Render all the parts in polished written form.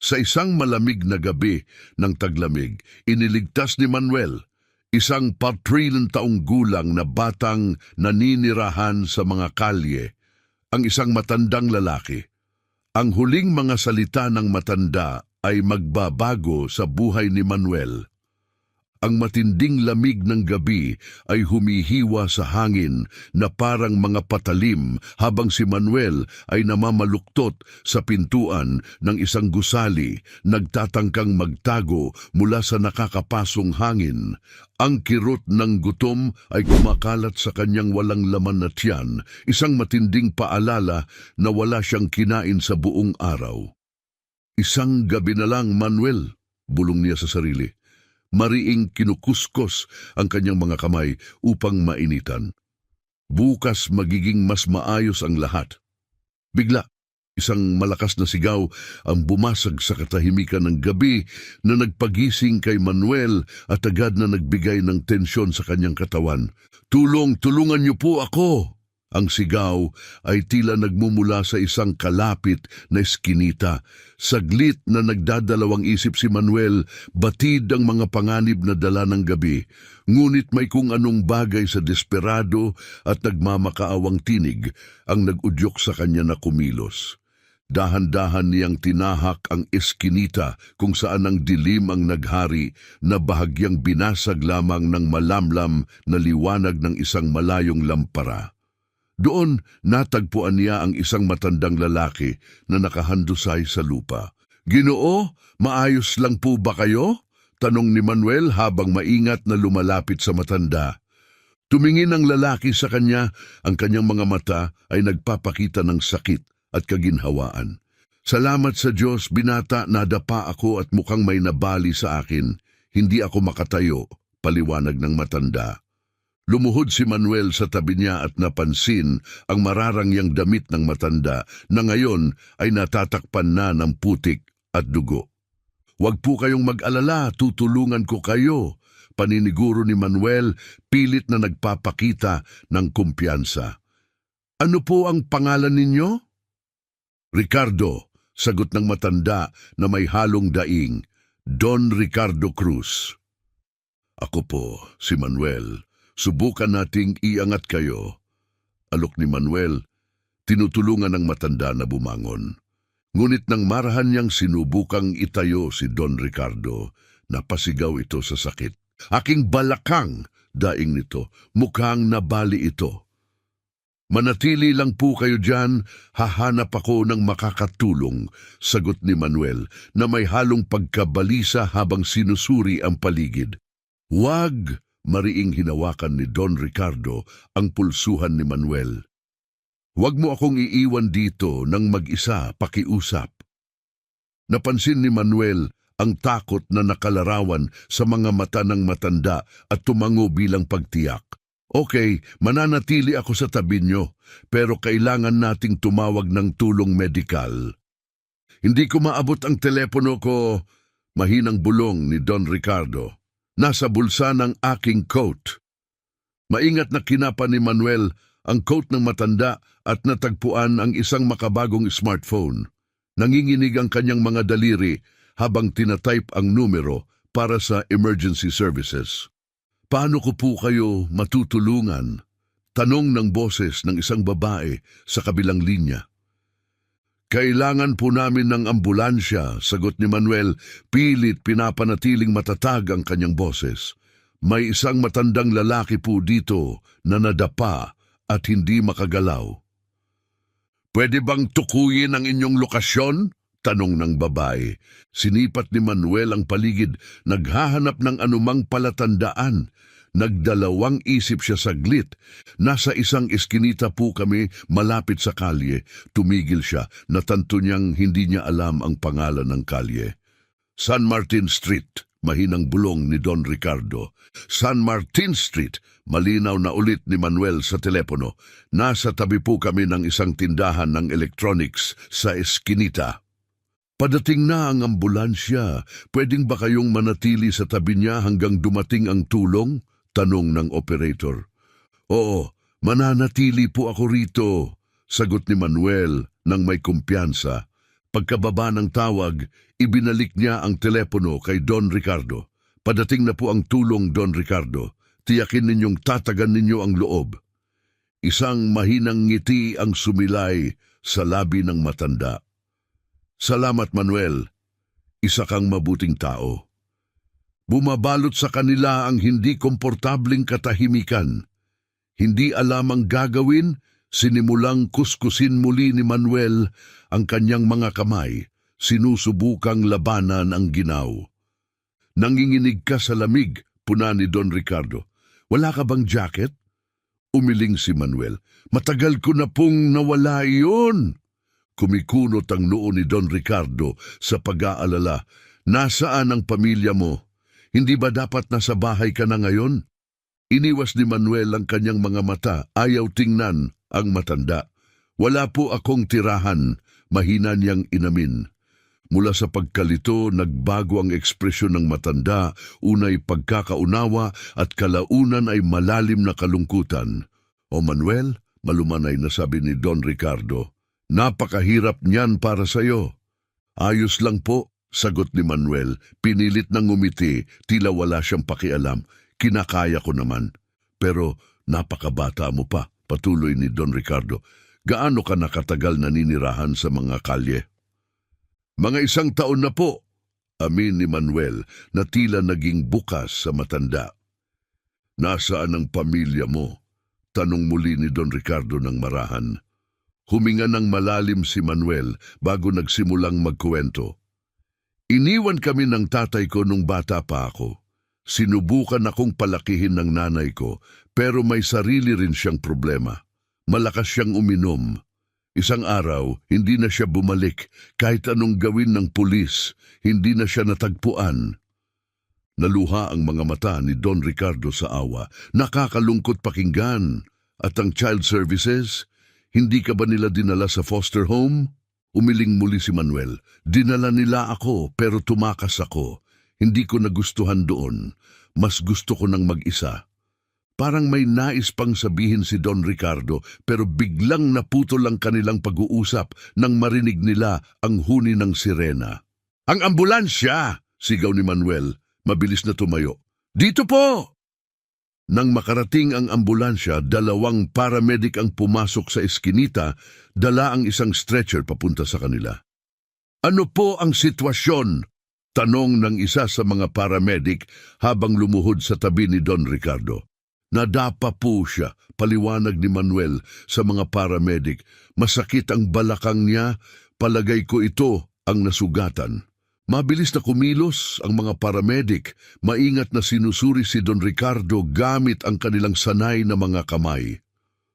Sa isang malamig na gabi ng taglamig, iniligtas ni Manuel, isang patrilyon taong gulang na batang naninirahan sa mga kalye, ang isang matandang lalaki. Ang huling mga salita ng matanda ay magbabago sa buhay ni Manuel. Ang matinding lamig ng gabi ay humihiwa sa hangin na parang mga patalim habang si Manuel ay namamaluktot sa pintuan ng isang gusali, nagtatangkang magtago mula sa nakakapasong hangin. Ang kirot ng gutom ay kumakalat sa kanyang walang laman na tiyan, isang matinding paalala na wala siyang kinain sa buong araw. Isang gabi na lang, Manuel, bulong niya sa sarili. Mariing kinukuskos ang kanyang mga kamay upang mainitan. Bukas magiging mas maayos ang lahat. Bigla, isang malakas na sigaw ang bumasag sa katahimikan ng gabi na nagpagising kay Manuel at agad na nagbigay ng tensyon sa kanyang katawan. Tulungan niyo po ako! Ang sigaw ay tila nagmumula sa isang kalapit na eskinita. Saglit na nagdadalawang isip si Manuel, batid ang mga panganib na dala ng gabi. Ngunit may kung anong bagay sa desperado at nagmamakaawang tinig ang nag-udyok sa kanya na kumilos. Dahan-dahan niyang tinahak ang eskinita kung saan ang dilim ang naghari na bahagyang binasag lamang ng malamlam na liwanag ng isang malayong lampara. Doon natagpuan niya ang isang matandang lalaki na nakahandusay sa lupa. "Ginoo, maayos lang po ba kayo?" tanong ni Manuel habang maingat na lumalapit sa matanda. Tumingin ang lalaki sa kanya, ang kanyang mga mata ay nagpapakita ng sakit at kaginhawaan. "Salamat sa Diyos, binata, nadapa ako at mukhang may nabali sa akin. Hindi ako makatayo," paliwanag ng matanda. Lumuhod si Manuel sa tabi niya at napansin ang mararangyang damit ng matanda na ngayon ay natatakpan na ng putik at dugo. "Huwag po kayong mag-alala, tutulungan ko kayo," paniniguro ni Manuel, pilit na nagpapakita ng kumpiyansa. "Ano po ang pangalan ninyo?" "Ricardo," sagot ng matanda na may halong daing. "Don Ricardo Cruz." "Ako po, si Manuel. Subukan nating iangat kayo." Alok ni Manuel, tinutulungan ng matanda na bumangon. Ngunit nang marahan niyang sinubukang itayo si Don Ricardo, napasigaw ito sa sakit. "Aking balakang!" daing nito. "Mukhang nabali ito." "Manatili lang po kayo dyan, hahanap ako ng makakatulong," sagot ni Manuel na may halong pagkabalisa habang sinusuri ang paligid. "Wag!" mariing hinawakan ni Don Ricardo ang pulsuhan ni Manuel. "Huwag mo akong iiwan dito nang mag-isa, pakiusap." Napansin ni Manuel ang takot na nakalarawan sa mga mata ng matanda at tumango bilang pagtiyak. "Okay, mananatili ako sa tabi niyo, pero kailangan nating tumawag ng tulong medikal." "Hindi ko maabot ang telepono ko," mahinang bulong ni Don Ricardo. "Nasa bulsa ng aking coat." Maingat na kinapa ni Manuel ang coat ng matanda at natagpuan ang isang makabagong smartphone. Nanginginig ang kanyang mga daliri habang tinatype ang numero para sa emergency services. "Paano ko po kayo matutulungan?" tanong ng boses ng isang babae sa kabilang linya. "Kailangan po namin ng ambulansya," sagot ni Manuel, pilit pinapanatiling matatag ang kanyang boses. "May isang matandang lalaki po dito na nadapa at hindi makagalaw." "Pwede bang tukuyin ang inyong lokasyon?" tanong ng babae. Sinipat ni Manuel ang paligid, naghahanap ng anumang palatandaan. Nagdalawang isip siya saglit. "Nasa isang eskinita po kami malapit sa kalye." Tumigil siya, natanto niyang hindi niya alam ang pangalan ng kalye. "San Martin Street," mahinang bulong ni Don Ricardo. "San Martin Street," malinaw na ulit ni Manuel sa telepono. "Nasa tabi po kami ng isang tindahan ng electronics sa eskinita." "Padating na ang ambulansya. Pwedeng ba kayong manatili sa tabi niya hanggang dumating ang tulong?" tanong ng operator. "Oo, mananatili po ako rito," sagot ni Manuel nang may kumpiyansa. Pagkababa ng tawag, ibinalik niya ang telepono kay Don Ricardo. Padating na po ang tulong, Don Ricardo. Tiyakin ninyong tatagan ninyo ang loob. Isang mahinang ngiti ang sumilay sa labi ng matanda. Salamat, Manuel. Isa kang mabuting tao. Bumabalot sa kanila ang hindi komportabling katahimikan. Hindi alam ang gagawin, sinimulang kuskusin muli ni Manuel ang kanyang mga kamay, sinusubukang labanan ang ginaw. Nanginginig ka sa lamig, puna ni Don Ricardo. Wala ka bang jacket? Umiling si Manuel. Matagal ko na pong nawala iyon. Kumikunot ang noo ni Don Ricardo sa pag-aalala. Nasaan ang pamilya mo? Hindi ba dapat nasa bahay ka na ngayon? Iniwas ni Manuel ang kanyang mga mata, ayaw tingnan ang matanda. Wala po akong tirahan, mahina niyang inamin. Mula sa pagkalito, nagbago ang ekspresyon ng matanda, unay pagkakaunawa at kalaunan ay malalim na kalungkutan. O Manuel, malumanay na sabi ni Don Ricardo, napakahirap niyan para sa'yo. Ayos lang po, sagot ni Manuel, pinilit ng ngumiti, tila wala siyang pakialam. Kinakaya ko naman. Pero napakabata mo pa, patuloy ni Don Ricardo. Gaano ka nakatagal naninirahan sa mga kalye? Mga 1 taon na po, amin ni Manuel na tila naging bukas sa matanda. Nasaan ang pamilya mo? Tanong muli ni Don Ricardo ng marahan. Huminga ng malalim si Manuel bago nagsimulang magkuwento. Iniwan kami ng tatay ko nung bata pa ako. Sinubukan akong palakihin ng nanay ko pero may sarili rin siyang problema. Malakas siyang uminom. Isang araw, hindi na siya bumalik kahit anong gawin ng pulis, hindi na siya natagpuan. Naluha ang mga mata ni Don Ricardo sa awa. Nakakalungkot pakinggan. At ang child services, hindi ka ba nila dinala sa foster home? Umiling muli si Manuel. Dinala nila ako pero tumakas ako. Hindi ko nagustuhan doon. Mas gusto ko nang mag-isa. Parang may nais pang sabihin si Don Ricardo pero biglang naputol ang kanilang pag-uusap nang marinig nila ang huni ng sirena. Ang ambulansya! Sigaw ni Manuel. Mabilis na tumayo. Dito po! Nang makarating ang ambulansya, 2 paramedic ang pumasok sa eskinita, dala ang isang stretcher papunta sa kanila. Ano po ang sitwasyon? Tanong ng isa sa mga paramedic habang lumuhod sa tabi ni Don Ricardo. Nadapa po siya, paliwanag ni Manuel sa mga paramedic. Masakit ang balakang niya, palagay ko ito ang nasugatan. Mabilis na kumilos ang mga paramedic, maingat na sinusuri si Don Ricardo gamit ang kanilang sanay na mga kamay.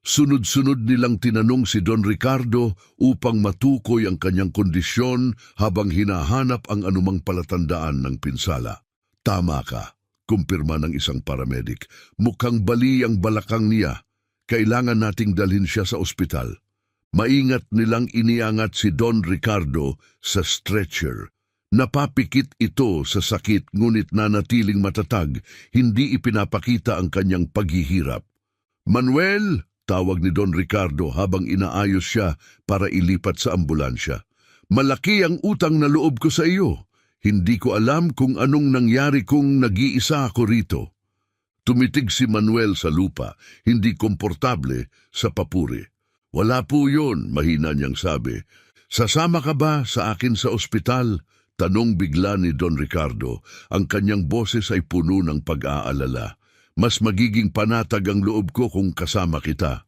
Sunod-sunod nilang tinanong si Don Ricardo upang matukoy ang kanyang kondisyon habang hinahanap ang anumang palatandaan ng pinsala. Tama ka. Kumpirma ng isang paramedic. Mukhang bali ang balakang niya. Kailangan nating dalhin siya sa ospital. Maingat nilang iniangat si Don Ricardo sa stretcher. Napapikit ito sa sakit ngunit nanatiling matatag, hindi ipinapakita ang kanyang paghihirap. Manuel, tawag ni Don Ricardo habang inaayos siya para ilipat sa ambulansya. Malaki ang utang na loob ko sa iyo. Hindi ko alam kung anong nangyari kung nag-iisa ako rito. Tumitig si Manuel sa lupa, hindi komportable sa papuri. Wala po yun, mahina niyang sabi. Sasama ka ba sa akin sa ospital? Tanong bigla ni Don Ricardo. Ang kanyang boses ay puno ng pag-aalala. Mas magiging panatag ang loob ko kung kasama kita.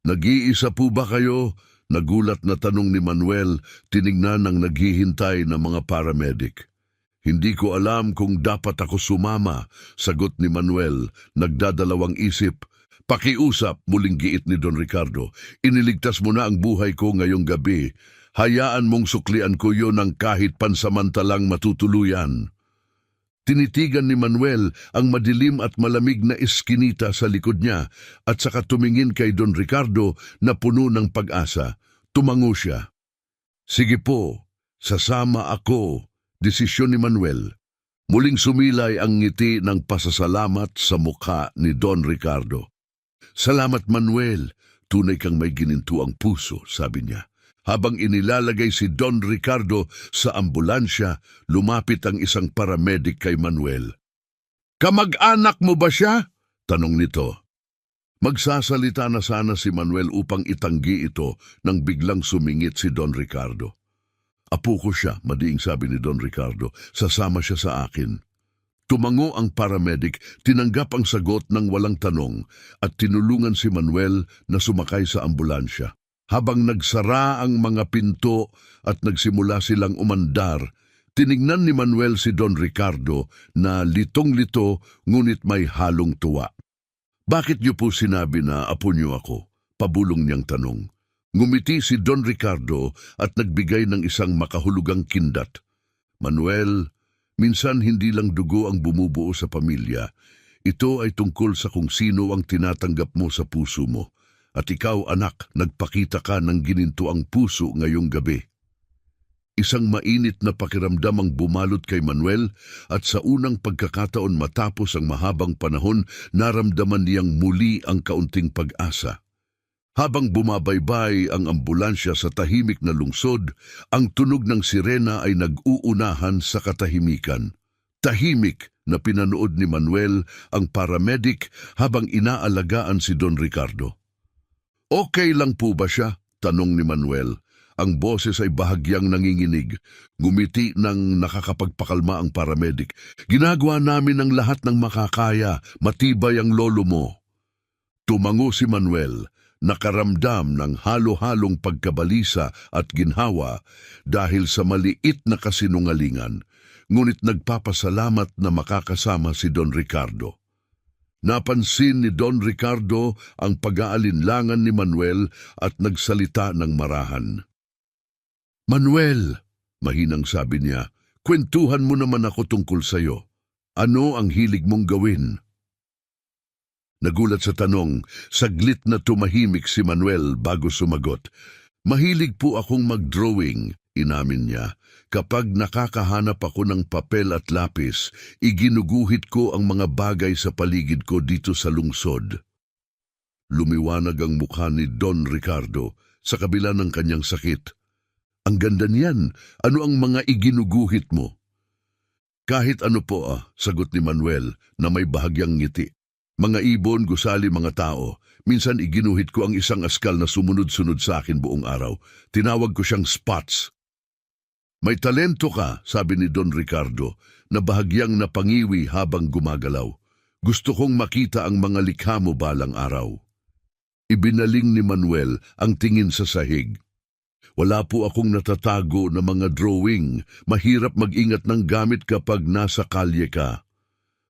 Nag-iisa po ba kayo? Nagulat na tanong ni Manuel, tinignan ng naghihintay na mga paramedic. Hindi ko alam kung dapat ako sumama, sagot ni Manuel, nagdadalawang isip. Pakiusap, muling giit ni Don Ricardo. Iniligtas mo na ang buhay ko ngayong gabi. Hayaan mong suklian ko yon ng kahit pansamantalang matutuluyan. Tinitigan ni Manuel ang madilim at malamig na eskinita sa likod niya at saka tumingin kay Don Ricardo na puno ng pag-asa. Tumango siya. Sige po, sasama ako. Desisyon ni Manuel. Muling sumilay ang ngiti ng pasasalamat sa mukha ni Don Ricardo. Salamat Manuel, tunay kang may ginintuang puso, sabi niya. Habang inilalagay si Don Ricardo sa ambulansya, lumapit ang isang paramedic kay Manuel. "Kamag-anak mo ba siya?" tanong nito. Magsasalita na sana si Manuel upang itanggi ito nang biglang sumingit si Don Ricardo. "Apo ko siya," madiing sabi ni Don Ricardo. "Sasama siya sa akin." Tumango ang paramedic, tinanggap ang sagot ng walang tanong at tinulungan si Manuel na sumakay sa ambulansya. Habang nagsara ang mga pinto at nagsimula silang umandar, tinignan ni Manuel si Don Ricardo na litong-lito ngunit may halong tuwa. "Bakit niyo po sinabi na apo niyo ako?" pabulong niyang tanong. Ngumiti si Don Ricardo at nagbigay ng isang makahulugang kindat. "Manuel, minsan hindi lang dugo ang bumubuo sa pamilya. Ito ay tungkol sa kung sino ang tinatanggap mo sa puso mo. At ikaw, anak, nagpakita ka ng ginintuang puso ngayong gabi." Isang mainit na pakiramdam ang bumalot kay Manuel at sa unang pagkakataon matapos ang mahabang panahon, naramdaman niyang muli ang kaunting pag-asa. Habang bumabaybay ang ambulansya sa tahimik na lungsod, ang tunog ng sirena ay nag-uunahan sa katahimikan. Tahimik na pinanood ni Manuel ang paramedic habang inaalagaan si Don Ricardo. "Okay lang po ba siya?" tanong ni Manuel. Ang boses ay bahagyang nanginginig. Ngumiti ng nakakapagpakalma ang paramedic. "Ginagawa namin ang lahat ng makakaya. Matibay ang lolo mo." Tumango si Manuel, nakaramdam ng halo-halong pagkabalisa at ginhawa dahil sa maliit na kasinungalingan, ngunit nagpapasalamat na makakasama si Don Ricardo. Napansin ni Don Ricardo ang pag-aalinlangan ni Manuel at nagsalita ng marahan. "Manuel," mahinang sabi niya, "kwentuhan mo naman ako tungkol sa'yo. Ano ang hilig mong gawin?" Nagulat sa tanong, saglit na tumahimik si Manuel bago sumagot. "Mahilig po akong mag-drawing," inamin niya. "Kapag nakakahanap ako ng papel at lapis, iginuguhit ko ang mga bagay sa paligid ko dito sa lungsod." Lumiwanag ang mukha ni Don Ricardo sa kabila ng kanyang sakit. "Ang ganda niyan. Ano ang mga iginuguhit mo?" "Kahit ano po sagot ni Manuel na may bahagyang ngiti. "Mga ibon, gusali, mga tao. Minsan iginuhit ko ang isang askal na sumunod-sunod sa akin buong araw. Tinawag ko siyang Spots." "May talento ka," sabi ni Don Ricardo, na bahagyang napangiwi habang gumagalaw. "Gusto kong makita ang mga likha mo balang araw." Ibinaling ni Manuel ang tingin sa sahig. "Wala po akong natatago na mga drawing. Mahirap mag-ingat ng gamit kapag nasa kalye ka."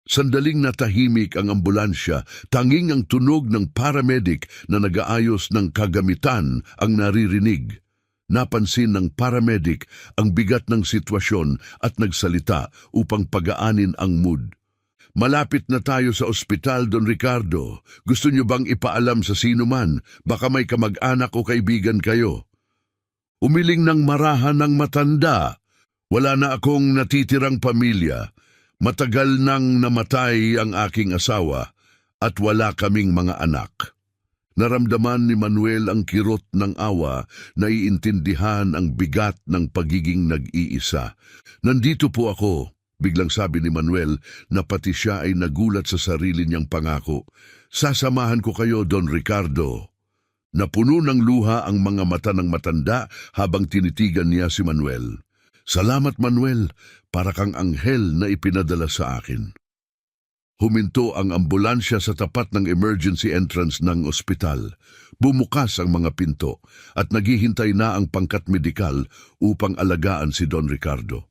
Sandaling natahimik ang ambulansya, tanging ang tunog ng paramedic na nag-aayos ng kagamitan ang naririnig. Napansin ng paramedic ang bigat ng sitwasyon at nagsalita upang pagaanin ang mood. "Malapit na tayo sa ospital, Don Ricardo. Gusto niyo bang ipaalam sa sino man? Baka may kamag-anak o kaibigan kayo." Umiling ng marahan ng matanda. "Wala na akong natitirang pamilya. Matagal nang namatay ang aking asawa at wala kaming mga anak." Naramdaman ni Manuel ang kirot ng awa, naiintindihan ang bigat ng pagiging nag-iisa. "Nandito po ako," biglang sabi ni Manuel na pati siya ay nagulat sa sarili niyang pangako. "Sasamahan ko kayo, Don Ricardo." Napuno ng luha ang mga mata ng matanda habang tinitigan niya si Manuel. "Salamat, Manuel, para kang anghel na ipinadala sa akin." Huminto ang ambulansya sa tapat ng emergency entrance ng ospital. Bumukas ang mga pinto at naghihintay na ang pangkat medikal upang alagaan si Don Ricardo.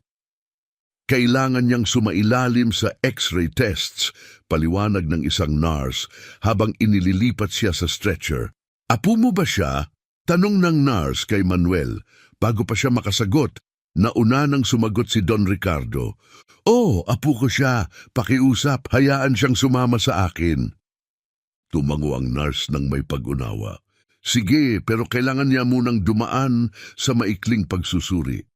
Kailangan niyang sumailalim sa x-ray tests, paliwanag ng isang nurse habang inililipat siya sa stretcher. "Apo mo ba siya?" tanong ng nurse kay Manuel. Bago pa siya makasagot, nauna nang sumagot si Don Ricardo. "Oh, apo ko siya. Pakiusap, hayaan siyang sumama sa akin." Tumango ang nurse ng may pag-unawa. "Sige, pero kailangan niya munang dumaan sa maikling pagsusuri.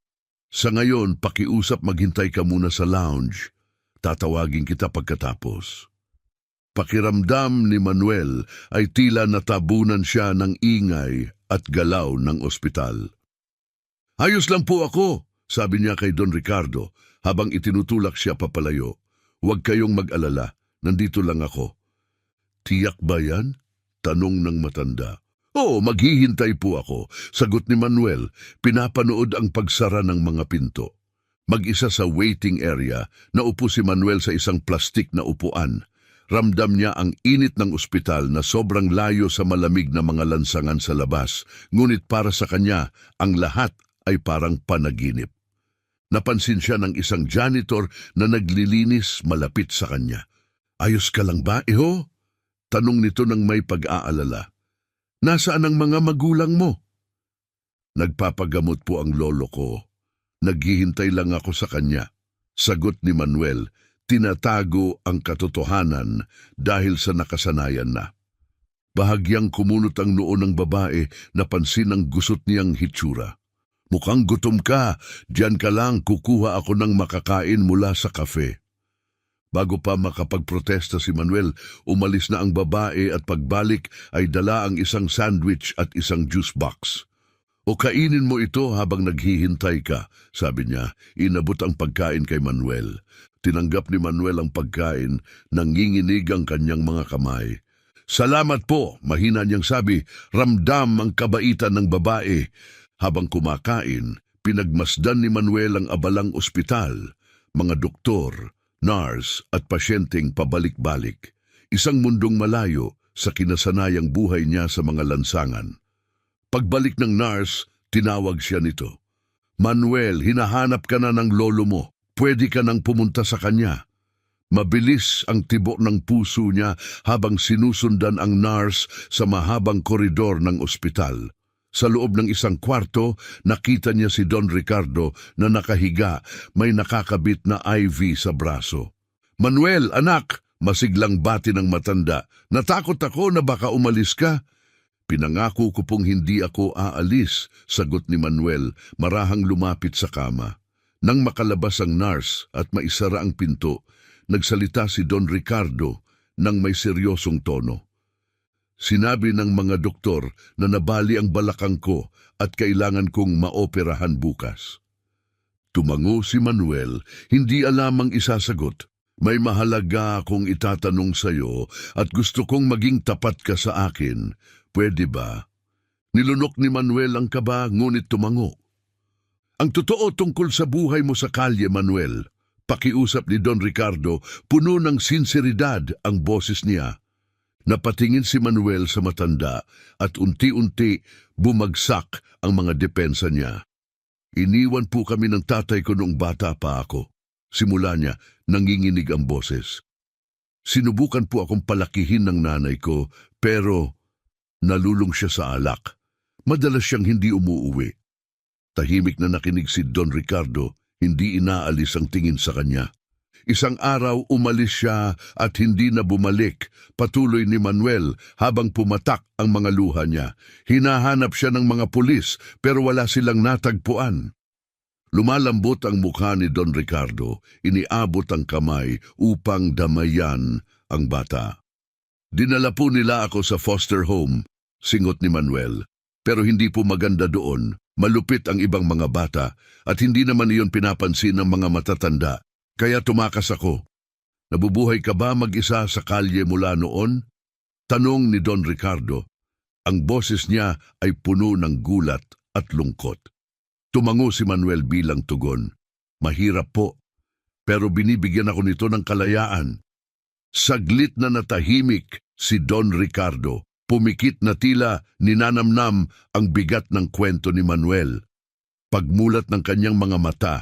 Sa ngayon, pakiusap maghintay ka muna sa lounge. Tatawagin kita pagkatapos." Pakiramdam ni Manuel ay tila natabunan siya ng ingay at galaw ng ospital. Ayos lang po ako, sabi niya kay Don Ricardo habang itinutulak siya papalayo. Huwag kayong mag-alala, nandito lang ako. Tiyak ba yan? Tanong ng matanda. Oo, maghihintay po ako, sagot ni Manuel. Pinapanood ang pagsara ng mga pinto. Mag-isa sa waiting area, naupo si Manuel sa isang plastik na upuan. Ramdam niya ang init ng ospital na sobrang layo sa malamig na mga lansangan sa labas. Ngunit para sa kanya, ang lahat ay parang panaginip. Napansin siya ng isang janitor na naglilinis malapit sa kanya. Ayos ka lang ba, iho? Tanong nito ng may pag-aalala. Nasaan ang mga magulang mo? Nagpapagamot po ang lolo ko. Naghihintay lang ako sa kanya. Sagot ni Manuel, tinatago ang katotohanan dahil sa nakasanayan na. Bahagyang kumunot ang noo ng babae, napansin ang gusot niyang hitsura. Mukhang gutom ka, diyan ka lang, kukuha ako ng makakain mula sa kafe. Bago pa makapagprotesta si Manuel, umalis na ang babae at pagbalik ay dala ang isang sandwich at isang juice box. O kainin mo ito habang naghihintay ka, sabi niya. Inabot ang pagkain kay Manuel. Tinanggap ni Manuel ang pagkain, nanginginig ang kanyang mga kamay. Salamat po, mahina niyang sabi, ramdam ang kabaitan ng babae. Habang kumakain, pinagmasdan ni Manuel ang abalang ospital, mga doktor, nurse at pasyenteng pabalik-balik. Isang mundong malayo sa kinasanayang buhay niya sa mga lansangan. Pagbalik ng nurse, tinawag siya nito. Manuel, hinahanap ka na ng lolo mo. Pwede ka nang pumunta sa kanya. Mabilis ang tibok ng puso niya habang sinusundan ang nurse sa mahabang koridor ng ospital. Sa loob ng isang kwarto, nakita niya si Don Ricardo na nakahiga, may nakakabit na IV sa braso. Manuel, anak, masiglang bati ng matanda. Natakot ako na baka umalis ka. Pinangako ko pong hindi ako aalis, sagot ni Manuel, marahang lumapit sa kama. Nang makalabas ang nurse at maisara ang pinto, nagsalita si Don Ricardo ng may seryosong tono. Sinabi ng mga doktor na nabali ang balakang ko at kailangan kong maoperahan bukas. Tumango si Manuel, hindi alam ang isasagot. May mahalaga akong itatanong sa iyo at gusto kong maging tapat ka sa akin. Pwede ba? Nilunok ni Manuel ang kaba, ngunit tumango. Ang totoo tungkol sa buhay mo sa kalye, Manuel. Pakiusap ni Don Ricardo, puno ng sinseridad ang boses niya. Napatingin si Manuel sa matanda at unti-unti bumagsak ang mga depensa niya. Iniwan po kami ng tatay ko noong bata pa ako. Simula niya, nanginginig ang boses. Sinubukan po akong palakihin ng nanay ko, pero nalulung siya sa alak. Madalas siyang hindi umuuwi. Tahimik na nakinig si Don Ricardo, hindi inaalis ang tingin sa kanya. Isang araw umalis siya at hindi na bumalik, patuloy ni Manuel habang pumatak ang mga luha niya. Hinahanap siya ng mga pulis pero wala silang natagpuan. Lumalambot ang mukha ni Don Ricardo, iniabot ang kamay upang damayan ang bata. Dinala po nila ako sa foster home, singot ni Manuel, pero hindi po maganda doon. Malupit ang ibang mga bata at hindi naman iyon pinapansin ng mga matatanda. Kaya tumakas ako. Nabubuhay ka ba mag-isa sa kalye mula noon? Tanong ni Don Ricardo. Ang boses niya ay puno ng gulat at lungkot. Tumango si Manuel bilang tugon. Mahirap po, pero binibigyan ako nito ng kalayaan. Saglit na natahimik si Don Ricardo. Pumikit na tila ninanamnam ang bigat ng kwento ni Manuel. Pagmulat ng kanyang mga mata,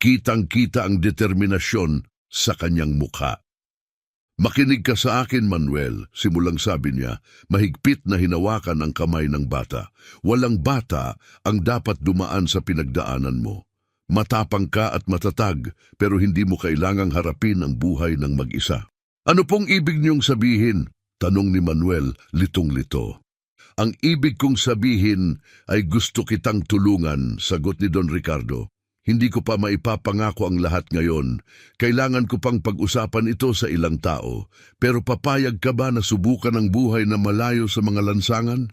kitang-kita ang determinasyon sa kanyang mukha. Makinig ka sa akin, Manuel, simulang sabi niya, mahigpit na hinawakan ang kamay ng bata. Walang bata ang dapat dumaan sa pinagdaanan mo. Matapang ka at matatag, pero hindi mo kailangang harapin ang buhay ng mag-isa. Ano pong ibig niyong sabihin? Tanong ni Manuel, litong-lito. Ang ibig kong sabihin ay gusto kitang tulungan, sagot ni Don Ricardo. Hindi ko pa maipapangako ang lahat ngayon. Kailangan ko pang pag-usapan ito sa ilang tao. Pero papayag ka ba na subukan ang buhay na malayo sa mga lansangan?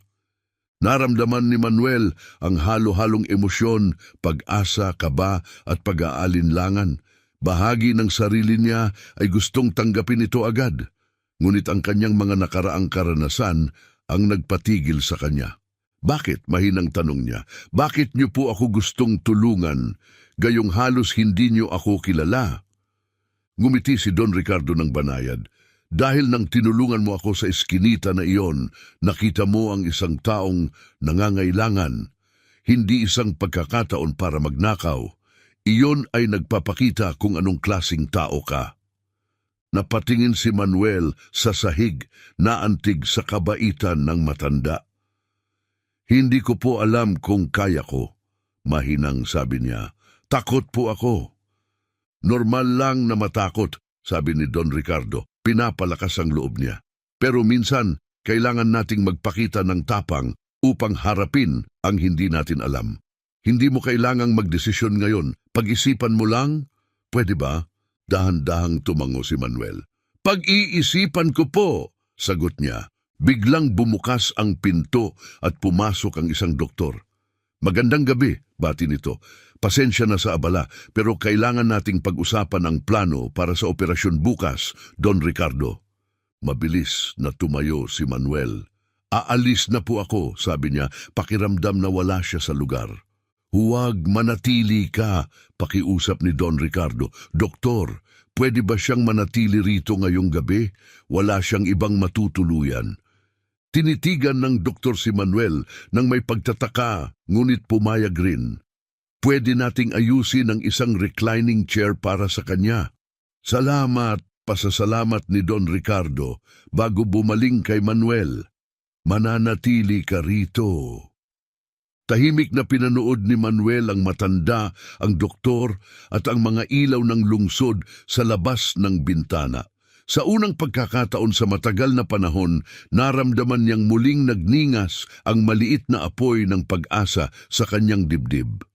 Naramdaman ni Manuel ang halo-halong emosyon, pag-asa, kaba at pag-aalinlangan. Bahagi ng sarili niya ay gustong tanggapin ito agad. Ngunit ang kanyang mga nakaraang karanasan ang nagpatigil sa kanya. Bakit? Mahinang tanong niya. Bakit niyo po ako gustong tulungan? Gayong halos hindi niyo ako kilala. Ngumiti si Don Ricardo ng banayad. Dahil nang tinulungan mo ako sa eskinita na iyon, nakita mo ang isang taong nangangailangan. Hindi isang pagkakataon para magnakaw. Iyon ay nagpapakita kung anong klasing tao ka. Napatingin si Manuel sa sahig na antig sa kabaitan ng matanda. Hindi ko po alam kung kaya ko, mahinang sabi niya. Takot po ako. Normal lang na matakot, sabi ni Don Ricardo. Pinapalakas ang loob niya. Pero minsan, kailangan nating magpakita ng tapang upang harapin ang hindi natin alam. Hindi mo kailangang magdesisyon ngayon. Pag-isipan mo lang, pwede ba? Dahan-dahang tumango si Manuel. Pag-iisipan ko po, sagot niya. Biglang bumukas ang pinto at pumasok ang isang doktor. Magandang gabi, bati nito. Pasensya na sa abala, pero kailangan nating pag-usapan ang plano para sa operasyon bukas, Don Ricardo. Mabilis na tumayo si Manuel. Aalis na po ako, sabi niya, pakiramdam na wala siya sa lugar. Huwag manatili ka, pakiusap ni Don Ricardo. Doktor, pwede ba siyang manatili rito ngayong gabi? Wala siyang ibang matutuluyan. Tinitigan ng doktor si Manuel nang may pagtataka, ngunit pumayag rin. Pwede nating ayusin ang isang reclining chair para sa kanya. Salamat, pasasalamat ni Don Ricardo bago bumaling kay Manuel. Mananatili ka rito. Tahimik na pinanood ni Manuel ang matanda, ang doktor at ang mga ilaw ng lungsod sa labas ng bintana. Sa unang pagkakataon sa matagal na panahon, naramdaman niyang muling nagningas ang maliit na apoy ng pag-asa sa kanyang dibdib.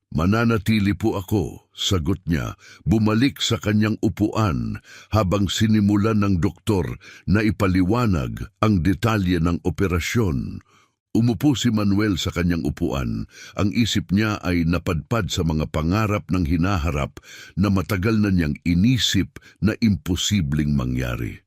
Mananatili po ako, sagot niya, bumalik sa kanyang upuan habang sinimulan ng doktor na ipaliwanag ang detalye ng operasyon. Umupo si Manuel sa kanyang upuan. Ang isip niya ay napadpad sa mga pangarap ng hinaharap na matagal na niyang inisip na imposibleng mangyari.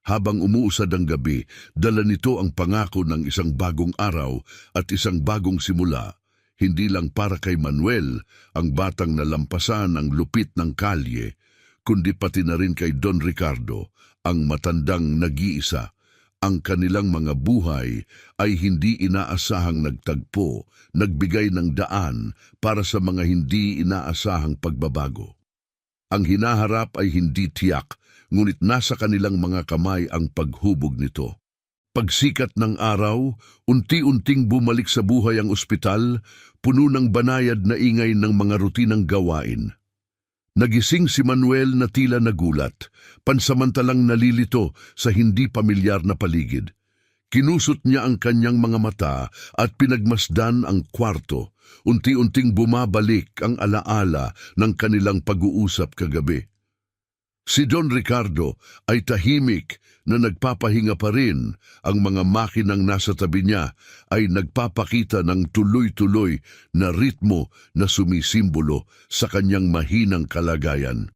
Habang umuusad ang gabi, dala nito ang pangako ng isang bagong araw at isang bagong simula. Hindi lang para kay Manuel, ang batang nalampasan ang lupit ng kalye, kundi pati na rin kay Don Ricardo, ang matandang nag-iisa. Ang kanilang mga buhay ay hindi inaasahang nagtagpo, nagbigay ng daan para sa mga hindi inaasahang pagbabago. Ang hinaharap ay hindi tiyak, ngunit nasa kanilang mga kamay ang paghubog nito. Pagsikat ng araw, unti-unting bumalik sa buhay ang ospital, puno ng banayad na ingay ng mga rutinang gawain. Nagising si Manuel na tila nagulat, pansamantalang nalilito sa hindi pamilyar na paligid. Kinusot niya ang kanyang mga mata at pinagmasdan ang kwarto. Unti-unting bumabalik ang alaala ng kanilang pag-uusap kagabi. Si Don Ricardo ay tahimik na nagpapahinga pa rin. Ang mga makinang nasa tabi niya ay nagpapakita ng tuloy-tuloy na ritmo na sumisimbolo sa kanyang mahinang kalagayan.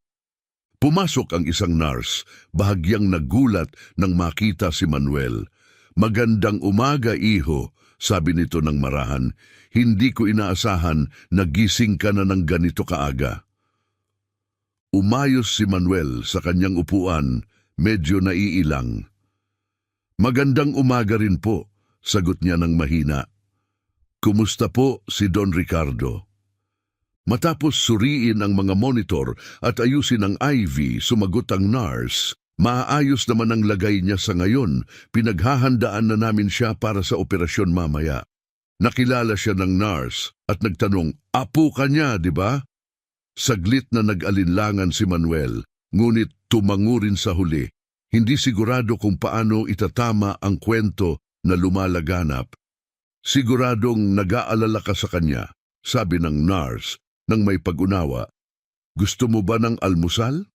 Pumasok ang isang nurse, bahagyang nagulat nang makita si Manuel. Magandang umaga, iho, sabi nito ng marahan. Hindi ko inaasahan na gising ka na ng ganito kaaga. Umayos si Manuel sa kanyang upuan, medyo naiilang. Magandang umaga rin po, sagot niya ng mahina. Kumusta po si Don Ricardo? Matapos suriin ang mga monitor at ayusin ang IV, sumagot ang nurse. Maayos naman ang lagay niya sa ngayon, pinaghahandaan na namin siya para sa operasyon mamaya. Nakilala siya ng nurse at nagtanong, apo ka niya, di ba? Saglit na nag-alinlangan si Manuel, ngunit tumango rin sa huli. Hindi sigurado kung paano itatama ang kwento na lumalaganap. Siguradong nag-aalala ka sa kanya, sabi ng nurse nang may pag-unawa. Gusto mo ba ng almusal?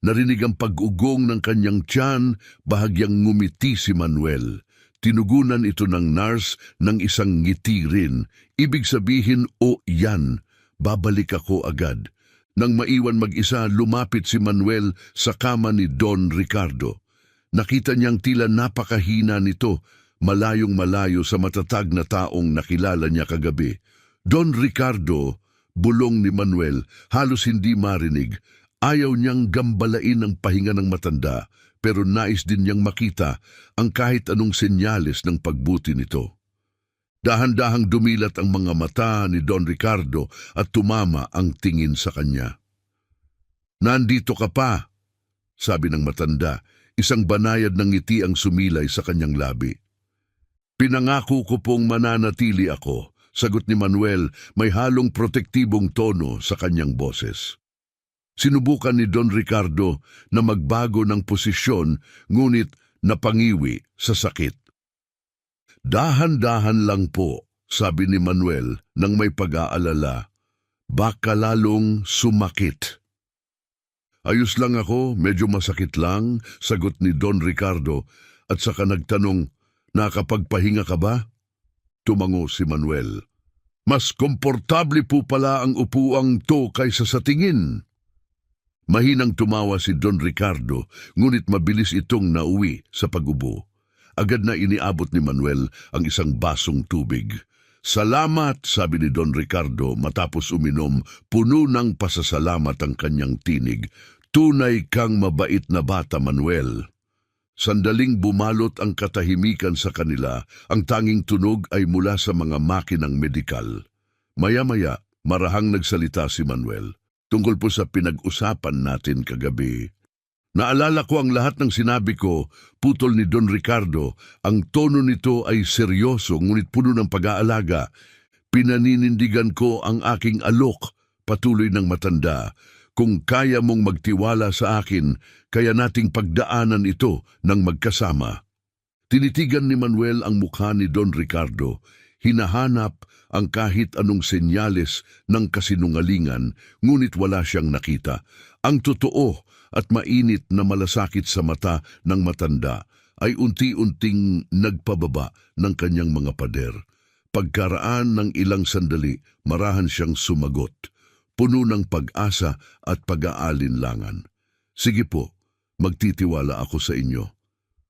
Narinig ang pag-ugong ng kanyang tiyan, bahagyang ngumiti si Manuel. Tinugunan ito ng nurse ng isang ngiti rin. Ibig sabihin, o yan, babalik ako agad. Nang maiwan mag-isa, lumapit si Manuel sa kama ni Don Ricardo. Nakita niyang tila napakahina nito, malayong malayo sa matatag na taong nakilala niya kagabi. Don Ricardo, bulong ni Manuel, halos hindi marinig. Ayaw niyang gambalain ang pahinga ng matanda, pero nais din niyang makita ang kahit anong senyales ng pagbuti nito. Dahan-dahang dumilat ang mga mata ni Don Ricardo at tumama ang tingin sa kanya. "Nandito ka pa," sabi ng matanda, isang banayad ng ngiti ang sumilay sa kanyang labi. "Pinangako ko pong mananatili ako," sagot ni Manuel, may halong protektibong tono sa kanyang boses. Sinubukan ni Don Ricardo na magbago ng posisyon, ngunit napangiwi sa sakit. "Dahan-dahan lang po," sabi ni Manuel nang may pag-aalala. "Baka lalong sumakit." "Ayos lang ako, medyo masakit lang," sagot ni Don Ricardo at saka nagtanong, "Nakapagpahinga ka ba?" Tumango si Manuel. "Mas komportable po pala ang upuang to kaysa sa tingin." Mahinang tumawa si Don Ricardo, ngunit mabilis itong nauwi sa pag-ubo. Agad na iniabot ni Manuel ang isang basong tubig. "Salamat," sabi ni Don Ricardo matapos uminom, puno ng pasasalamat ang kanyang tinig. "Tunay kang mabait na bata, Manuel." Sandaling bumalot ang katahimikan sa kanila, ang tanging tunog ay mula sa mga makinang medikal. Maya-maya, marahang nagsalita si Manuel. Tungkol po sa pinag-usapan natin kagabi. "Naalala ko ang lahat ng sinabi ko," putol ni Don Ricardo. Ang tono nito ay seryoso ngunit puno ng pag-aalaga. "Pinaninindigan ko ang aking alok," patuloy ng matanda. "Kung kaya mong magtiwala sa akin, kaya nating pagdaanan ito ng magkasama." Tinitigan ni Manuel ang mukha ni Don Ricardo. Hinahanap ang kahit anong senyales ng kasinungalingan, ngunit wala siyang nakita. Ang totoo at mainit na malasakit sa mata ng matanda ay unti-unting nagpababa ng kanyang mga pader. Pagkaraan ng ilang sandali, marahan siyang sumagot, puno ng pag-asa at pag-aalinlangan. "Sige po, magtitiwala ako sa inyo."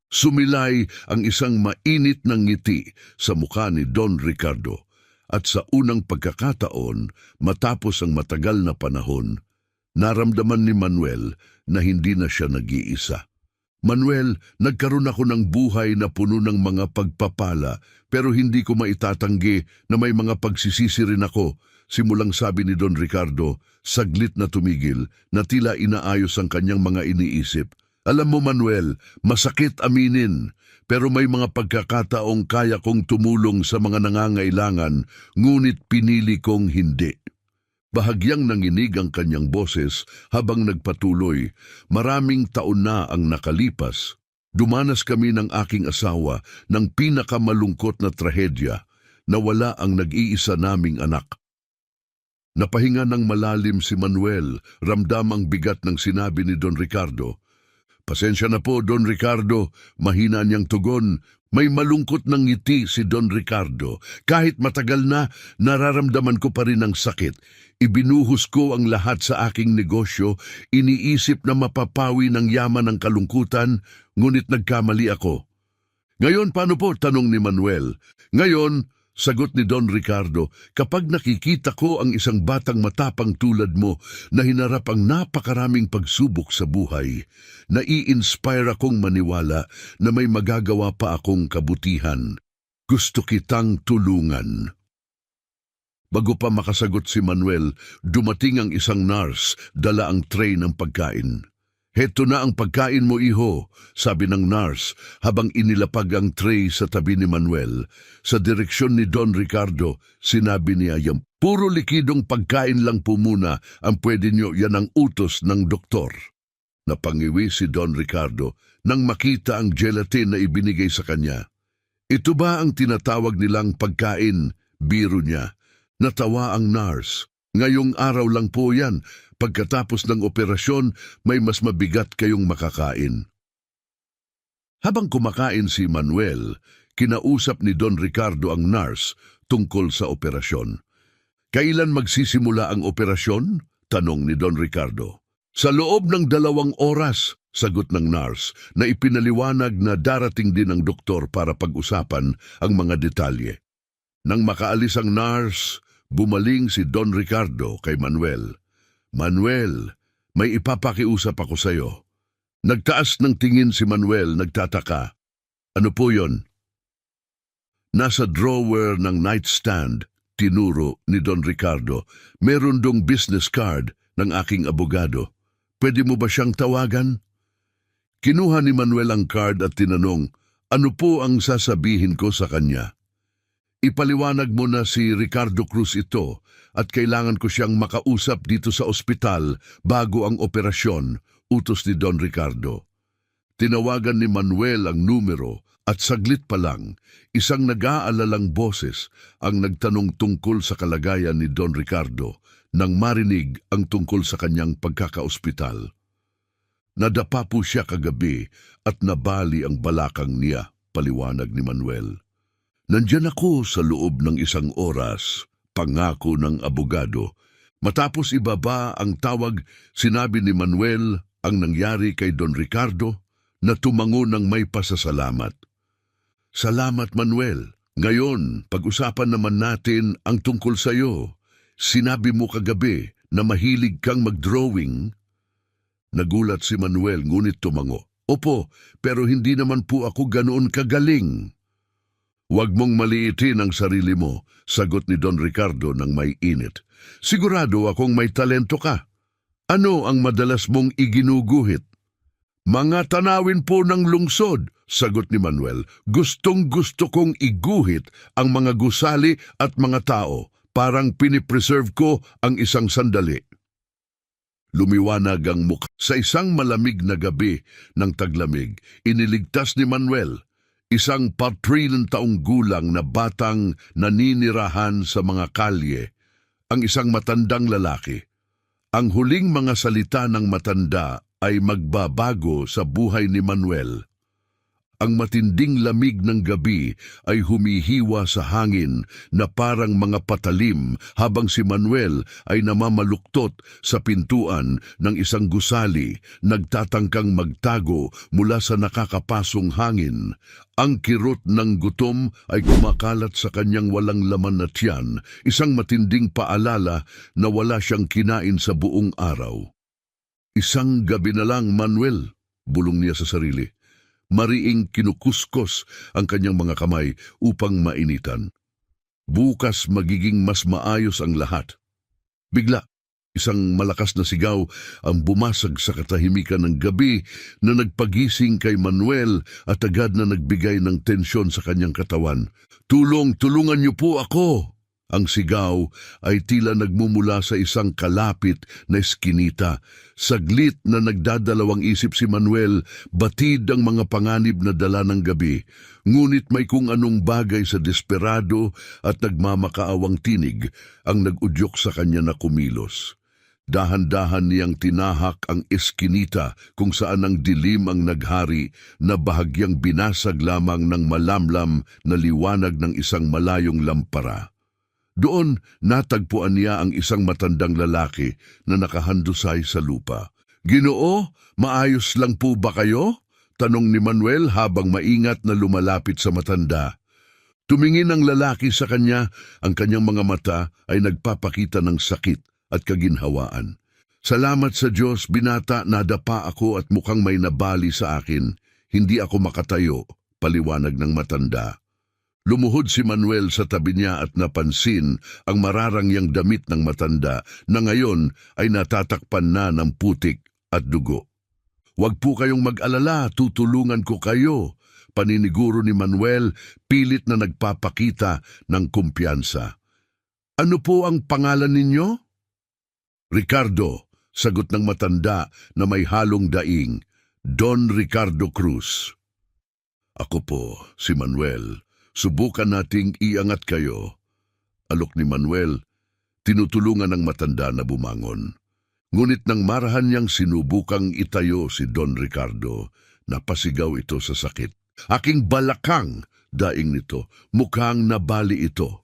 Sumilay ang isang mainit na ngiti sa mukha ni Don Ricardo. At sa unang pagkakataon, matapos ang matagal na panahon, naramdaman ni Manuel na hindi na siya nag-iisa. "Manuel, nagkaroon ako ng buhay na puno ng mga pagpapala, pero hindi ko maitatanggi na may mga pagsisisi rin ako," simulang sabi ni Don Ricardo, saglit na tumigil, na tila inaayos ang kanyang mga iniisip. "Alam mo, Manuel, masakit aminin, pero may mga pagkakataong kaya kong tumulong sa mga nangangailangan, ngunit pinili kong hindi." Bahagyang nanginig ang kanyang boses habang nagpatuloy. "Maraming taon na ang nakalipas. Dumanas kami ng aking asawa ng pinakamalungkot na trahedya. Nawala ang nag-iisa naming anak." Napahinga ng malalim si Manuel, ramdam ang bigat ng sinabi ni Don Ricardo. "Pasensya na po, Don Ricardo," mahina niyang tugon. May malungkot ng ngiti si Don Ricardo. "Kahit matagal na, nararamdaman ko pa rin ang sakit. Ibinuhos ko ang lahat sa aking negosyo, iniisip na mapapawi ng yaman ng kalungkutan, ngunit nagkamali ako." "Ngayon, paano po?" tanong ni Manuel. "Ngayon," sagot ni Don Ricardo, "kapag nakikita ko ang isang batang matapang tulad mo na hinarap ang napakaraming pagsubok sa buhay, nai-inspire akong maniwala na may magagawa pa akong kabutihan. Gusto kitang tulungan." Bago pa makasagot si Manuel, dumating ang isang nurse, dala ang tray ng pagkain. "Heto na ang pagkain mo, iho," sabi ng nurse habang inilapag ang tray sa tabi ni Manuel. Sa direksyon ni Don Ricardo, sinabi niya, "Yung puro likidong pagkain lang po muna ang pwede nyo, yan ang utos ng doktor." Napangiwi si Don Ricardo nang makita ang gelatin na ibinigay sa kanya. "Ito ba ang tinatawag nilang pagkain?" biro niya. Natawa ang nurse. "Ngayong araw lang po yan. Pagkatapos ng operasyon, may mas mabigat kayong makakain." Habang kumakain si Manuel, kinausap ni Don Ricardo ang nurse tungkol sa operasyon. Kailan magsisimula ang operasyon? Tanong ni Don Ricardo. Sa loob ng 2 oras, sagot ng nurse na ipinaliwanag na darating din ang doktor para pag-usapan ang mga detalye. Nang makaalis ang nurse, bumaling si Don Ricardo kay Manuel. Manuel, may ipapakiusap ako sa iyo. Nagtaas ng tingin si Manuel, nagtataka. Ano po yon? Nasa drawer ng nightstand, tinuro ni Don Ricardo, meron dong business card ng aking abogado. Pwede mo ba siyang tawagan? Kinuha ni Manuel ang card at tinanong, ano po ang sasabihin ko sa kanya? Ipaliwanag mo na si Ricardo Cruz ito at kailangan ko siyang makausap dito sa ospital bago ang operasyon, utos ni Don Ricardo. Tinawagan ni Manuel ang numero at saglit pa lang, isang nag-aalalang boses ang nagtanong tungkol sa kalagayan ni Don Ricardo nang marinig ang tungkol sa kanyang pagkakaospital. Nadapa po siya kagabi at nabali ang balakang niya, paliwanag ni Manuel. Nandyan ako sa loob ng 1 oras, pangako ng abogado. Matapos ibaba ang tawag, sinabi ni Manuel ang nangyari kay Don Ricardo na tumango ng may pasasalamat. Salamat Manuel. Ngayon, pag-usapan naman natin ang tungkol sa iyo. Sinabi mo kagabi na mahilig kang mag-drawing. Nagulat si Manuel ngunit tumango. Opo, pero hindi naman po ako ganoon kagaling. Huwag mong maliitin ang sarili mo, sagot ni Don Ricardo ng may init. Sigurado akong may talento ka. Ano ang madalas mong iginuguhit? Mga tanawin po ng lungsod, sagot ni Manuel. Gustong-gusto kong iguhit ang mga gusali at mga tao. Parang pinipreserve ko ang isang sandali. Lumiwanag ang mukha. Sa isang malamig na gabi ng taglamig, iniligtas ni Manuel, isang 4 taong gulang na batang naninirahan sa mga kalye, ang isang matandang lalaki. Ang huling mga salita ng matanda ay magbabago sa buhay ni Manuel. Ang matinding lamig ng gabi ay humihiwa sa hangin na parang mga patalim habang si Manuel ay namamaluktot sa pintuan ng isang gusali, nagtatangkang magtago mula sa nakakapasong hangin. Ang kirot ng gutom ay kumakalat sa kanyang walang laman na tiyan, isang matinding paalala na wala siyang kinain sa buong araw. Isang gabi na lang, Manuel, bulong niya sa sarili. Mariing kinukuskos ang kanyang mga kamay upang mainitan. Bukas magiging mas maayos ang lahat. Bigla, isang malakas na sigaw ang bumasag sa katahimikan ng gabi na nagpagising kay Manuel at agad na nagbigay ng tensyon sa kanyang katawan. Tulungan niyo po ako! Ang sigaw ay tila nagmumula sa isang kalapit na eskinita. Saglit na nagdadalawang isip si Manuel, batid ang mga panganib na dala ng gabi. Ngunit may kung anong bagay sa desperado at nagmamakaawang tinig ang nag-udyok sa kanya na kumilos. Dahan-dahan niyang tinahak ang eskinita kung saan ang dilim ang naghari na bahagyang binasag lamang ng malamlam na liwanag ng isang malayong lampara. Doon natagpuan niya ang isang matandang lalaki na nakahandusay sa lupa. Ginoo, maayos lang po ba kayo? Tanong ni Manuel habang maingat na lumalapit sa matanda. Tumingin ang lalaki sa kanya, ang kanyang mga mata ay nagpapakita ng sakit at kaginhawaan. Salamat sa Diyos, binata, nadapa ako at mukhang may nabali sa akin. Hindi ako makatayo, paliwanag ng matanda. Lumuhod si Manuel sa tabi niya at napansin ang mararangyang damit ng matanda na ngayon ay natatakpan na ng putik at dugo. Huwag po kayong mag-alala, tutulungan ko kayo, paniniguro ni Manuel, pilit na nagpapakita ng kumpiyansa. Ano po ang pangalan ninyo? Ricardo, sagot ng matanda na may halong daing. Don Ricardo Cruz. Ako po, si Manuel. Subukan nating iangat kayo. Alok ni Manuel, tinutulungan ng matanda na bumangon. Ngunit nang marahan niyang sinubukang itayo si Don Ricardo, napasigaw ito sa sakit. Aking balakang, daing nito, mukhang nabali ito.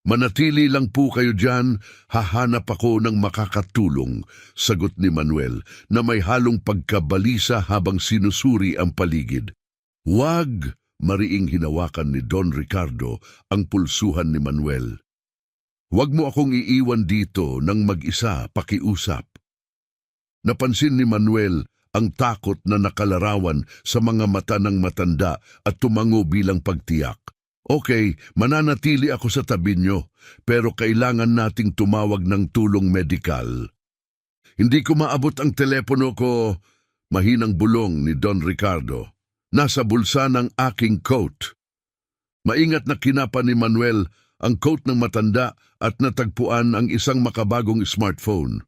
Manatili lang po kayo dyan, hahanap ako ng makakatulong, sagot ni Manuel na may halong pagkabalisa habang sinusuri ang paligid. Wag, mariing hinawakan ni Don Ricardo ang pulsuhan ni Manuel. Wag mo akong iiwan dito ng mag-isa, pakiusap. Napansin ni Manuel ang takot na nakalarawan sa mga mata ng matanda at tumango bilang pagtiyak. Okay, mananatili ako sa tabi nyo, pero kailangan nating tumawag ng tulong medikal. Hindi ko maabot ang telepono ko, mahinang bulong ni Don Ricardo. Nasa bulsa ng aking coat. Maingat na kinapa ni Manuel ang coat ng matanda at natagpuan ang isang makabagong smartphone.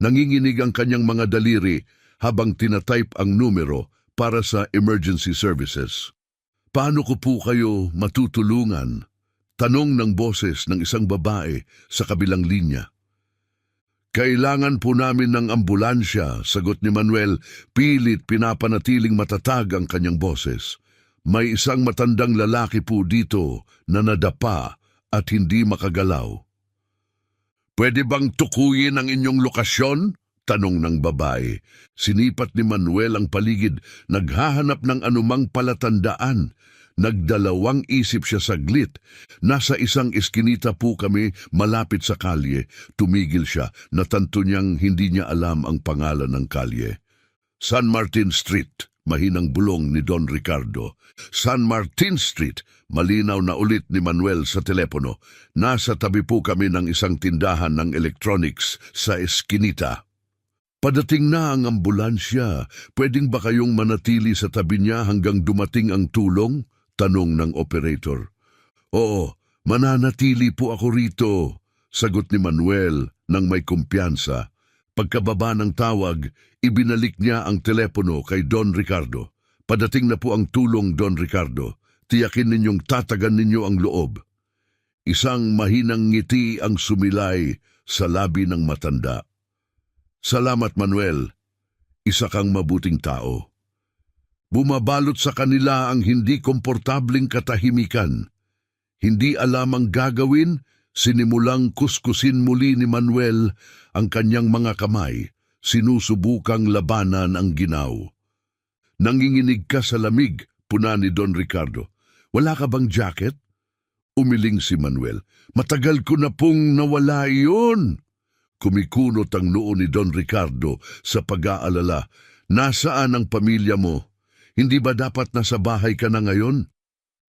Nanginginig ang kanyang mga daliri habang tinatype ang numero para sa emergency services. Paano ko po kayo matutulungan? Tanong ng boses ng isang babae sa kabilang linya. Kailangan po namin ng ambulansya, sagot ni Manuel, pilit pinapanatiling matatag ang kanyang boses. May isang matandang lalaki po dito na nadapa at hindi makagalaw. Pwede bang tukuyin ang inyong lokasyon? Tanong ng babae. Sinipat ni Manuel ang paligid, naghahanap ng anumang palatandaan. Nagdalawang isip siya saglit. Nasa isang eskinita po kami malapit sa kalye. Tumigil siya, natanto niyang hindi niya alam ang pangalan ng kalye. San Martin Street, mahinang bulong ni Don Ricardo. San Martin Street, malinaw na ulit ni Manuel sa telepono. Nasa tabi po kami ng isang tindahan ng electronics sa eskinita. Padating na ang ambulansya. Pwedeng ba kayong manatili sa tabi niya hanggang dumating ang tulong? Tanong ng operator. Oo, mananatili po ako rito, sagot ni Manuel nang may kumpiyansa. Pagkababa ng tawag, ibinalik niya ang telepono kay Don Ricardo. Padating na po ang tulong, Don Ricardo. Tiyakin ninyong tatagan ninyo ang loob. Isang mahinang ngiti ang sumilay sa labi ng matanda. Salamat, Manuel. Isa kang mabuting tao. Bumabalot sa kanila ang hindi komportabling katahimikan. Hindi alam ang gagawin, sinimulang kuskusin muli ni Manuel ang kanyang mga kamay, sinusubukang labanan ang ginaw. Nanginginig ka sa lamig, puna ni Don Ricardo. Wala ka bang jacket? Umiling si Manuel. Matagal ko na pong nawala iyon. Kumikunot ang noo ni Don Ricardo sa pag-aalala. Nasaan ang pamilya mo? Hindi ba dapat nasa bahay ka na ngayon?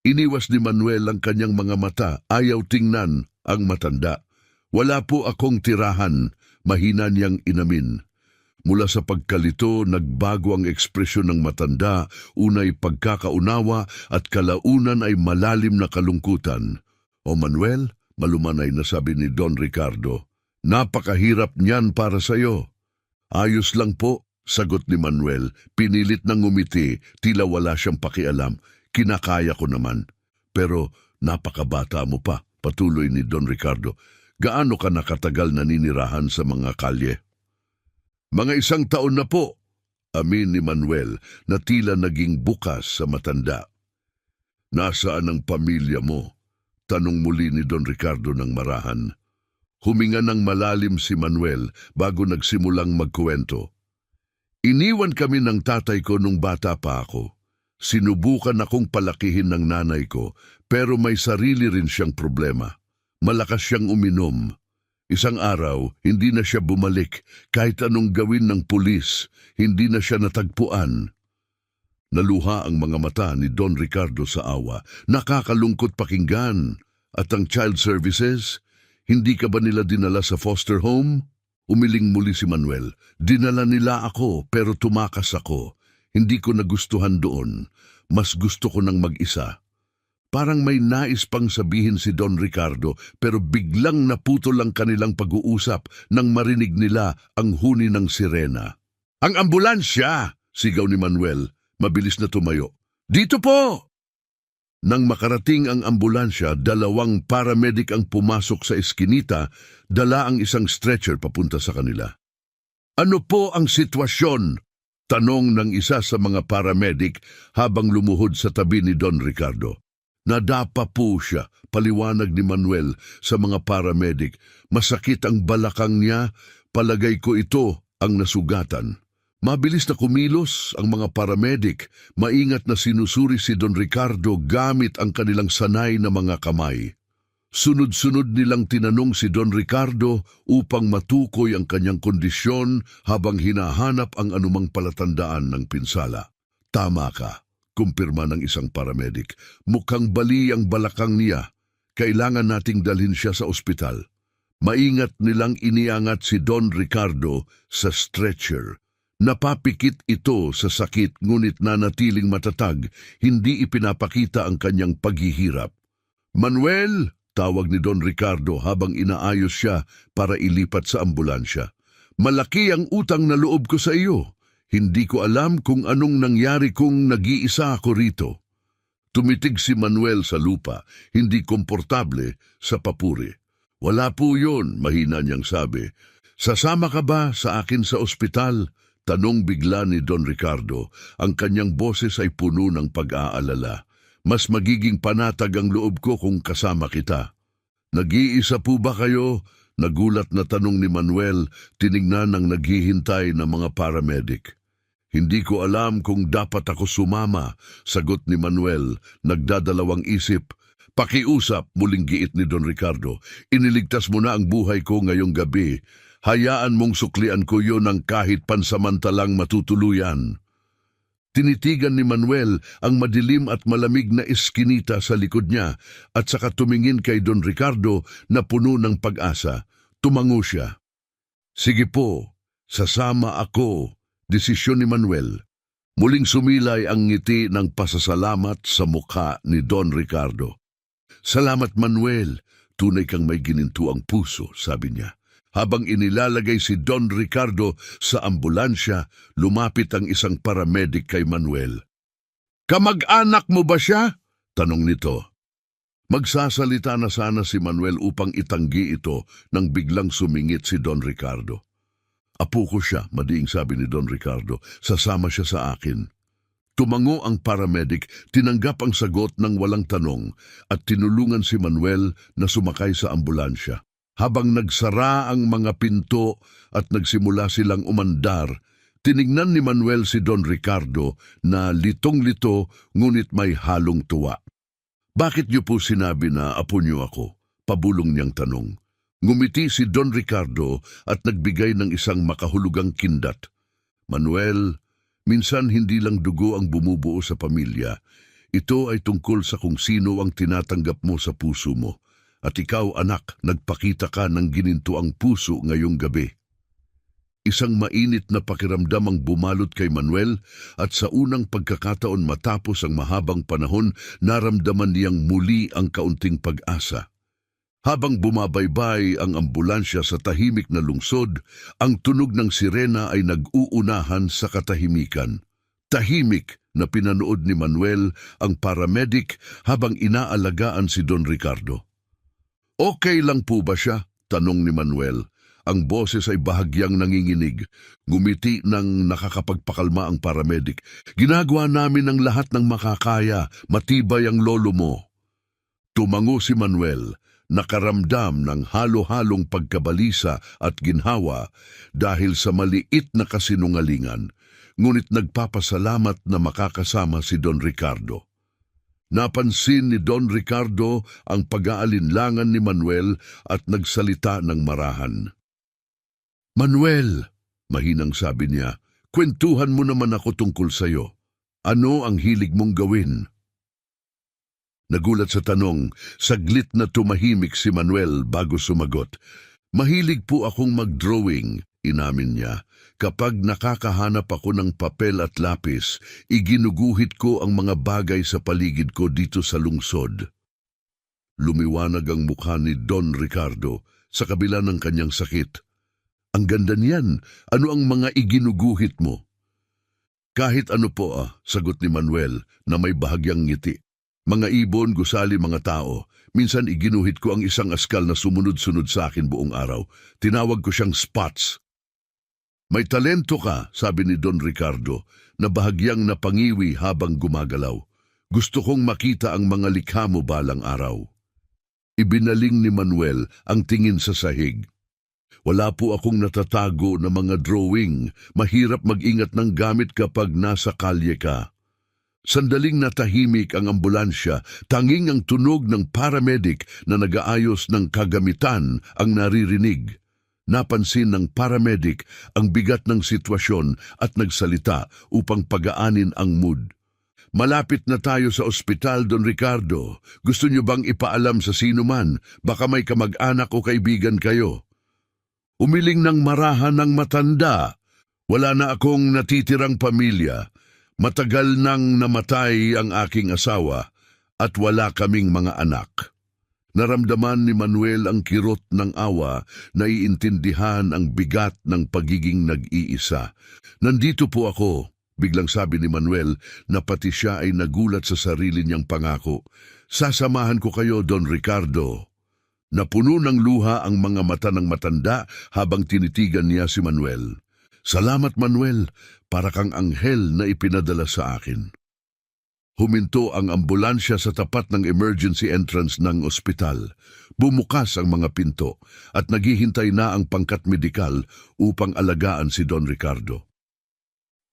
Iniwas ni Manuel ang kanyang mga mata, ayaw tingnan ang matanda. Wala po akong tirahan, mahina niyang inamin. Mula sa pagkalito, nagbago ang ekspresyon ng matanda, unay pagkakaunawa at kalaunan ay malalim na kalungkutan. O Manuel, malumanay na sabi ni Don Ricardo, napakahirap niyan para sa'yo. Ayos lang po, sagot ni Manuel, pinilit ng ngumiti, tila wala siyang pakialam. Kinakaya ko naman. Pero napakabata mo pa, patuloy ni Don Ricardo. Gaano ka nakatagal naninirahan sa mga kalye? Mga 1 taon na po, amin ni Manuel na tila naging bukas sa matanda. Nasaan ang pamilya mo? Tanong muli ni Don Ricardo ng marahan. Huminga ng malalim si Manuel bago nagsimulang magkuwento. Iniwan kami ng tatay ko nung bata pa ako. Sinubukan akong palakihin ng nanay ko pero may sarili rin siyang problema. Malakas siyang uminom. Isang araw, hindi na siya bumalik kahit anong gawin ng pulis, hindi na siya natagpuan. Naluha ang mga mata ni Don Ricardo sa awa. Nakakalungkot pakinggan. At ang child services, hindi ka ba nila dinala sa foster home? Umiling muli si Manuel. Dinala nila ako pero tumakas ako. Hindi ko nagustuhan doon. Mas gusto ko ng mag-isa. Parang may nais pang sabihin si Don Ricardo pero biglang naputol ang kanilang pag-uusap nang marinig nila ang huni ng sirena. Ang ambulansya! Sigaw ni Manuel. Mabilis na tumayo. Dito po! Nang makarating ang ambulansya, 2 paramedic ang pumasok sa eskinita, dala ang isang stretcher papunta sa kanila. Ano po ang sitwasyon? Tanong ng isa sa mga paramedic habang lumuhod sa tabi ni Don Ricardo. Nadapa po siya, paliwanag ni Manuel sa mga paramedic. Masakit ang balakang niya, palagay ko ito ang nasugatan. Mabilis na kumilos ang mga paramedic, maingat na sinusuri si Don Ricardo gamit ang kanilang sanay na mga kamay. Sunod-sunod nilang tinanong si Don Ricardo upang matukoy ang kanyang kondisyon habang hinahanap ang anumang palatandaan ng pinsala. Tama ka, kumpirma ng isang paramedic. Mukhang bali ang balakang niya. Kailangan nating dalhin siya sa ospital. Maingat nilang iniangat si Don Ricardo sa stretcher. Napapikit ito sa sakit ngunit nanatiling matatag, hindi ipinapakita ang kanyang paghihirap. Manuel! Tawag ni Don Ricardo habang inaayos siya para ilipat sa ambulansya. Malaki ang utang na loob ko sa iyo. Hindi ko alam kung anong nangyari kung nag-iisa ako rito. Tumitig si Manuel sa lupa, hindi komportable sa papuri. Wala po yun, mahina niyang sabi. Sasama ka ba sa akin sa ospital? Tanong bigla ni Don Ricardo. Ang kanyang boses ay puno ng pag-aalala. Mas magiging panatag ang loob ko kung kasama kita. Nag-iisa po ba kayo? Nagulat na tanong ni Manuel, tinignan ng naghihintay na mga paramedic. Hindi ko alam kung dapat ako sumama, sagot ni Manuel, nagdadalawang isip. Pakiusap, muling giit ni Don Ricardo. Iniligtas mo na ang buhay ko ngayong gabi. Hayaan mong suklian ko yon ng kahit pansamantalang matutuluyan. Tinitigan ni Manuel ang madilim at malamig na eskinita sa likod niya at saka tumingin kay Don Ricardo na puno ng pag-asa. Tumango siya. Sige po, sasama ako, desisyon ni Manuel. Muling sumilay ang ngiti ng pasasalamat sa mukha ni Don Ricardo. Salamat Manuel, tunay kang may ginintuang puso, sabi niya. Habang inilalagay si Don Ricardo sa ambulansya, lumapit ang isang paramedic kay Manuel. Kamag-anak mo ba siya? Tanong nito. Magsasalita na sana si Manuel upang itanggi ito nang biglang sumingit si Don Ricardo. Apo ko siya, madiing sabi ni Don Ricardo. Sasama siya sa akin. Tumango ang paramedic, tinanggap ang sagot ng walang tanong at tinulungan si Manuel na sumakay sa ambulansya. Habang nagsara ang mga pinto at nagsimula silang umandar, tinignan ni Manuel si Don Ricardo na litong-lito ngunit may halong tuwa. Bakit niyo po sinabi na apo niyo ako? Pabulong niyang tanong. Ngumiti si Don Ricardo at nagbigay ng isang makahulugang kindat. Manuel, minsan hindi lang dugo ang bumubuo sa pamilya. Ito ay tungkol sa kung sino ang tinatanggap mo sa puso mo. At ikaw, anak, nagpakita ka ng ginintuang puso ngayong gabi. Isang mainit na pakiramdam ang bumalot kay Manuel at sa unang pagkakataon matapos ang mahabang panahon, naramdaman niyang muli ang kaunting pag-asa. Habang bumabaybay ang ambulansya sa tahimik na lungsod, ang tunog ng sirena ay nag-uunahan sa katahimikan. Tahimik na pinanood ni Manuel ang paramedic habang inaalagaan si Don Ricardo. Okay lang po ba siya? Tanong ni Manuel. Ang boses ay bahagyang nanginginig. Ngumiti ng nakakapagpakalma ang paramedic. Ginagawa namin ang lahat ng makakaya. Matibay ang lolo mo. Tumango si Manuel, nakaramdam ng halo-halong pagkabalisa at ginhawa dahil sa maliit na kasinungalingan. Ngunit nagpapasalamat na makakasama si Don Ricardo. Napansin ni Don Ricardo ang pag-aalinlangan ni Manuel at nagsalita ng marahan. Manuel, mahinang sabi niya, kwentuhan mo naman ako tungkol sa'yo. Ano ang hilig mong gawin? Nagulat sa tanong, saglit na tumahimik si Manuel bago sumagot. Mahilig po akong mag-drawing, inamin niya. Kapag nakakahanap ako ng papel at lapis, iginuguhit ko ang mga bagay sa paligid ko dito sa lungsod. Lumiwanag ang mukha ni Don Ricardo sa kabila ng kanyang sakit. Ang ganda niyan, ano ang mga iginuguhit mo? Kahit ano po sagot ni Manuel na may bahagyang ngiti. Mga ibon, gusali, mga tao. Minsan iginuhit ko ang isang askal na sumunod-sunod sa akin buong araw. Tinawag ko siyang Spots. May talento ka, sabi ni Don Ricardo, na bahagyang napangiwi habang gumagalaw. Gusto kong makita ang mga likha mo balang araw. Ibinaling ni Manuel ang tingin sa sahig. Wala po akong natatago na mga drawing. Mahirap mag-ingat ng gamit kapag nasa kalye ka. Sandaling natahimik ang ambulansya, tanging ang tunog ng paramedic na nag-aayos ng kagamitan ang naririnig. Napansin ng paramedic ang bigat ng sitwasyon at nagsalita upang pagaanin ang mood. Malapit na tayo sa ospital, Don Ricardo. Gusto niyo bang ipaalam sa sino man? Baka may kamag-anak o kaibigan kayo. Umiling ng marahan ng matanda. Wala na akong natitirang pamilya. Matagal nang namatay ang aking asawa at wala kaming mga anak. Naramdaman ni Manuel ang kirot ng awa, naiintindihan ang bigat ng pagiging nag-iisa. Nandito po ako, biglang sabi ni Manuel na pati siya ay nagulat sa sarili niyang pangako. Sasamahan ko kayo, Don Ricardo. Napuno ng luha ang mga mata ng matanda habang tinitigan niya si Manuel. Salamat, Manuel, para kang anghel na ipinadala sa akin. Huminto ang ambulansya sa tapat ng emergency entrance ng ospital. Bumukas ang mga pinto at naghihintay na ang pangkat medikal upang alagaan si Don Ricardo.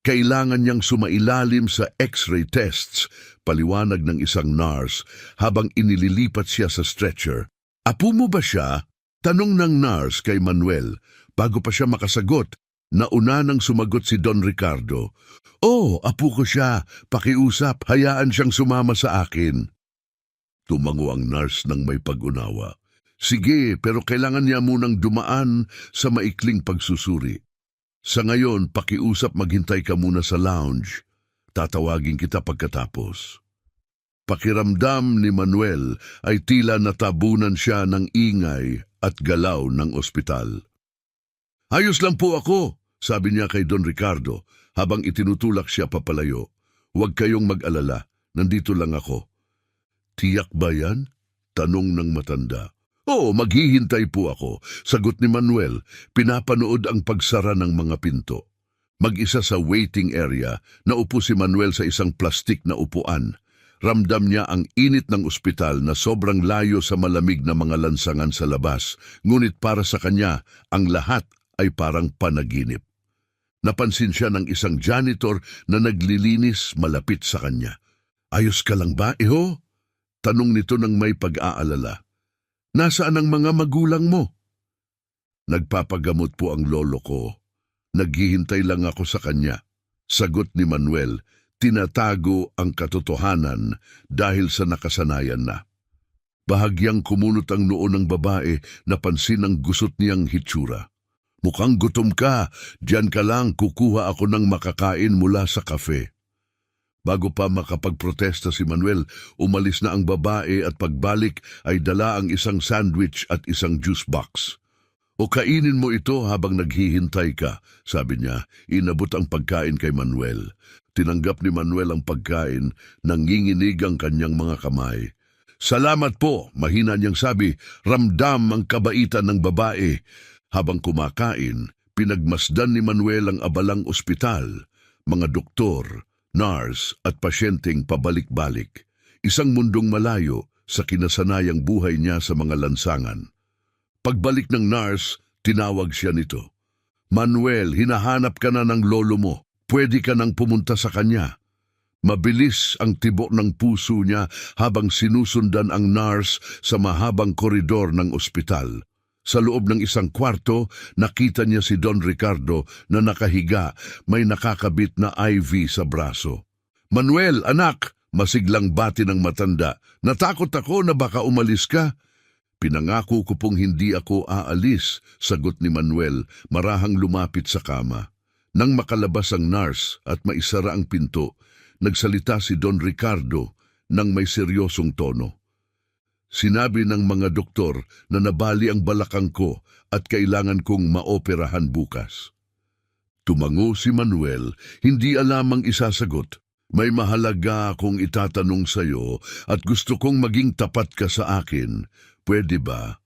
Kailangan niyang sumailalim sa x-ray tests, paliwanag ng isang nurse habang inililipat siya sa stretcher. Apo mo ba siya? Tanong ng nurse kay Manuel. Bago pa siya makasagot, nauna nang sumagot si Don Ricardo. Oh, apo ko siya. Pakiusap, hayaan siyang sumama sa akin. Tumango ang nurse ng may pag-unawa. Sige, pero kailangan niya munang dumaan sa maikling pagsusuri. Sa ngayon, pakiusap maghintay ka muna sa lounge. Tatawagin kita pagkatapos. Pakiramdam ni Manuel ay tila natabunan siya ng ingay at galaw ng ospital. Ayos lang po ako, sabi niya kay Don Ricardo habang itinutulak siya papalayo. Huwag kayong mag-alala, nandito lang ako. Tiyak ba yan? Tanong ng matanda. Oo, maghihintay po ako, sagot ni Manuel. Pinapanood ang pagsara ng mga pinto. Mag-isa sa waiting area, naupo si Manuel sa isang plastik na upuan. Ramdam niya ang init ng ospital na sobrang layo sa malamig na mga lansangan sa labas. Ngunit para sa kanya, ang lahat ay parang panaginip. Napansin siya ng isang janitor na naglilinis malapit sa kanya. Ayos ka lang ba, iho? Tanong nito ng may pag-aalala. Nasaan ang mga magulang mo? Nagpapagamot po ang lolo ko. Naghihintay lang ako sa kanya. Sagot ni Manuel, tinatago ang katotohanan dahil sa nakasanayan na. Bahagyang kumunot ang noo ng babae, napansin ang gusot niyang hitsura. Mukhang gutom ka, diyan ka lang, kukuha ako ng makakain mula sa kafe. Bago pa makapagprotesta si Manuel, umalis na ang babae at pagbalik ay dala ang isang sandwich at isang juice box. O kainin mo ito habang naghihintay ka, sabi niya. Inabot ang pagkain kay Manuel. Tinanggap ni Manuel ang pagkain, nanginginig ang kanyang mga kamay. Salamat po, mahina niyang sabi, ramdam ang kabaitan ng babae. Habang kumakain, pinagmasdan ni Manuel ang abalang ospital, mga doktor, nurse at pasyenteng pabalik-balik. Isang mundong malayo sa kinasanayang buhay niya sa mga lansangan. Pagbalik ng nurse, tinawag siya nito. Manuel, hinahanap ka na ng lolo mo. Pwede ka nang pumunta sa kanya. Mabilis ang tibok ng puso niya habang sinusundan ang nurse sa mahabang koridor ng ospital. Sa loob ng isang kwarto, nakita niya si Don Ricardo na nakahiga, may nakakabit na IV sa braso. Manuel, anak, masiglang bati ng matanda. Natakot ako na baka umalis ka. Pinangako ko pong hindi ako aalis, sagot ni Manuel, marahang lumapit sa kama. Nang makalabas ang nurse at maisara ang pinto, nagsalita si Don Ricardo ng may seryosong tono. Sinabi ng mga doktor na nabali ang balakang ko at kailangan kong maoperahan bukas. Tumango si Manuel, hindi alam ang isasagot. May mahalaga akong itatanong sa iyo at gusto kong maging tapat ka sa akin. Pwede ba?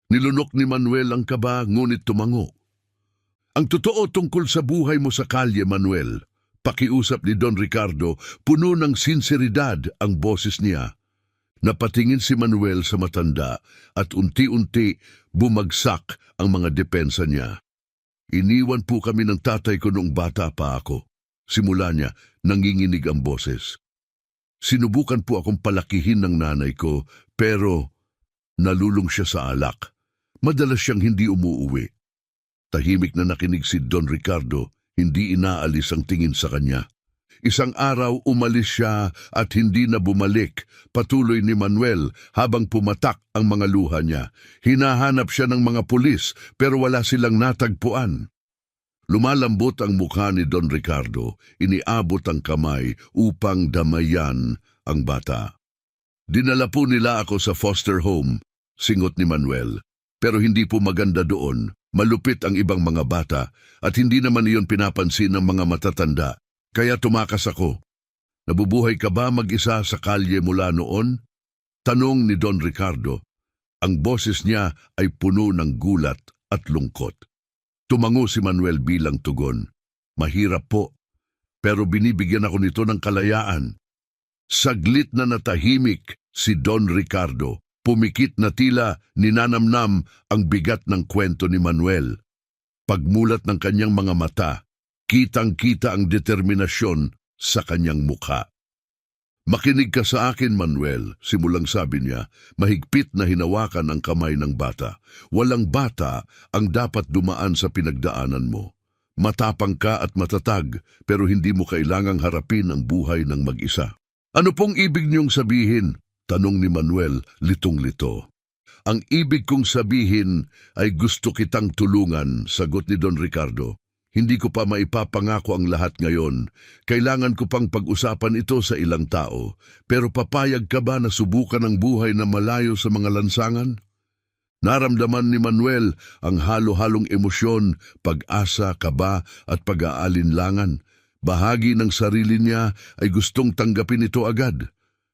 Nilunok ni Manuel ang kaba ngunit tumango. Ang totoo tungkol sa buhay mo sa kalye, Manuel. Pakiusap ni Don Ricardo, puno ng sinseridad ang boses niya. Napatingin si Manuel sa matanda at unti-unti bumagsak ang mga depensa niya. Iniwan po kami ng tatay ko noong bata pa ako. Simula niya, nanginginig ang boses. Sinubukan po akong palakihin ng nanay ko, pero nalulung siya sa alak. Madalas siyang hindi umuuwi. Tahimik na nakinig si Don Ricardo, hindi inaalis ang tingin sa kanya. Isang araw umalis siya at hindi na bumalik, patuloy ni Manuel habang pumatak ang mga luha niya. Hinahanap siya ng mga pulis pero wala silang natagpuan. Lumalambot ang mukha ni Don Ricardo, iniabot ang kamay upang damayan ang bata. Dinala po nila ako sa foster home, singot ni Manuel. Pero hindi po maganda doon, malupit ang ibang mga bata at hindi naman iyon pinapansin ng mga matatanda. Kaya tumakas ako. Nabubuhay ka ba mag-isa sa kalye mula noon? Tanong ni Don Ricardo. Ang boses niya ay puno ng gulat at lungkot. Tumango si Manuel bilang tugon. Mahirap po, pero binibigyan ako nito ng kalayaan. Saglit na natahimik si Don Ricardo. Pumikit na tila ninanamnam ang bigat ng kwento ni Manuel. Pagmulat ng kanyang mga mata, kitang-kita ang determinasyon sa kanyang mukha. Makinig ka sa akin, Manuel, simulang sabi niya, mahigpit na hinawakan ang kamay ng bata. Walang bata ang dapat dumaan sa pinagdaanan mo. Matapang ka at matatag, pero hindi mo kailangang harapin ang buhay ng mag-isa. Ano pong ibig niyong sabihin? Tanong ni Manuel, litong-lito. Ang ibig kong sabihin ay gusto kitang tulungan, sagot ni Don Ricardo. Hindi ko pa maipapangako ang lahat ngayon. Kailangan ko pang pag-usapan ito sa ilang tao. Pero papayag ka ba na subukan ang buhay na malayo sa mga lansangan? Naramdaman ni Manuel ang halo-halong emosyon, pag-asa, kaba at pag-aalinlangan. Bahagi ng sarili niya ay gustong tanggapin ito agad.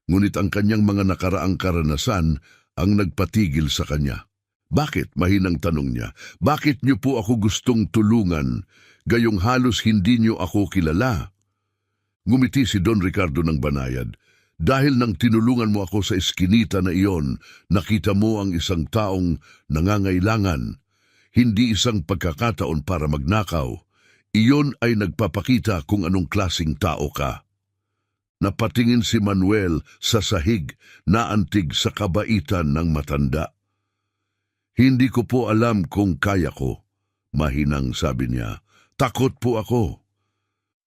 Ngunit ang kanyang mga nakaraang karanasan ang nagpatigil sa kanya. Bakit? Mahinang tanong niya. Bakit niyo po ako gustong tulungan? Gayong halos hindi niyo ako kilala. Ngumiti si Don Ricardo ng banayad. Dahil nang tinulungan mo ako sa eskinita na iyon, nakita mo ang isang taong nangangailangan. Hindi isang pagkakataon para magnakaw. Iyon ay nagpapakita kung anong klasing tao ka. Napatingin si Manuel sa sahig na antig sa kabaitan ng matanda. Hindi ko po alam kung kaya ko, mahinang sabi niya. Takot po ako.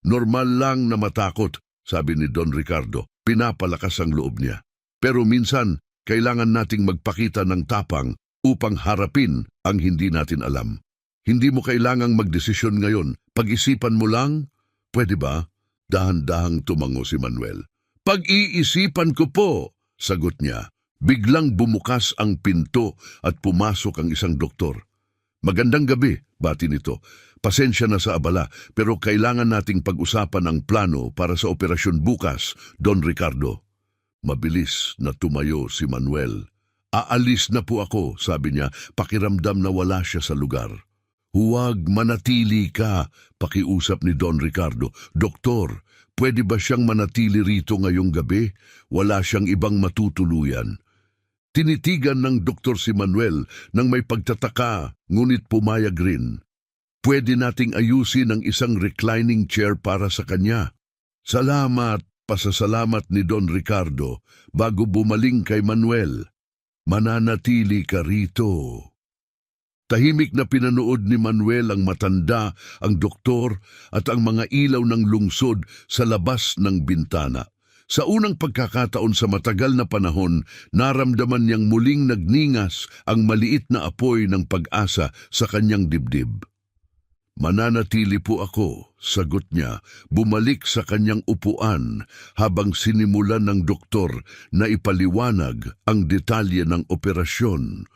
Normal lang na matakot, sabi ni Don Ricardo. Pinapalakas ang loob niya. Pero minsan, kailangan nating magpakita ng tapang upang harapin ang hindi natin alam. Hindi mo kailangang magdesisyon ngayon. Pag-isipan mo lang, pwede ba? Dahan-dahang tumango si Manuel. Pag-iisipan ko po, sagot niya. Biglang bumukas ang pinto at pumasok ang isang doktor. Magandang gabi, bati nito. Pasensya na sa abala, pero kailangan nating pag-usapan ang plano para sa operasyon bukas, Don Ricardo. Mabilis na tumayo si Manuel. Aalis na po ako, sabi niya, pakiramdam na wala siya sa lugar. Huwag manatili ka, pakiusap ni Don Ricardo. Doktor, pwede ba siyang manatili rito ngayong gabi? Wala siyang ibang matutuluyan. Tinitigan ng doktor si Manuel nang may pagtataka, ngunit pumayag rin. Pwede nating ayusin ang isang reclining chair para sa kanya. Salamat, pasasalamat ni Don Ricardo bago bumaling kay Manuel. Mananatili ka rito. Tahimik na pinanood ni Manuel ang matanda, ang doktor at ang mga ilaw ng lungsod sa labas ng bintana. Sa unang pagkakataon sa matagal na panahon, naramdaman niyang muling nagningas ang maliit na apoy ng pag-asa sa kanyang dibdib. Mananatili po ako, sagot niya, bumalik sa kanyang upuan habang sinimulan ng doktor na ipaliwanag ang detalye ng operasyon.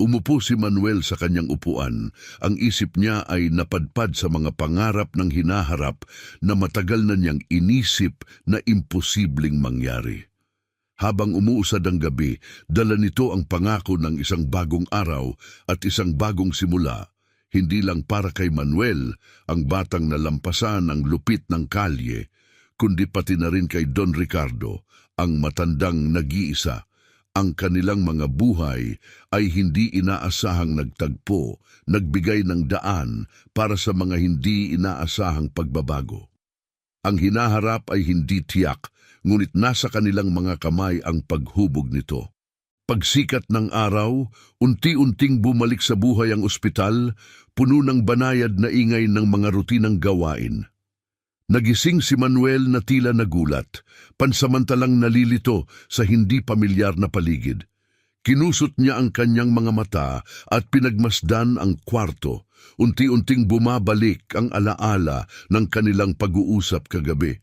Umupo si Manuel sa kanyang upuan. Ang isip niya ay napadpad sa mga pangarap ng hinaharap na matagal na niyang inisip na imposibleng mangyari. Habang umuusad ang gabi, dala nito ang pangako ng isang bagong araw at isang bagong simula. Hindi lang para kay Manuel, ang batang nalampasan ang lupit ng kalye, kundi pati na rin kay Don Ricardo, ang matandang nag-iisa. Ang kanilang mga buhay ay hindi inaasahang nagtagpo, nagbigay ng daan para sa mga hindi inaasahang pagbabago. Ang hinaharap ay hindi tiyak, ngunit nasa kanilang mga kamay ang paghubog nito. Pagsikat ng araw, unti-unting bumalik sa buhay ang ospital, puno ng banayad na ingay ng mga rutinang gawain. Nagising si Manuel na tila nagulat, pansamantalang nalilito sa hindi pamilyar na paligid. Kinusot niya ang kanyang mga mata at pinagmasdan ang kwarto. Unti-unting bumabalik ang alaala ng kanilang pag-uusap kagabi.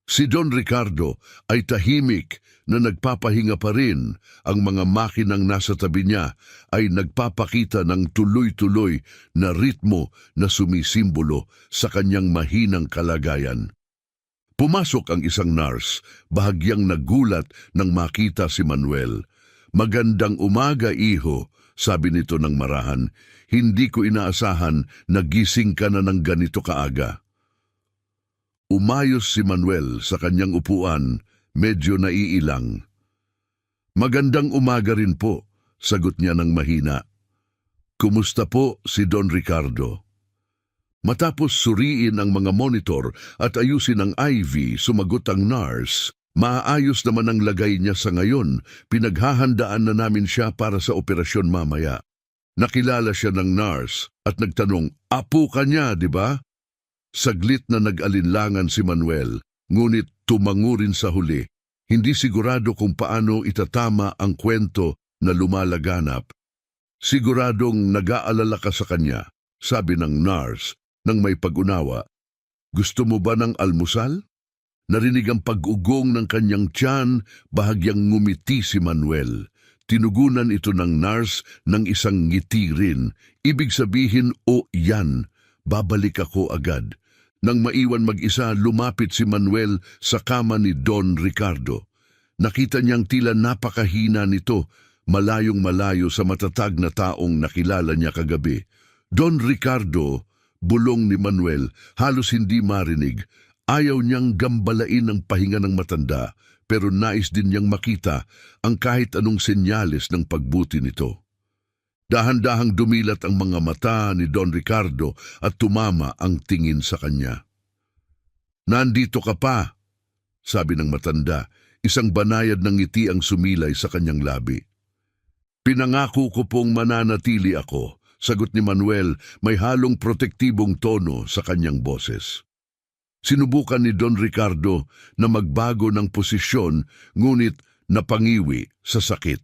Si Don Ricardo ay tahimik na nagpapahinga pa rin. Ang mga makinang nasa tabi niya ay nagpapakita ng tuloy-tuloy na ritmo na sumisimbolo sa kanyang mahinang kalagayan. Pumasok ang isang nurse, bahagyang nagulat nang makita si Manuel. "Magandang umaga, iho," sabi nito ng marahan. "Hindi ko inaasahan na gising ka na ng ganito kaaga." Umayos si Manuel sa kanyang upuan, medyo naiilang. "Magandang umaga rin po," sagot niya ng mahina. "Kumusta po si Don Ricardo?" Matapos suriin ang mga monitor at ayusin ang IV, sumagot ang nurse. "Maayos naman ang lagay niya sa ngayon. Pinaghahandaan na namin siya para sa operasyon mamaya." Nakilala siya ng nurse at nagtanong, "Apo ka niya, di ba?" Saglit na nag-alinlangan si Manuel, ngunit tumango rin sa huli. Hindi sigurado kung paano itatama ang kwento na lumalaganap. "Siguradong nag-aalala ka sa kanya," sabi ng nurse nang may pag-unawa. "Gusto mo ba ng almusal?" Narinig ang pag-ugong ng kanyang tiyan, bahagyang ngumiti si Manuel. Tinugunan ito ng nurse ng isang ngiti rin. Ibig sabihin, "O yan, babalik ako agad." Nang maiwan mag-isa, lumapit si Manuel sa kama ni Don Ricardo. Nakita niyang tila napakahina nito, malayong malayo sa matatag na taong nakilala niya kagabi. "Don Ricardo," bulong ni Manuel, halos hindi marinig. Ayaw niyang gambalain ang pahinga ng matanda, pero nais din niyang makita ang kahit anong senyales ng pagbuti nito. Dahan-dahang dumilat ang mga mata ni Don Ricardo at tumama ang tingin sa kanya. "Nandito ka pa," sabi ng matanda, isang banayad ng ngiti ang sumilay sa kanyang labi. "Pinangako ko pong mananatili ako," sagot ni Manuel, may halong protektibong tono sa kanyang boses. Sinubukan ni Don Ricardo na magbago ng posisyon, ngunit napangiwi sa sakit.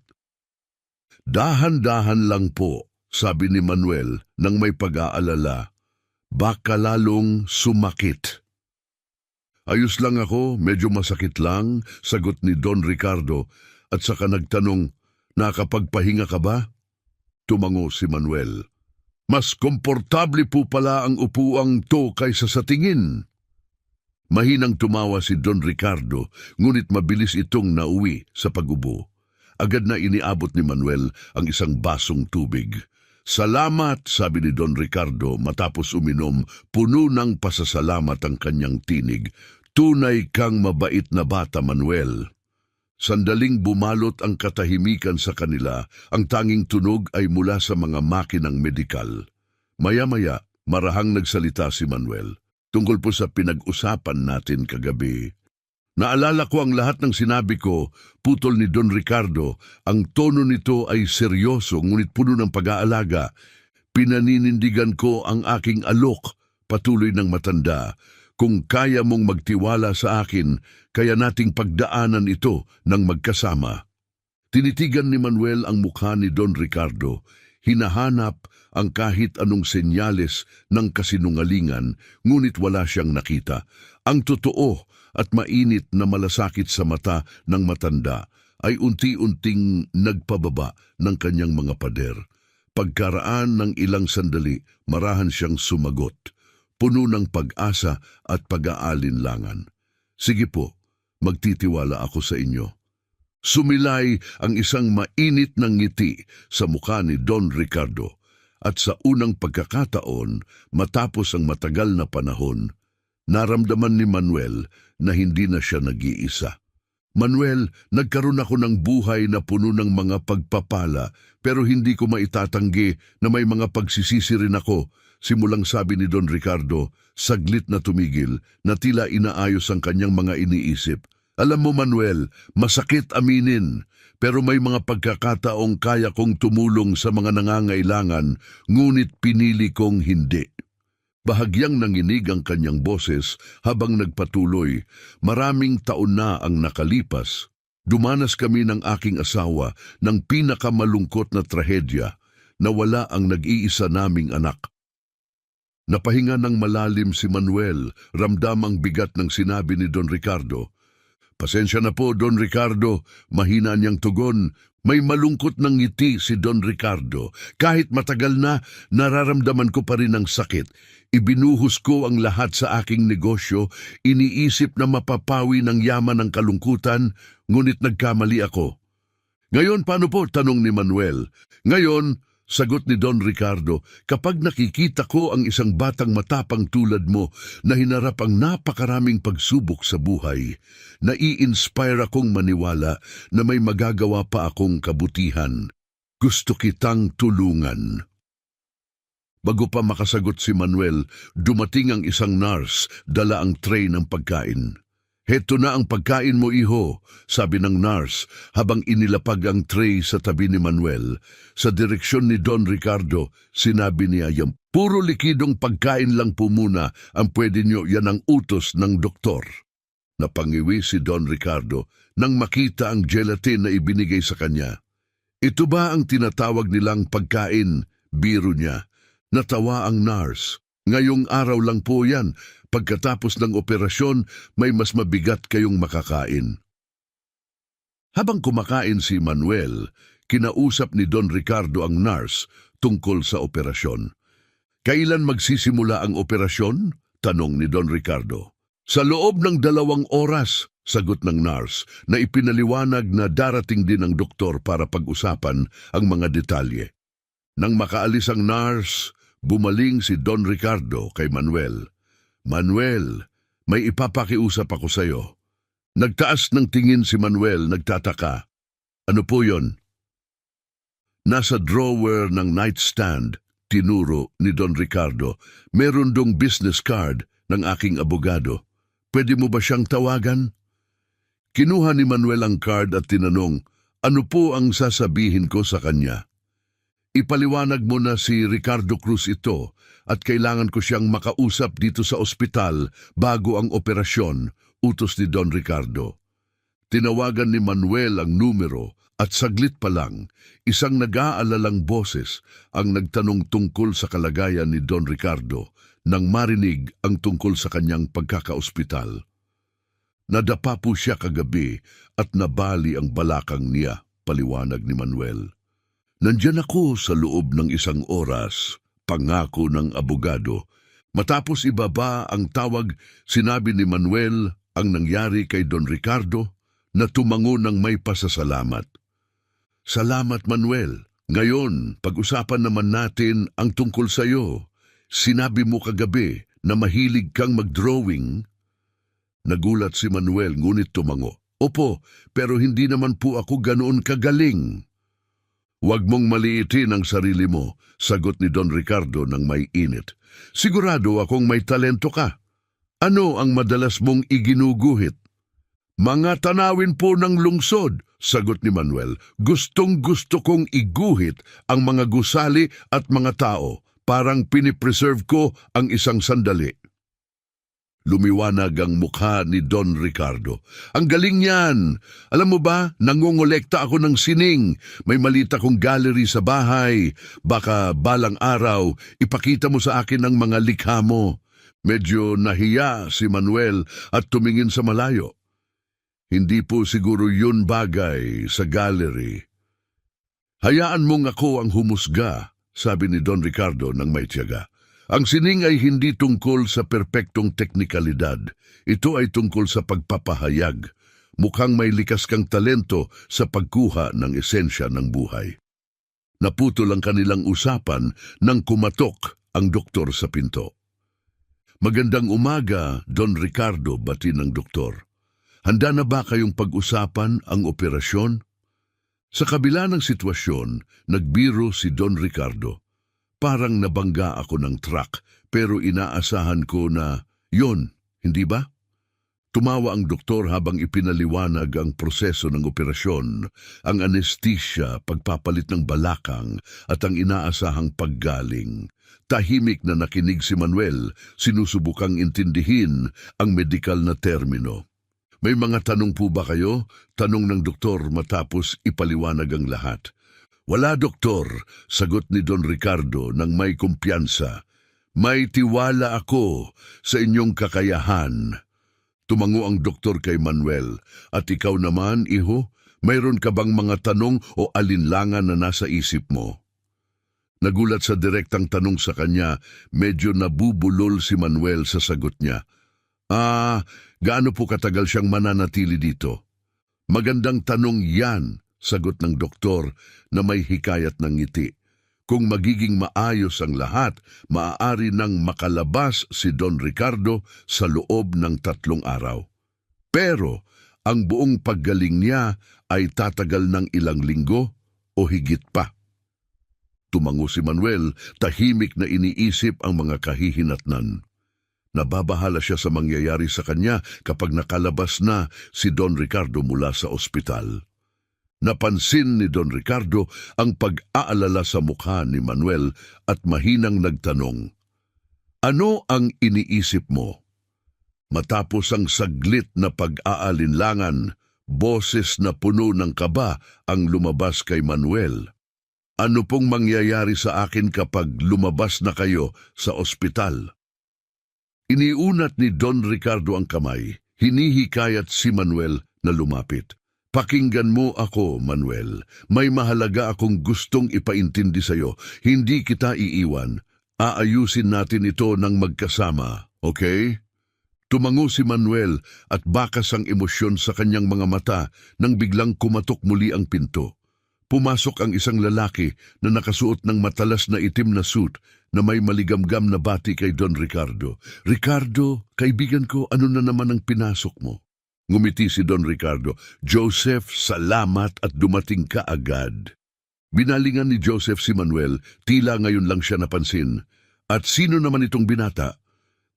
"Dahan-dahan lang po," sabi ni Manuel nang may pag-aalala. "Baka lalong sumakit." "Ayos lang ako, medyo masakit lang," sagot ni Don Ricardo at saka nagtanong, "Nakapagpahinga ka ba?" Tumango si Manuel. "Mas komportable po pala ang upuang to kaysa sa tingin." Mahinang tumawa si Don Ricardo, ngunit mabilis itong nauwi sa pag-ubo. Agad na iniabot ni Manuel ang isang basong tubig. "Salamat," sabi ni Don Ricardo matapos uminom, puno ng pasasalamat ang kanyang tinig. "Tunay kang mabait na bata, Manuel." Sandaling bumalot ang katahimikan sa kanila, ang tanging tunog ay mula sa mga makinang medikal. Maya-maya, marahang nagsalita si Manuel tungkol po sa pinag-usapan natin kagabi. "Naalala ko ang lahat ng sinabi ko," putol ni Don Ricardo. Ang tono nito ay seryoso ngunit puno ng pag-aalaga. "Pinaninindigan ko ang aking alok," patuloy ng matanda. "Kung kaya mong magtiwala sa akin, kaya nating pagdaanan ito ng magkasama." Tinitigan ni Manuel ang mukha ni Don Ricardo. Hinahanap ang kahit anong senyales ng kasinungalingan, ngunit wala siyang nakita. Ang totoo at mainit na malasakit sa mata ng matanda ay unti-unting nagpababa ng kanyang mga pader. Pagkaraan ng ilang sandali, marahan siyang sumagot, puno ng pag-asa at pag-aalinlangan. "Sige po, magtitiwala ako sa inyo." Sumilay ang isang mainit ng ngiti sa mukha ni Don Ricardo. At sa unang pagkakataon, matapos ang matagal na panahon, naramdaman ni Manuel na hindi na siya nag-iisa. Manuel, nagkaroon ako ng buhay na puno ng mga pagpapala, pero hindi ko maitatanggi na may mga pagsisisi rin ako. Simulang sabi ni Don Ricardo, saglit na tumigil, na tila inaayos ang kanyang mga iniisip. Alam mo Manuel, masakit aminin, pero may mga pagkakataong kaya kong tumulong sa mga nangangailangan, ngunit pinili kong hindi. Bahagyang nanginig ang kanyang boses habang nagpatuloy. Maraming taon na ang nakalipas. Dumanas kami ng aking asawa ng pinakamalungkot na trahedya na wala ang nag-iisa naming anak. Napahinga ng malalim si Manuel, ramdam ang bigat ng sinabi ni Don Ricardo. Pasensya na po, Don Ricardo, mahina niyang tugon. May malungkot ng ngiti si Don Ricardo. Kahit matagal na, nararamdaman ko pa rin ang sakit. Ibinuhos ko ang lahat sa aking negosyo, iniisip na mapapawi ng yaman ng kalungkutan, ngunit nagkamali ako. Ngayon, paano po? Tanong ni Manuel. Ngayon, sagot ni Don Ricardo, kapag nakikita ko ang isang batang matapang tulad mo na hinarap ang napakaraming pagsubok sa buhay, nai-inspire akong maniwala na may magagawa pa akong kabutihan. Gusto kitang tulungan. Bago pa makasagot si Manuel, dumating ang isang nurse, dala ang tray ng pagkain. Heto na ang pagkain mo, iho, sabi ng nurse habang inilapag ang tray sa tabi ni Manuel. Sa direksyon ni Don Ricardo, sinabi niya, yung puro likidong pagkain lang po muna ang pwede nyo, yan ang utos ng doktor. Napangiwi si Don Ricardo nang makita ang gelatin na ibinigay sa kanya. Ito ba ang tinatawag nilang pagkain? Biro niya. Natawa ang nurse. Ngayong araw lang po yan. Pagkatapos ng operasyon, may mas mabigat kayong makakain. Habang kumakain si Manuel, kinausap ni Don Ricardo ang nurse tungkol sa operasyon. Kailan magsisimula ang operasyon? Tanong ni Don Ricardo. Sa loob ng 2 oras, sagot ng nurse, na ipinaliwanag na darating din ang doktor para pag-usapan ang mga detalye. Nang makaalis ang nurse, bumaling si Don Ricardo kay Manuel. Manuel, may ipapakiusap ako sa iyo. Nagtaas ng tingin si Manuel, nagtataka. Ano po yon? Nasa drawer ng nightstand, tinuro ni Don Ricardo, meron dong business card ng aking abogado. Pwede mo ba siyang tawagan? Kinuha ni Manuel ang card at tinanong, ano po ang sasabihin ko sa kanya? Ipaliwanag mo na si Ricardo Cruz ito at kailangan ko siyang makausap dito sa ospital bago ang operasyon, utos ni Don Ricardo. Tinawagan ni Manuel ang numero at saglit pa lang, isang nag-aalalang boses ang nagtanong tungkol sa kalagayan ni Don Ricardo nang marinig ang tungkol sa kanyang pagkakaospital. Nadapa po siya kagabi at nabali ang balakang niya, paliwanag ni Manuel. Nandiyan ako sa loob ng 1 oras, pangako ng abogado. Matapos ibaba ang tawag, sinabi ni Manuel ang nangyari kay Don Ricardo na tumango ng may pasasalamat. Salamat Manuel. Ngayon, pag-usapan naman natin ang tungkol sa iyo. Sinabi mo kagabi na mahilig kang mag-drawing. Nagulat si Manuel ngunit tumango. Opo, pero hindi naman po ako ganoon kagaling. Huwag mong maliitin ang sarili mo, sagot ni Don Ricardo ng may init. Sigurado akong may talento ka. Ano ang madalas mong iginuguhit? Mga tanawin po ng lungsod, sagot ni Manuel. Gustong-gusto kong iguhit ang mga gusali at mga tao. Parang pinipreserve ko ang isang sandali. Lumiwanag ang mukha ni Don Ricardo. Ang galing niyan! Alam mo ba, nangongolekta ako ng sining. May malita kong gallery sa bahay. Baka balang araw, ipakita mo sa akin ang mga likha mo. Medyo nahiya si Manuel at tumingin sa malayo. Hindi po siguro yun bagay sa gallery. Hayaan mong ako ang humusga, sabi ni Don Ricardo ng may tiyaga. Ang sining ay hindi tungkol sa perpektong teknikalidad. Ito ay tungkol sa pagpapahayag. Mukhang may likas kang talento sa pagkuha ng esensya ng buhay. Naputol ang kanilang usapan nang kumatok ang doktor sa pinto. Magandang umaga, Don Ricardo, bati ng doktor. Handa na ba kayong pag-usapan ang operasyon? Sa kabila ng sitwasyon, nagbiro si Don Ricardo. Parang nabangga ako ng truck pero inaasahan ko na, yon, hindi ba? Tumawa ang doktor habang ipinaliwanag ang proseso ng operasyon, ang anesthesia, pagpapalit ng balakang at ang inaasahang paggaling. Tahimik na nakinig si Manuel, sinusubukang intindihin ang medikal na termino. May mga tanong po ba kayo? Tanong ng doktor matapos ipaliwanag ang lahat. Wala, doktor, sagot ni Don Ricardo nang may kumpiyansa. May tiwala ako sa inyong kakayahan. Tumango ang doktor kay Manuel. At ikaw naman, iho, mayroon ka bang mga tanong o alinlangan na nasa isip mo? Nagulat sa direktang tanong sa kanya, medyo nabubulol si Manuel sa sagot niya. Gaano po katagal siyang mananatili dito? Magandang tanong yan, sagot ng doktor na may hikayat ng ngiti. Kung magiging maayos ang lahat, maaari nang makalabas si Don Ricardo sa loob ng 3 araw. Pero ang buong paggaling niya ay tatagal ng ilang linggo o higit pa. Tumango si Manuel, tahimik na iniisip ang mga kahihinatnan. Nababahala siya sa mangyayari sa kanya kapag nakalabas na si Don Ricardo mula sa ospital. Napansin ni Don Ricardo ang pag-aalala sa mukha ni Manuel at mahinang nagtanong, "Ano ang iniisip mo?" Matapos ang saglit na pag-aalinlangan, boses na puno ng kaba ang lumabas kay Manuel. "Ano pong mangyayari sa akin kapag lumabas na kayo sa ospital?" Iniunat ni Don Ricardo ang kamay, hinihikayat si Manuel na lumapit. "Pakinggan mo ako, Manuel. May mahalaga akong gustong ipaintindi sa iyo. Hindi kita iiwan. Aayusin natin ito ng magkasama, okay?" Tumango si Manuel at bakas ang emosyon sa kanyang mga mata nang biglang kumatok muli ang pinto. Pumasok ang isang lalaki na nakasuot ng matalas na itim na suit na may maligamgam na bati kay Don Ricardo. "Ricardo, kaibigan ko, ano na naman ang pinasok mo?" Ngumiti si Don Ricardo. "Joseph, salamat at dumating ka agad." Binalingan ni Joseph si Manuel, tila ngayon lang siya napansin. "At sino naman itong binata?"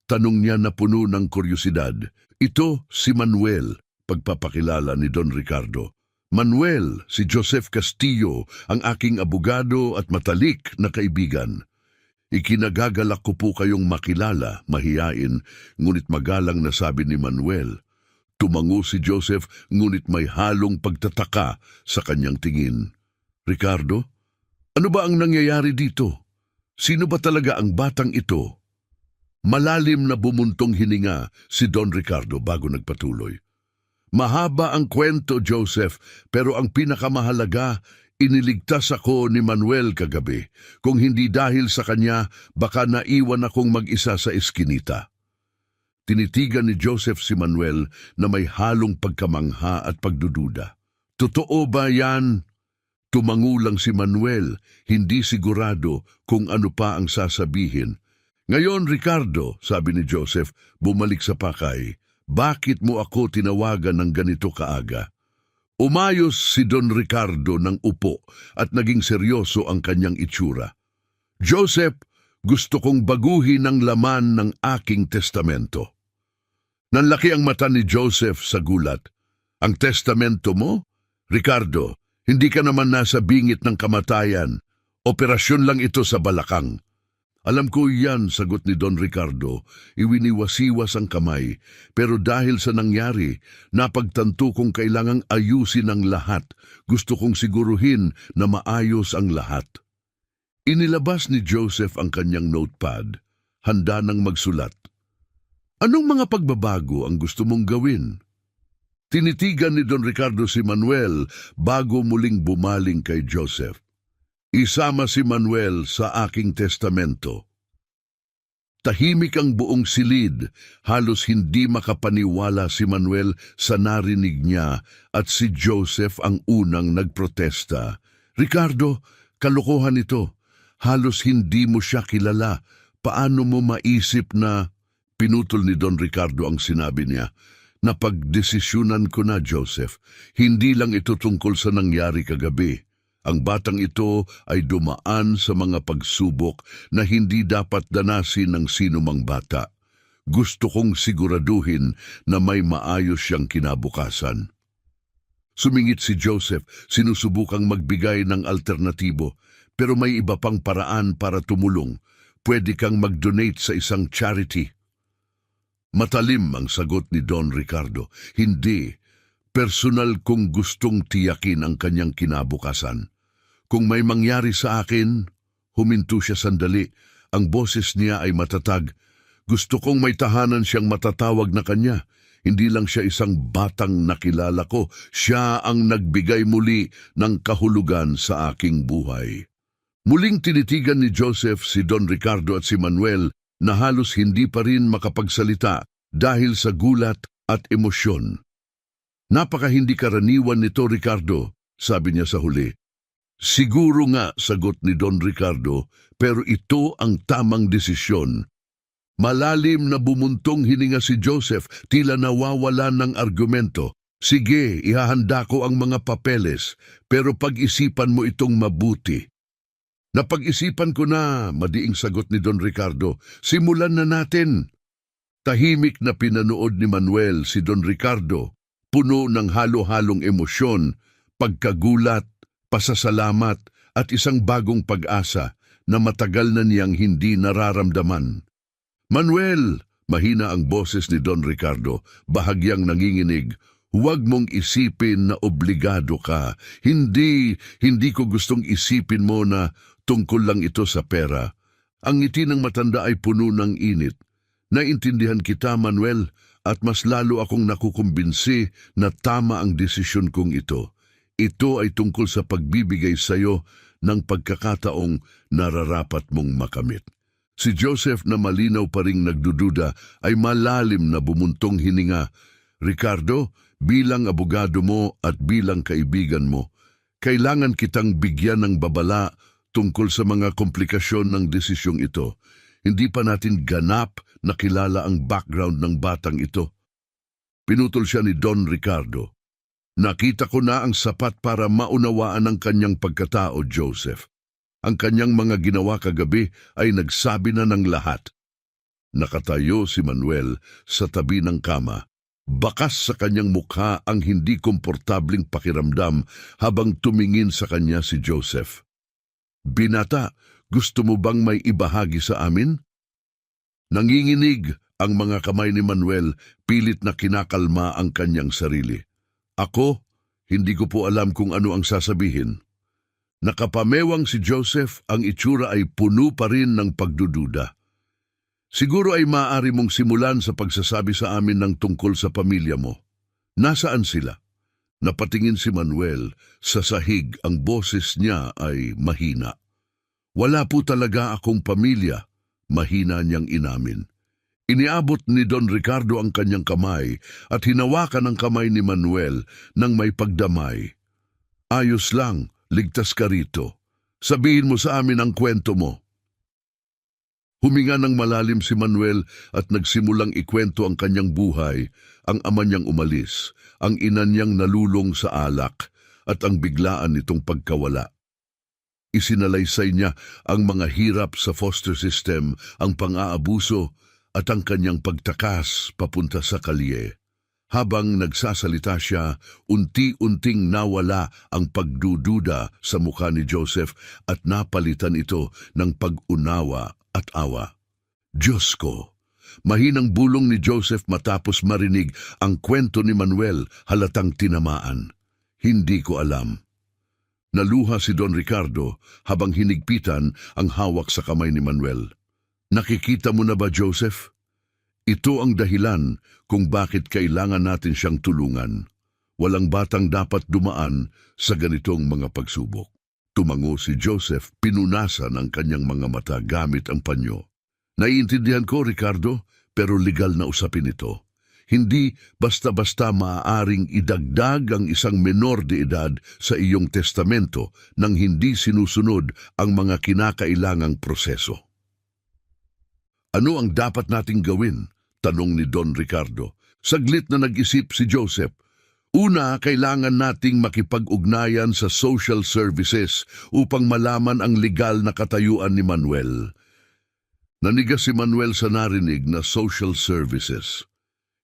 Tanong niya na puno ng kuryosidad. "Ito si Manuel," pagpapakilala ni Don Ricardo. "Manuel, si Joseph Castillo, ang aking abogado at matalik na kaibigan. Ikinagagalak ko po kayong makilala," mahiyain, ngunit magalang na sabi ni Manuel. Tumango si Joseph, ngunit may halong pagtataka sa kanyang tingin. "Ricardo, ano ba ang nangyayari dito? Sino ba talaga ang batang ito?" Malalim na bumuntong hininga si Don Ricardo bago nagpatuloy. "Mahaba ang kwento, Joseph, pero ang pinakamahalaga, iniligtas ako ni Manuel kagabi. Kung hindi dahil sa kanya, baka naiwan akong mag-isa sa eskinita." Tinitigan ni Joseph si Manuel na may halong pagkamangha at pagdududa. "Totoo ba yan?" Tumango lang si Manuel, hindi sigurado kung ano pa ang sasabihin. "Ngayon, Ricardo," sabi ni Joseph, bumalik sa pakay, "bakit mo ako tinawagan ng ganito kaaga?" Umayos si Don Ricardo ng upo at naging seryoso ang kanyang itsura. "Joseph, gusto kong baguhin ang laman ng aking testamento." Nanlaki ang mata ni Joseph sa gulat. "Ang testamento mo? Ricardo, hindi ka naman nasa bingit ng kamatayan. Operasyon lang ito sa balakang." "Alam ko yan," sagot ni Don Ricardo. Iwiniwasiwas ang kamay. "Pero dahil sa nangyari, napagtanto kong kailangang ayusin ang lahat. Gusto kong siguruhin na maayos ang lahat." Inilabas ni Joseph ang kanyang notepad. Handa nang magsulat. "Anong mga pagbabago ang gusto mong gawin?" Tinitigan ni Don Ricardo si Manuel bago muling bumaling kay Joseph. "Isama si Manuel sa aking testamento." Tahimik ang buong silid, halos hindi makapaniwala si Manuel sa narinig niya at si Joseph ang unang nagprotesta. "Ricardo, Kalokohan ito. Halos hindi mo siya kilala. Paano mo maisip na... Pinutol ni Don Ricardo ang sinabi niya. Napagdesisyonan ko na, Joseph. Hindi lang ito tungkol sa nangyari kagabi. Ang batang ito ay dumaan sa mga pagsubok na hindi dapat danasin ng sinumang bata. Gusto kong siguraduhin na may maayos siyang kinabukasan. Sumingit si Joseph, sinusubukang magbigay ng alternatibo, pero may iba pang paraan para tumulong. Pwede kang mag-donate sa isang charity. Matalim ang sagot ni Don Ricardo. Hindi. Personal kong gustong tiyakin ang kanyang kinabukasan. Kung may mangyari sa akin, huminto siya sandali. Ang boses niya ay matatag. Gusto kong may tahanan siyang matatawag na kanya. Hindi lang siya isang batang nakilala ko. Siya ang nagbigay muli ng kahulugan sa aking buhay. Muling tinitigan ni Joseph si Don Ricardo at si Manuel na halos hindi pa rin makapagsalita dahil sa gulat at emosyon. Napaka hindi karaniwan nito, Ricardo, sabi niya sa huli. Siguro nga, sagot ni Don Ricardo, pero ito ang tamang desisyon. Malalim na bumuntong hininga si Joseph, tila nawawala ng argumento. Sige, ihahanda ko ang mga papeles, pero pag-isipan mo itong mabuti. Napag-isipan ko na, madiing sagot ni Don Ricardo. Simulan na natin. Tahimik na pinanood ni Manuel si Don Ricardo, puno ng halo-halong emosyon, pagkagulat, pasasalamat at isang bagong pag-asa na matagal na niyang hindi nararamdaman. Manuel, mahina ang boses ni Don Ricardo, bahagyang nanginginig. Huwag mong isipin na obligado ka. Hindi ko gustong isipin mo na tungkol lang ito sa pera. Ang ngiti ng matanda ay puno ng init. Naintindihan kita, Manuel, at mas lalo akong nakukumbinsi na tama ang desisyon kong ito. Ito ay tungkol sa pagbibigay sa iyo ng pagkakataong nararapat mong makamit. Si Joseph na malinaw pa ring nagdududa ay malalim na bumuntong hininga. Ricardo, bilang abogado mo at bilang kaibigan mo, kailangan kitang bigyan ng babala tungkol sa mga komplikasyon ng desisyong ito. Hindi pa natin ganap na kilala ang background ng batang ito. Pinutol siya ni Don Ricardo. Nakita ko na ang sapat para maunawaan ang kanyang pagkatao, Joseph. Ang kanyang mga ginawa kagabi ay nagsabi na ng lahat. Nakatayo si Manuel sa tabi ng kama. Bakas sa kanyang mukha ang hindi komportabling pakiramdam habang tumingin sa kanya si Joseph. Binata, gusto mo bang may ibahagi sa amin? Nanginginig ang mga kamay ni Manuel, pilit na kinakalma ang kanyang sarili. Ako, hindi ko po alam kung ano ang sasabihin. Nakapamewang si Joseph, ang itsura ay puno pa rin ng pagdududa. Siguro ay maaari mong simulan sa pagsasabi sa amin ng tungkol sa pamilya mo. Nasaan sila? Napatingin si Manuel, sa sahig ang boses niya ay mahina. Wala po talaga akong pamilya, mahina niyang inamin. Iniabot ni Don Ricardo ang kanyang kamay at hinawakan ang kamay ni Manuel nang may pagdamay. Ayos lang, ligtas ka rito. Sabihin mo sa amin ang kwento mo. Huminga ng malalim si Manuel at nagsimulang ikwento ang kanyang buhay, ang ama niyang umalis, ang ina niyang nalulong sa alak, at ang biglaan nitong pagkawala. Isinalaysay niya ang mga hirap sa foster system, ang pang-aabuso, at ang kanyang pagtakas papunta sa kalye. Habang nagsasalita siya, unti-unting nawala ang pagdududa sa mukha ni Joseph at napalitan ito ng pag-unawa at awa. Diyos ko! Mahinang bulong ni Joseph matapos marinig ang kwento ni Manuel, halatang tinamaan. Hindi ko alam. Naluha si Don Ricardo habang hinigpitan ang hawak sa kamay ni Manuel. Nakikita mo na ba, Joseph? Ito ang dahilan kung bakit kailangan natin siyang tulungan. Walang batang dapat dumaan sa ganitong mga pagsubok. Tumango si Joseph, pinunasan ang kanyang mga mata gamit ang panyo. Naiintindihan ko, Ricardo, pero legal na usapin ito. Hindi basta-basta maaaring idagdag ang isang menor de edad sa iyong testamento nang hindi sinusunod ang mga kinakailangang proseso. Ano ang dapat nating gawin? Tanong ni Don Ricardo. Saglit na nag-isip si Joseph. Una, kailangan nating makipag-ugnayan sa social services upang malaman ang legal na katayuan ni Manuel. Nanigas si Manuel sa narinig na social services.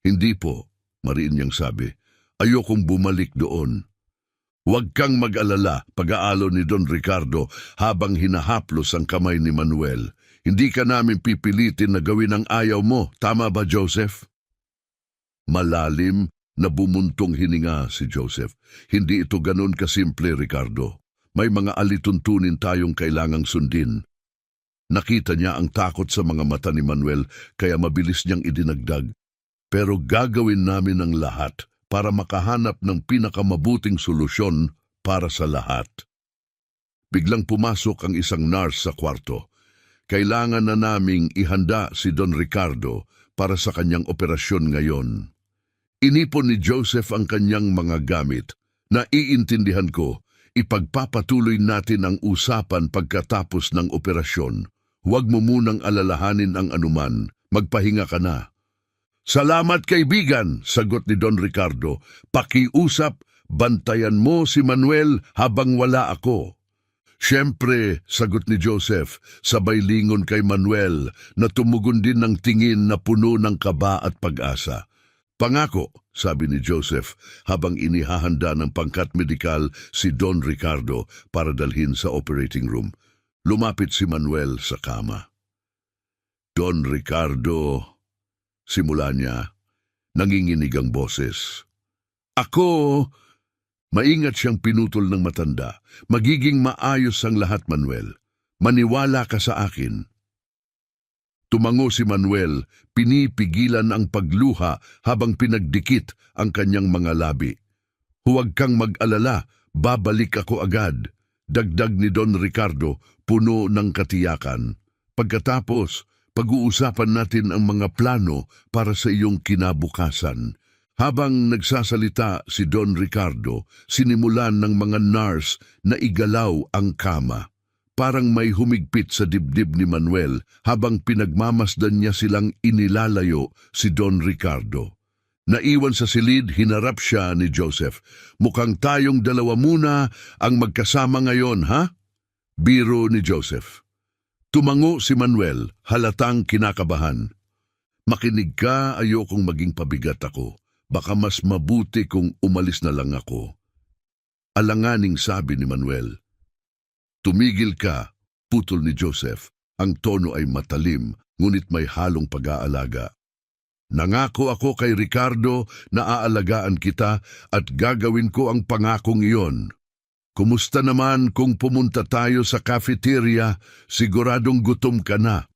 Hindi po, mariin niyang sabi. Ayokong bumalik doon. Huwag kang mag-alala, pag-aalo ni Don Ricardo habang hinahaplos ang kamay ni Manuel. Hindi ka namin pipilitin na gawin ang ayaw mo, tama ba Joseph? Malalim na bumuntong hininga si Joseph. Hindi ito ganun kasimple, Ricardo. May mga alituntunin tayong kailangang sundin. Nakita niya ang takot sa mga mata ni Manuel kaya mabilis niyang idinagdag. Pero gagawin namin ang lahat para makahanap ng pinakamabuting solusyon para sa lahat. Biglang pumasok ang isang nurse sa kwarto. Kailangan na naming ihanda si Don Ricardo para sa kanyang operasyon ngayon. Inipon ni Joseph ang kanyang mga gamit. Naiintindihan ko, ipagpapatuloy natin ang usapan pagkatapos ng operasyon. Huwag mo munang alalahanin ang anuman, magpahinga ka na. Salamat kaibigan, sagot ni Don Ricardo. Pakiusap, bantayan mo si Manuel habang wala ako. Siyempre, sagot ni Joseph, sabay lingon kay Manuel na tumugon din ng tingin na puno ng kaba at pag-asa. Pangako, sabi ni Joseph habang inihahanda ng pangkat medikal si Don Ricardo para dalhin sa operating room. Lumapit si Manuel sa kama. Don Ricardo, simula niya, nanginginig ang boses. Ako, maingat siyang pinutol ng matanda. Magiging maayos ang lahat, Manuel. Maniwala ka sa akin. Tumango si Manuel, pinipigilan ang pagluha habang pinagdikit ang kanyang mga labi. Huwag kang mag-alala, babalik ako agad. Dagdag ni Don Ricardo, puno ng katiyakan. Pagkatapos, pag-uusapan natin ang mga plano para sa iyong kinabukasan. Habang nagsasalita si Don Ricardo, sinimulan ng mga nurse na igalaw ang kama. Parang may humigpit sa dibdib ni Manuel habang pinagmamasdan niya silang inilalayo si Don Ricardo. Naiwan sa silid, hinarap siya ni Joseph. Mukhang tayong dalawa muna ang magkasama ngayon, ha? Biro ni Joseph. Tumango si Manuel, halatang kinakabahan. Makinig ka, ayokong maging pabigat ako. Baka mas mabuti kung umalis na lang ako. Alanganing sabi ni Manuel. Tumigil ka, putol ni Joseph. Ang tono ay matalim, ngunit may halong pag-aalaga. Nangako ako kay Ricardo na aalagaan kita at gagawin ko ang pangakong iyon. Kumusta naman kung pumunta tayo sa cafeteria, siguradong gutom ka na.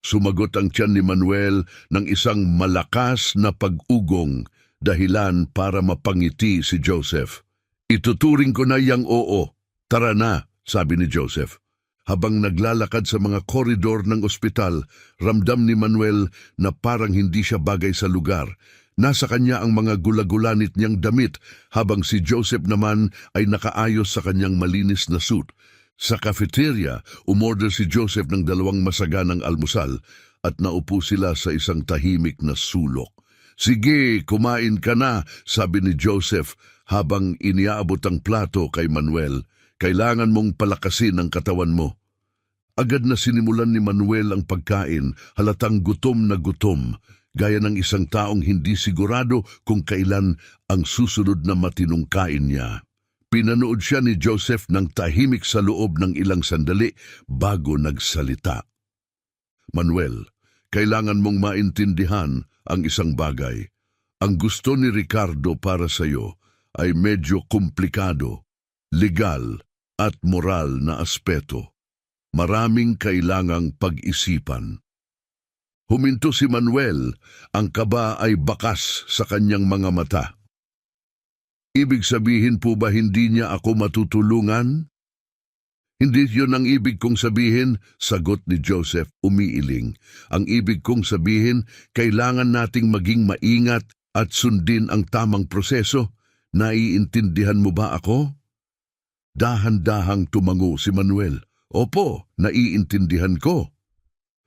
Sumagot ang tiyan ni Manuel ng isang malakas na pag-ugong, dahilan para mapangiti si Joseph. Ituturing ko na yang oo. Tara na, sabi ni Joseph. Habang naglalakad sa mga koridor ng ospital, ramdam ni Manuel na parang hindi siya bagay sa lugar. Nasa kanya ang mga gulagulanit niyang damit habang si Joseph naman ay nakaayos sa kanyang malinis na suit. Sa cafeteria, umorder si Joseph ng 2 masaganang almusal at naupo sila sa isang tahimik na sulok. Sige, kumain ka na, sabi ni Joseph habang iniaabot ang plato kay Manuel. Kailangan mong palakasin ang katawan mo. Agad na sinimulan ni Manuel ang pagkain, halatang gutom na gutom, gaya ng isang taong hindi sigurado kung kailan ang susunod na matinong kain niya. Pinanood siya ni Joseph ng tahimik sa loob ng ilang sandali bago nagsalita. Manuel, kailangan mong maintindihan ang isang bagay. Ang gusto ni Ricardo para sa iyo ay medyo komplikado, legal at moral na aspeto. Maraming kailangang pag-isipan. Huminto si Manuel, ang kaba ay bakas sa kanyang mga mata. Ibig sabihin po ba hindi niya ako matutulungan? Hindi yun ang ibig kong sabihin, sagot ni Joseph umiiling. Ang ibig kong sabihin, kailangan nating maging maingat at sundin ang tamang proseso. Naiintindihan mo ba ako? Dahan-dahang tumango si Manuel. Opo, naiintindihan ko.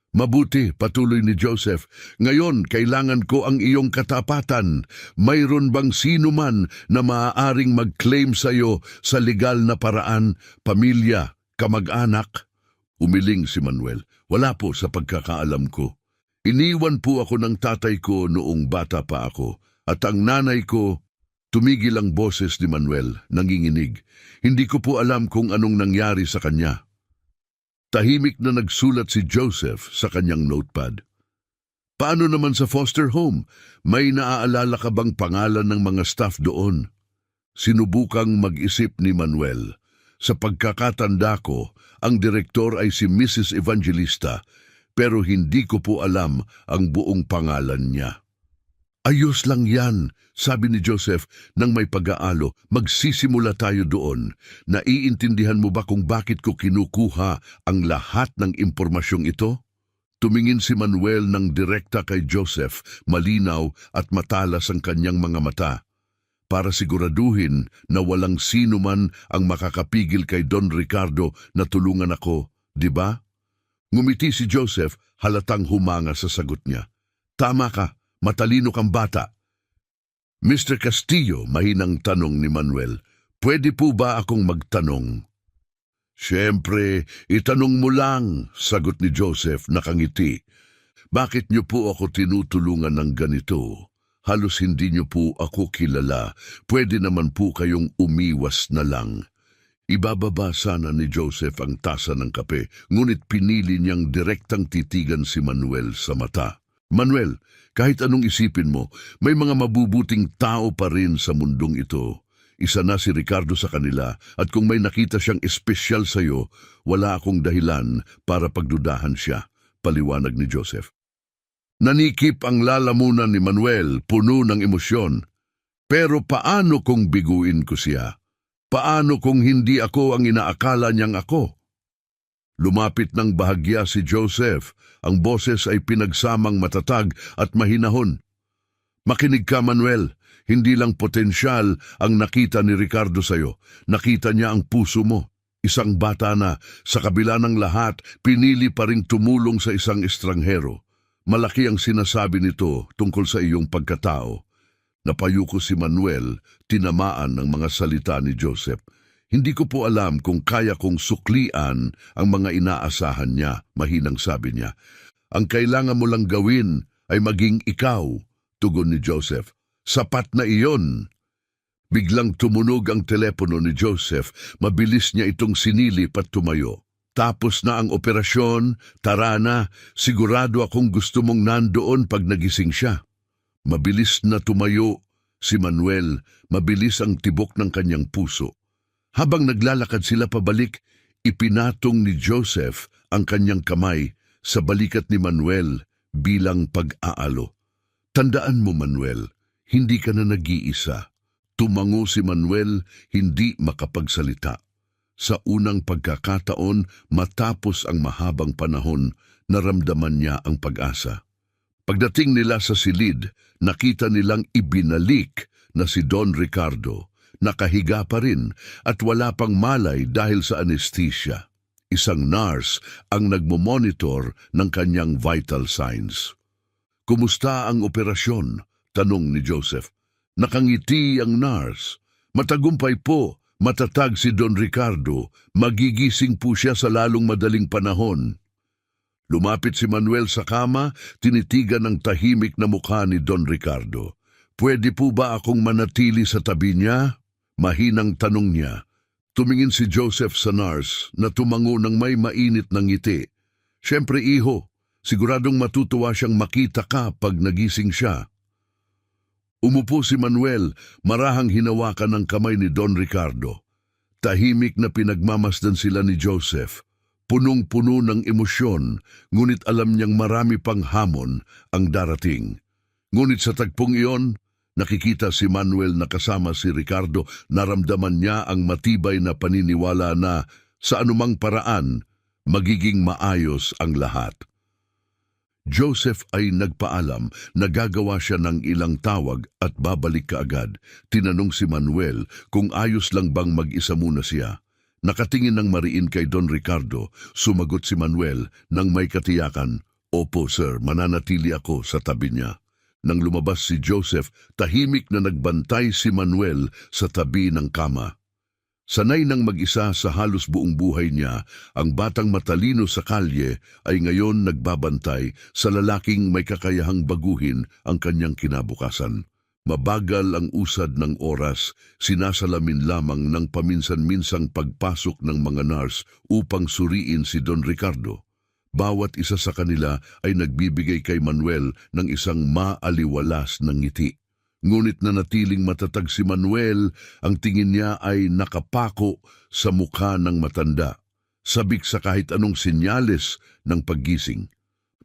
Mabuti, patuloy ni Joseph. Ngayon, kailangan ko ang iyong katapatan. Mayroon bang sino man na maaaring mag-claim sa iyo sa legal na paraan, pamilya, kamag-anak? Umiling si Manuel. Wala po sa pagkakaalam ko. Iniwan po ako ng tatay ko noong bata pa ako. At ang nanay ko, tumigil ang boses ni Manuel, nanginginig. Hindi ko po alam kung anong nangyari sa kanya. Tahimik na nagsulat si Joseph sa kanyang notepad. Paano naman sa foster home? May naaalala ka bang pangalan ng mga staff doon? Sinubukang mag-isip ni Manuel. Sa pagkakatanda ko, ang direktor ay si Mrs. Evangelista, pero hindi ko po alam ang buong pangalan niya. Ayos lang yan, sabi ni Joseph nang may pag-aalo. Magsisimula tayo doon. Naiintindihan mo ba kung bakit ko kinukuha ang lahat ng impormasyong ito? Tumingin si Manuel ng direkta kay Joseph, malinaw at matalas ang kanyang mga mata. Para siguraduhin na walang sino man ang makakapigil kay Don Ricardo na tulungan ako, di ba? Ngumiti si Joseph, halatang humanga sa sagot niya. Tama ka. Matalino kang bata. Mr. Castillo, mahinang tanong ni Manuel, pwede po ba akong magtanong? Siyempre, itanong mo lang, sagot ni Joseph nakangiti. Bakit niyo po ako tinutulungan ng ganito? Halos hindi niyo po ako kilala. Pwede naman po kayong umiwas na lang. Ibababa sana ni Joseph ang tasa ng kape, ngunit pinili niyang direktang titigan si Manuel sa mata. Manuel, kahit anong isipin mo, may mga mabubuting tao pa rin sa mundong ito. Isa na si Ricardo sa kanila at kung may nakita siyang espesyal sa iyo, wala akong dahilan para pagdudahan siya, paliwanag ni Joseph. Nanikip ang lalamunan ni Manuel, puno ng emosyon. Pero paano kung biguin ko siya? Paano kung hindi ako ang inaakala niyang ako? Lumapit ng bahagya si Joseph. Ang boses ay pinagsamang matatag at mahinahon. Makinig ka, Manuel. Hindi lang potensyal ang nakita ni Ricardo sa'yo. Nakita niya ang puso mo. Isang bata na, sa kabila ng lahat, pinili pa ring tumulong sa isang estranghero. Malaki ang sinasabi nito tungkol sa iyong pagkatao. Napayuko si Manuel, tinamaan ng mga salita ni Joseph. Hindi ko po alam kung kaya kong suklian ang mga inaasahan niya, mahinang sabi niya. Ang kailangan mo lang gawin ay maging ikaw, tugon ni Joseph. Sapat na iyon. Biglang tumunog ang telepono ni Joseph, mabilis niya itong sinilip at tumayo. Tapos na ang operasyon, tara na, sigurado akong gusto mong nandoon pag nagising siya. Mabilis na tumayo si Manuel, mabilis ang tibok ng kanyang puso. Habang naglalakad sila pabalik, ipinatong ni Joseph ang kanyang kamay sa balikat ni Manuel bilang pag-aalo. Tandaan mo, Manuel, hindi ka na nag-iisa. Tumango si Manuel, hindi makapagsalita. Sa unang pagkakataon, matapos ang mahabang panahon, naramdaman niya ang pag-asa. Pagdating nila sa silid, nakita nilang ibinalik na si Don Ricardo. Nakahiga pa rin at wala pang malay dahil sa anesthesia. Isang nurse ang nagmomonitor ng kanyang vital signs. Kumusta ang operasyon? Tanong ni Joseph. Nakangiti ang nurse. Matagumpay po, matatag si Don Ricardo. Magigising po siya sa lalong madaling panahon. Lumapit si Manuel sa kama, tinitigan ang tahimik na mukha ni Don Ricardo. Pwede po ba akong manatili sa tabi niya? Mahinang tanong niya. Tumingin si Joseph sa nurse na tumango ng may mainit ng ngiti. Siyempre, iho, siguradong matutuwa siyang makita ka pag nagising siya. Umupo si Manuel, marahang hinawakan ng kamay ni Don Ricardo. Tahimik na pinagmamasdan sila ni Joseph. Punong-puno ng emosyon, ngunit alam niyang marami pang hamon ang darating. Ngunit sa tagpong iyon, nakikita si Manuel na kasama si Ricardo, naramdaman niya ang matibay na paniniwala na Sa anumang paraan, magiging maayos ang lahat. Joseph ay nagpaalam na gagawa siya ng ilang tawag at babalik kaagad. Tinanong si Manuel kung ayos lang bang mag-isa muna siya. Nakatingin ng mariin kay Don Ricardo, sumagot si Manuel nang may katiyakan, "Opo sir, mananatili ako sa tabi niya." Nang lumabas si Joseph, tahimik na nagbantay si Manuel sa tabi ng kama. Sanay ng mag-isa sa halos buong buhay niya, ang batang matalino sa kalye ay ngayon nagbabantay sa lalaking may kakayahang baguhin ang kanyang kinabukasan. Mabagal ang usad ng oras, sinasalamin lamang ng paminsan-minsang pagpasok ng mga nurse upang suriin si Don Ricardo. Bawat isa sa kanila ay nagbibigay kay Manuel ng isang maaliwalas na ngiti. Ngunit nanatiling matatag si Manuel, ang tingin niya ay nakapako sa mukha ng matanda, sabik sa kahit anong senyales ng paggising.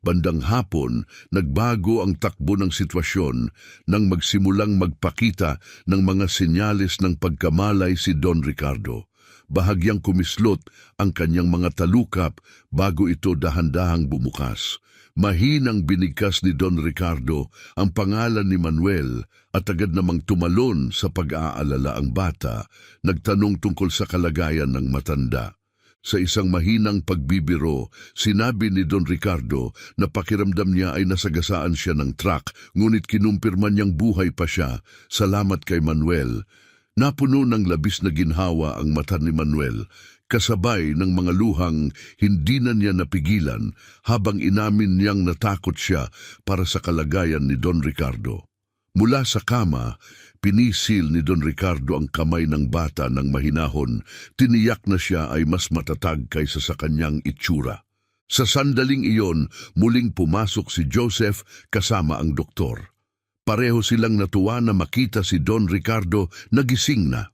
Bandang hapon, nagbago ang takbo ng sitwasyon nang magsimulang magpakita ng mga senyales ng pagkamalay si Don Ricardo. Bahagyang kumislot ang kanyang mga talukap bago ito dahan-dahang bumukas. Mahinang binigkas ni Don Ricardo ang pangalan ni Manuel at agad namang tumalon sa pag-aalala ang bata, nagtanong tungkol sa kalagayan ng matanda. Sa isang mahinang pagbibiro, sinabi ni Don Ricardo na pakiramdam niya ay nasagasaan siya ng truck, ngunit kinumpirma niyang buhay pa siya. Salamat kay Manuel. Napuno ng labis na ginhawa ang mata ni Manuel, kasabay ng mga luhang hindi na niya napigilan habang inamin niyang natakot siya para sa kalagayan ni Don Ricardo. Mula sa kama, pinisil ni Don Ricardo ang kamay ng bata ng mahinahon. Tiniyak na siya ay mas matatag kaysa sa kanyang itsura. Sa sandaling iyon, muling pumasok si Joseph kasama ang doktor. Pareho silang natuwa na makita si Don Ricardo na gising na.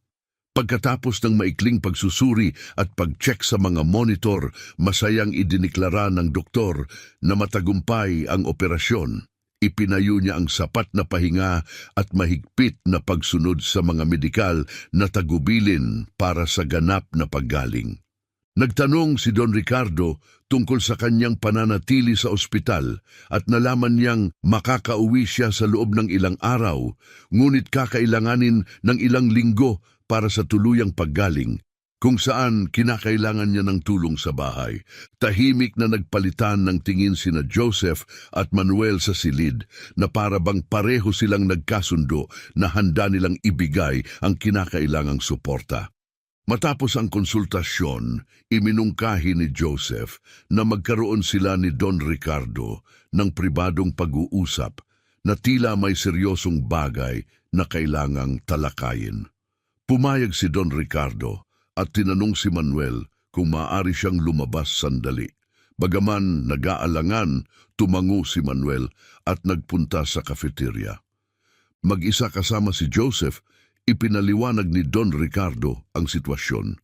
Pagkatapos ng maikling pagsusuri at pag-check sa mga monitor, masayang idiniklara ng doktor na matagumpay ang operasyon. Ipinayo niya ang sapat na pahinga at mahigpit na pagsunod sa mga medikal na tagubilin para sa ganap na paggaling. Nagtanong si Don Ricardo tungkol sa kanyang pananatili sa ospital at nalaman niyang makakauwi siya sa loob ng ilang araw, ngunit kakailanganin ng ilang linggo para sa tuluyang paggaling, kung saan kinakailangan niya ng tulong sa bahay. Tahimik na nagpalitan ng tingin sina Joseph at Manuel sa silid na para bang pareho silang nagkasundo na handa nilang ibigay ang kinakailangang suporta. Matapos ang konsultasyon, iminungkahi ni Joseph na magkaroon sila ni Don Ricardo ng pribadong pag-uusap na tila may seryosong bagay na kailangang talakayin. Pumayag si Don Ricardo at tinanong si Manuel kung maaari siyang lumabas sandali. Bagaman nag-aalangan, tumango si Manuel at nagpunta sa cafeteria. Mag-isa kasama si Joseph, ipinaliwanag ni Don Ricardo ang sitwasyon.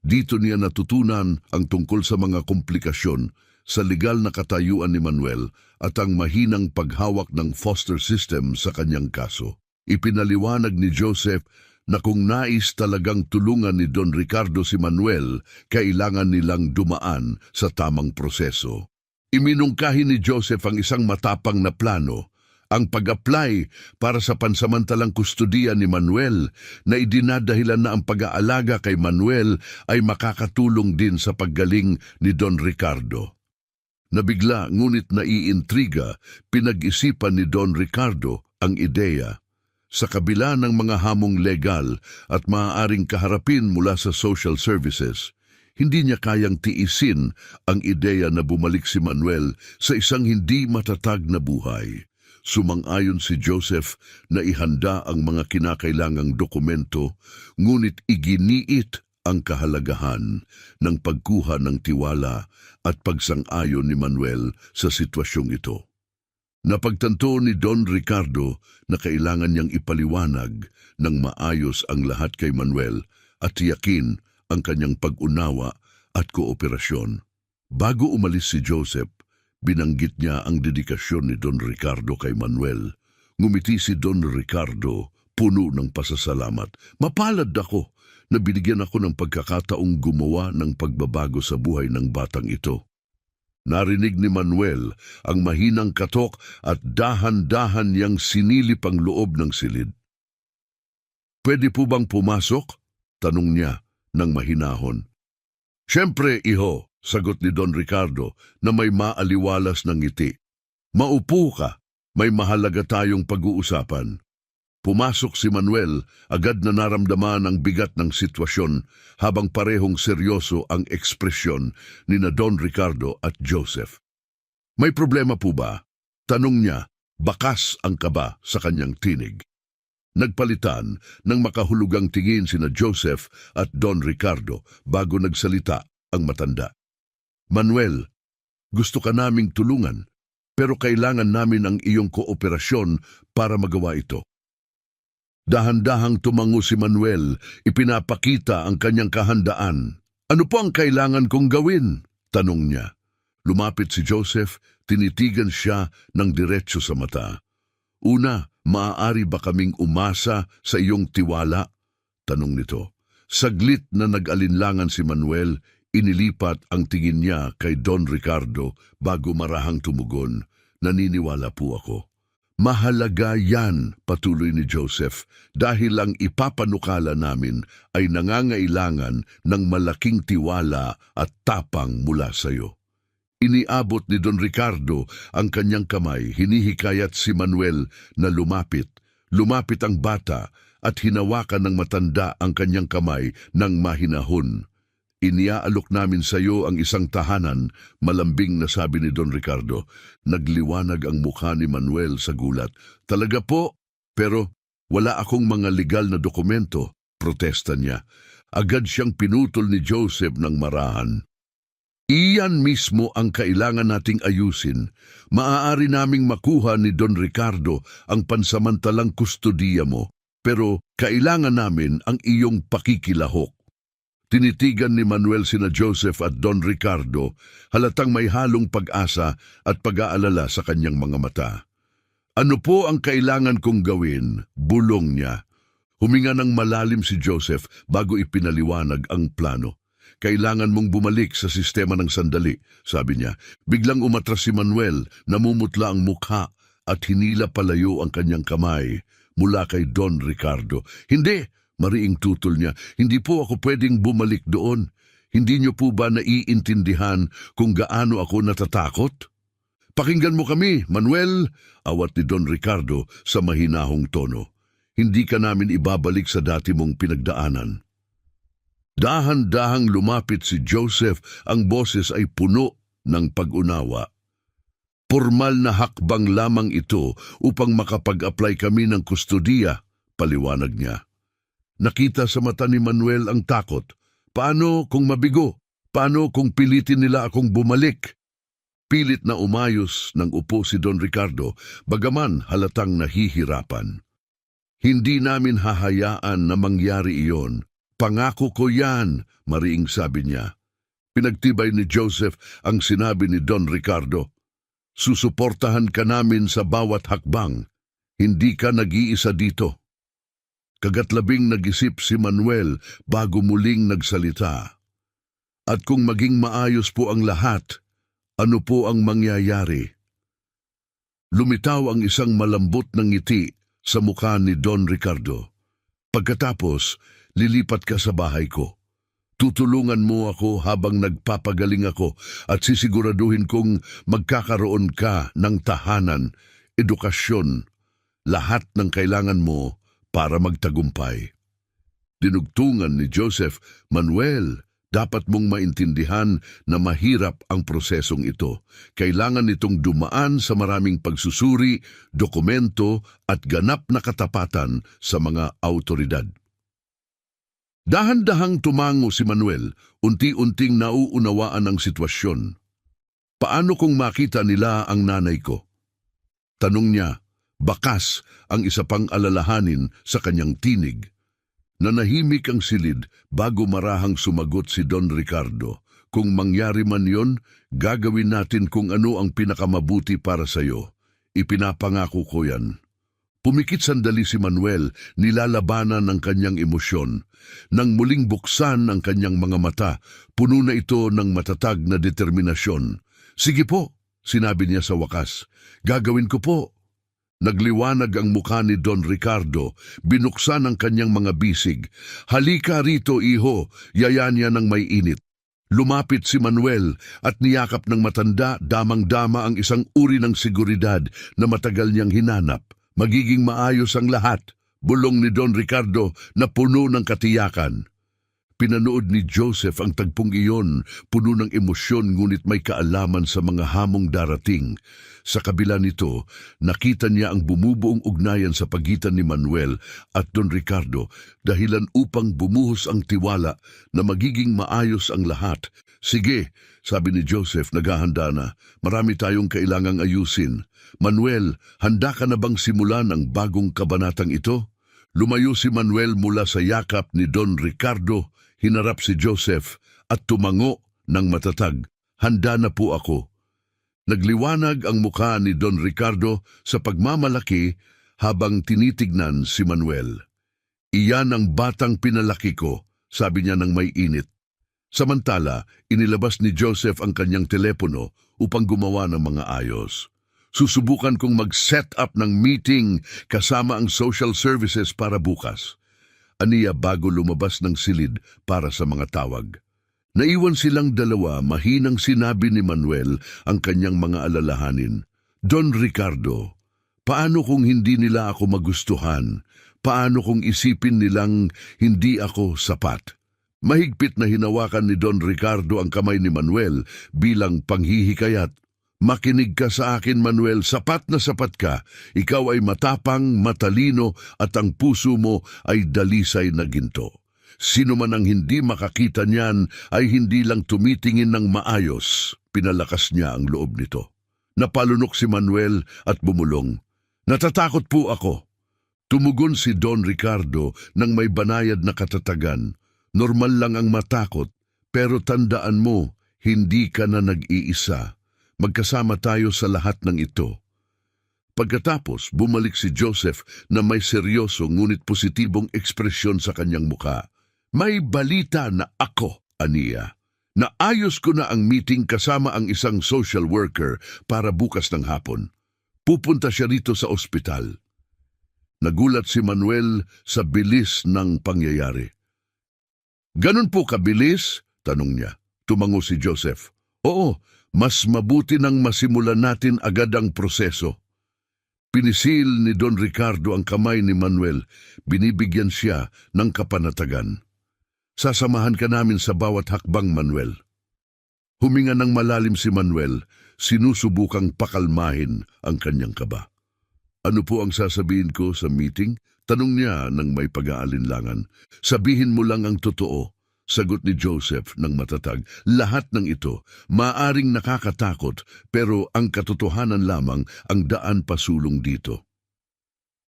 Dito niya natutunan ang tungkol sa mga komplikasyon sa legal na katayuan ni Manuel at ang mahinang paghawak ng foster system sa kanyang kaso. Ipinaliwanag ni Joseph na kung nais talagang tulungan ni Don Ricardo si Manuel, kailangan nilang dumaan sa tamang proseso. Iminungkahi ni Joseph ang isang matapang na plano, ang pag-apply para sa pansamantalang kustudiya ni Manuel na idinadahilan na ang pag-aalaga kay Manuel ay makakatulong din sa paggaling ni Don Ricardo. Nabigla ngunit naiintriga, pinag-isipan ni Don Ricardo ang ideya. Sa kabila ng mga hamong legal at maaaring kaharapin mula sa social services, hindi niya kayang tiisin ang ideya na bumalik si Manuel sa isang hindi matatag na buhay. Sumang-ayon si Joseph na ihanda ang mga kinakailangang dokumento, ngunit iginiit ang kahalagahan ng pagkuha ng tiwala at pagsang-ayon ni Manuel sa sitwasyong ito. Napagtanto ni Don Ricardo na kailangan niyang ipaliwanag ng maayos ang lahat kay Manuel at tiyakin ang kanyang pag-unawa at kooperasyon. Bago umalis si Joseph, binanggit niya ang dedikasyon ni Don Ricardo kay Manuel. Ngumiti si Don Ricardo, puno ng pasasalamat. "Mapalad ako na binigyan ako ng pagkakataong gumawa ng pagbabago sa buhay ng batang ito. Narinig ni Manuel ang mahinang katok at dahan-dahan niyang sinilip ang loob ng silid. "Pwede po bang pumasok?" tanong niya ng mahinahon. "Siyempre, iho," sagot ni Don Ricardo na may maaliwalas ng ngiti. "Maupo ka, may mahalaga tayong pag-uusapan." Pumasok si Manuel, agad na naramdaman ang bigat ng sitwasyon habang parehong seryoso ang ekspresyon ni na Don Ricardo at Joseph. "May problema po ba?" tanong niya, bakas ang kaba sa kanyang tinig. Nagpalitan ng makahulugang tingin sina Joseph at Don Ricardo bago nagsalita ang matanda. "Manuel, gusto ka naming tulungan, pero kailangan namin ang iyong kooperasyon para magawa ito." Dahan-dahang tumango si Manuel, ipinapakita ang kanyang kahandaan. "Ano po ang kailangan kong gawin?" tanong niya. Lumapit si Joseph, tinitigan siya ng diretso sa mata. "Una, maaari ba kaming umasa sa iyong tiwala?" tanong nito. Saglit na nag-alinlangan si Manuel, inilipat ang tingin niya kay Don Ricardo bago marahang tumugon. "Naniniwala po ako." "Mahalaga yan," patuloy ni Joseph, "dahil ang ipapanukala namin ay nangangailangan ng malaking tiwala at tapang mula sa iyo." Iniabot ni Don Ricardo ang kanyang kamay, hinihikayat si Manuel na lumapit. Lumapit ang bata at hinawakan ng matanda ang kanyang kamay ng mahinahon. "Iniaalok namin sa iyo ang isang tahanan," malambing na sabi ni Don Ricardo. Nagliwanag ang mukha ni Manuel sa gulat. "Talaga po? Pero wala akong mga legal na dokumento," protesta niya. Agad siyang pinutol ni Joseph ng marahan. "Iyan mismo ang kailangan nating ayusin. Maaari naming makuha ni Don Ricardo ang pansamantalang kustodiya mo, pero kailangan namin ang iyong pakikilahok." Tinitigan ni Manuel sina Joseph at Don Ricardo, halatang may halong pag-asa at pag-aalala sa kanyang mga mata. "Ano po ang kailangan kong gawin?" bulong niya. Huminga ng malalim si Joseph bago ipinaliwanag ang plano. "Kailangan mong bumalik sa sistema ng sandali," sabi niya. Biglang umatras si Manuel, namumutla ang mukha at hinila palayo ang kanyang kamay mula kay Don Ricardo. "Hindi!" mariing tutol niya. "Hindi po ako pwedeng bumalik doon. Hindi niyo po ba naiintindihan kung gaano ako natatakot?" "Pakinggan mo kami, Manuel," awat ni Don Ricardo sa mahinahong tono. "Hindi ka namin ibabalik sa dati mong pinagdaanan." Dahan-dahang lumapit si Joseph, ang boses ay puno ng pag-unawa. "Pormal na hakbang lamang ito upang makapag-apply kami ng kustodiya," paliwanag niya. Nakita sa mata ni Manuel ang takot. "Paano kung mabigo? Paano kung pilitin nila akong bumalik?" Pilit na umayos ng upo si Don Ricardo, bagaman halatang nahihirapan. "Hindi namin hahayaan na mangyari iyon. Pangako ko yan," mariing sabi niya. Pinagtibay ni Joseph ang sinabi ni Don Ricardo. "Susuportahan ka namin sa bawat hakbang. Hindi ka nag-iisa dito." Kagatlabing nag-isip si Manuel bago muling nagsalita. "At kung maging maayos po ang lahat, ano po ang mangyayari?" Lumitaw ang isang malambot na ngiti sa mukha ni Don Ricardo. "Pagkatapos, lilipat ka sa bahay ko. Tutulungan mo ako habang nagpapagaling ako at sisiguraduhin kong magkakaroon ka ng tahanan, edukasyon, lahat ng kailangan mo para magtagumpay." Dinugtungan ni Joseph, "Manuel, dapat mong maintindihan na mahirap ang prosesong ito. Kailangan nitong dumaan sa maraming pagsusuri, dokumento at ganap na katapatan sa mga autoridad." Dahan-dahang tumango si Manuel, unti-unting nauunawaan ang sitwasyon. "Paano kung makita nila ang nanay ko?" tanong niya. Bakas ang isa pang alalahanin sa kanyang tinig. Nanahimik ang silid bago marahang sumagot si Don Ricardo. "Kung mangyari man yon, gagawin natin kung ano ang pinakamabuti para sa iyo. Ipinapangako ko yan." Pumikit sandali si Manuel, nilalabanan ng kanyang emosyon. Nang muling buksan ang kanyang mga mata, puno na ito ng matatag na determinasyon. "Sige po," sinabi niya sa wakas. "Gagawin ko po." Nagliwanag ang mukha ni Don Ricardo, binuksan ang kanyang mga bisig. "Halika rito, iho," yaya niya ng may init. Lumapit si Manuel at niyakap ng matanda, damang-dama ang isang uri ng seguridad na matagal niyang hinanap. "Magiging maayos ang lahat," bulong ni Don Ricardo na puno ng katiyakan. Pinanood ni Joseph ang tagpong iyon, puno ng emosyon ngunit may kaalaman sa mga hamong darating. Sa kabila nito, nakita niya ang bumubuong ugnayan sa pagitan ni Manuel at Don Ricardo, dahilan upang bumuhos ang tiwala na magiging maayos ang lahat. "Sige," sabi ni Joseph, naghahanda na. "Marami tayong kailangang ayusin. Manuel, handa ka na bang simulan ang bagong kabanatang ito?" Lumayo si Manuel mula sa yakap ni Don Ricardo, hinarap si Joseph at tumango ng matatag. "Handa na po ako." Nagliwanag ang mukha ni Don Ricardo sa pagmamalaki habang tinitignan si Manuel. "Iyan ang batang pinalaki ko," sabi niya ng may init. Samantala, inilabas ni Joseph ang kanyang telepono upang gumawa ng mga ayos. "Susubukan kong mag-set up ng meeting kasama ang social services para bukas," aniya bago lumabas ng silid para sa mga tawag. Naiwan silang dalawa, mahinang sinabi ni Manuel ang kanyang mga alalahanin. "Don Ricardo, paano kung hindi nila ako magustuhan? Paano kung isipin nilang hindi ako sapat?" Mahigpit na hinawakan ni Don Ricardo ang kamay ni Manuel bilang panghihikayat. "Makinig ka sa akin, Manuel, sapat na sapat ka. Ikaw ay matapang, matalino at ang puso mo ay dalisay na ginto. Sino man ang hindi makakita niyan ay hindi lang tumitingin ng maayos." Pinalakas niya ang loob nito. Napalunok si Manuel at bumulong. "Natatakot po ako." Tumugon si Don Ricardo nang may banayad na katatagan. "Normal lang ang matakot, pero tandaan mo, hindi ka na nag-iisa. Magkasama tayo sa lahat ng ito." Pagkatapos, bumalik si Joseph na may seryoso ngunit positibong ekspresyon sa kanyang mukha. "May balita na ako," aniya. "Naayos ko na ang meeting kasama ang isang social worker para bukas ng hapon. Pupunta siya rito sa ospital." Nagulat si Manuel sa bilis ng pangyayari. "Ganun po kabilis?" tanong niya. Tumango si Joseph. "Oo, mas mabuti nang masimulan natin agad ang proseso." Pinisil ni Don Ricardo ang kamay ni Manuel. Binibigyan siya ng kapanatagan. "Sasamahan ka namin sa bawat hakbang, Manuel." Huminga ng malalim si Manuel, sinusubukang pakalmahin ang kanyang kaba. "Ano po ang sasabihin ko sa meeting?" tanong niya ng may pag-aalinlangan. "Sabihin mo lang ang totoo," sagot ni Joseph ng matatag. "Lahat ng ito, maaring nakakatakot, pero ang katotohanan lamang ang daan pasulong dito."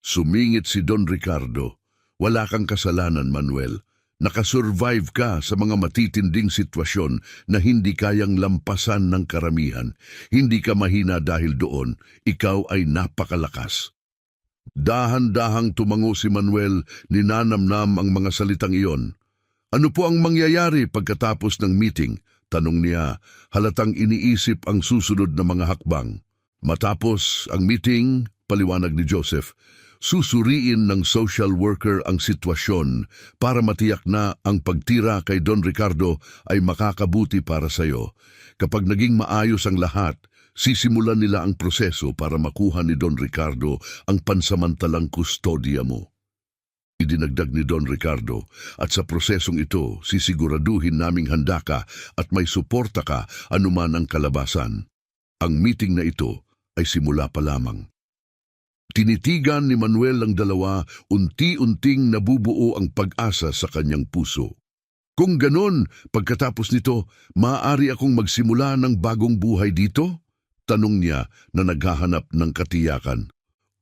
Sumingit si Don Ricardo. "Wala kang kasalanan, Manuel. Nakasurvive ka sa mga matitinding sitwasyon na hindi kayang lampasan ng karamihan. Hindi ka mahina dahil doon. Ikaw ay napakalakas." Dahan-dahang tumango si Manuel, ninanamnam ang mga salitang iyon. "Ano po ang mangyayari pagkatapos ng meeting?" tanong niya, halatang iniisip ang susunod na mga hakbang. "Matapos ang meeting," paliwanag ni Joseph, "susuriin ng social worker ang sitwasyon para matiyak na ang pagtira kay Don Ricardo ay makakabuti para sa iyo. Kapag naging maayos ang lahat, sisimulan nila ang proseso para makuha ni Don Ricardo ang pansamantalang kustodya mo." Idinagdag ni Don Ricardo, "At sa prosesong ito, sisiguraduhin naming handa ka at may suporta ka anuman ang kalabasan. Ang meeting na ito ay simula pa lamang." Tinitigan ni Manuel ang dalawa, unti-unting nabubuo ang pag-asa sa kanyang puso. "Kung ganon, pagkatapos nito, maaari akong magsimula ng bagong buhay dito?" tanong niya na naghahanap ng katiyakan.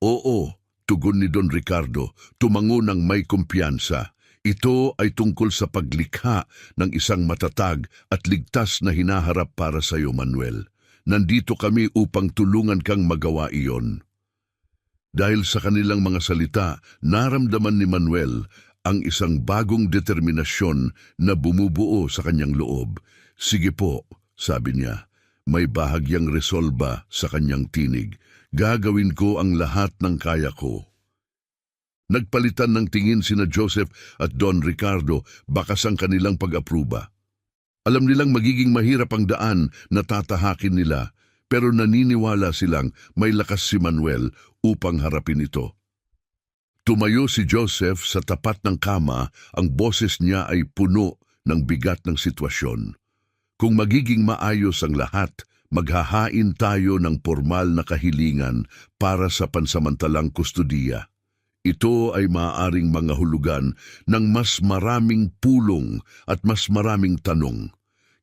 "Oo," tugon ni Don Ricardo, tumango ng may kumpiyansa. "Ito ay tungkol sa paglikha ng isang matatag at ligtas na hinaharap para sa iyo, Manuel. Nandito kami upang tulungan kang magawa iyon." Dahil sa kanilang mga salita, naramdaman ni Manuel ang isang bagong determinasyon na bumubuo sa kanyang loob. Sige po, sabi niya, may bahagyang resolba sa kanyang tinig. Gagawin ko ang lahat ng kaya ko. Nagpalitan ng tingin sina Joseph at Don Ricardo bakas ang kanilang pag-apruba. Alam nilang magiging mahirap ang daan na tatahakin nila, pero naniniwala silang may lakas si Manuel upang harapin ito. Tumayo si Joseph sa tapat ng kama, ang boses niya ay puno ng bigat ng sitwasyon. Kung magiging maayos ang lahat, maghahain tayo ng formal na kahilingan para sa pansamantalang kustudiya. Ito ay maaaring mga hulugan ng mas maraming pulong at mas maraming tanong.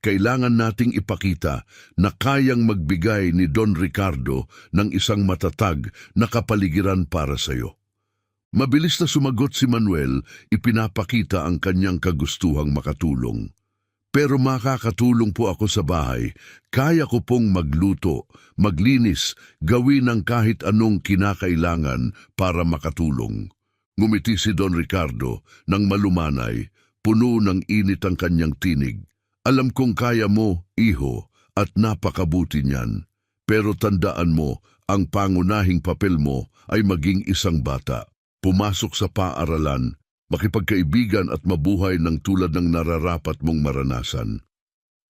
Kailangan nating ipakita na kayang magbigay ni Don Ricardo ng isang matatag na kapaligiran para sa iyo. Mabilis na sumagot si Manuel, ipinapakita ang kanyang kagustuhang makatulong. Pero makakatulong po ako sa bahay. Kaya ko pong magluto, maglinis, gawin ang kahit anong kinakailangan para makatulong. Ngumiti si Don Ricardo nang malumanay, puno ng init ang kanyang tinig. Alam kong kaya mo, iho, at napakabuti niyan. Pero tandaan mo, ang pangunahing papel mo ay maging isang bata. Pumasok sa paaralan, makipagkaibigan at mabuhay ng tulad ng nararapat mong maranasan.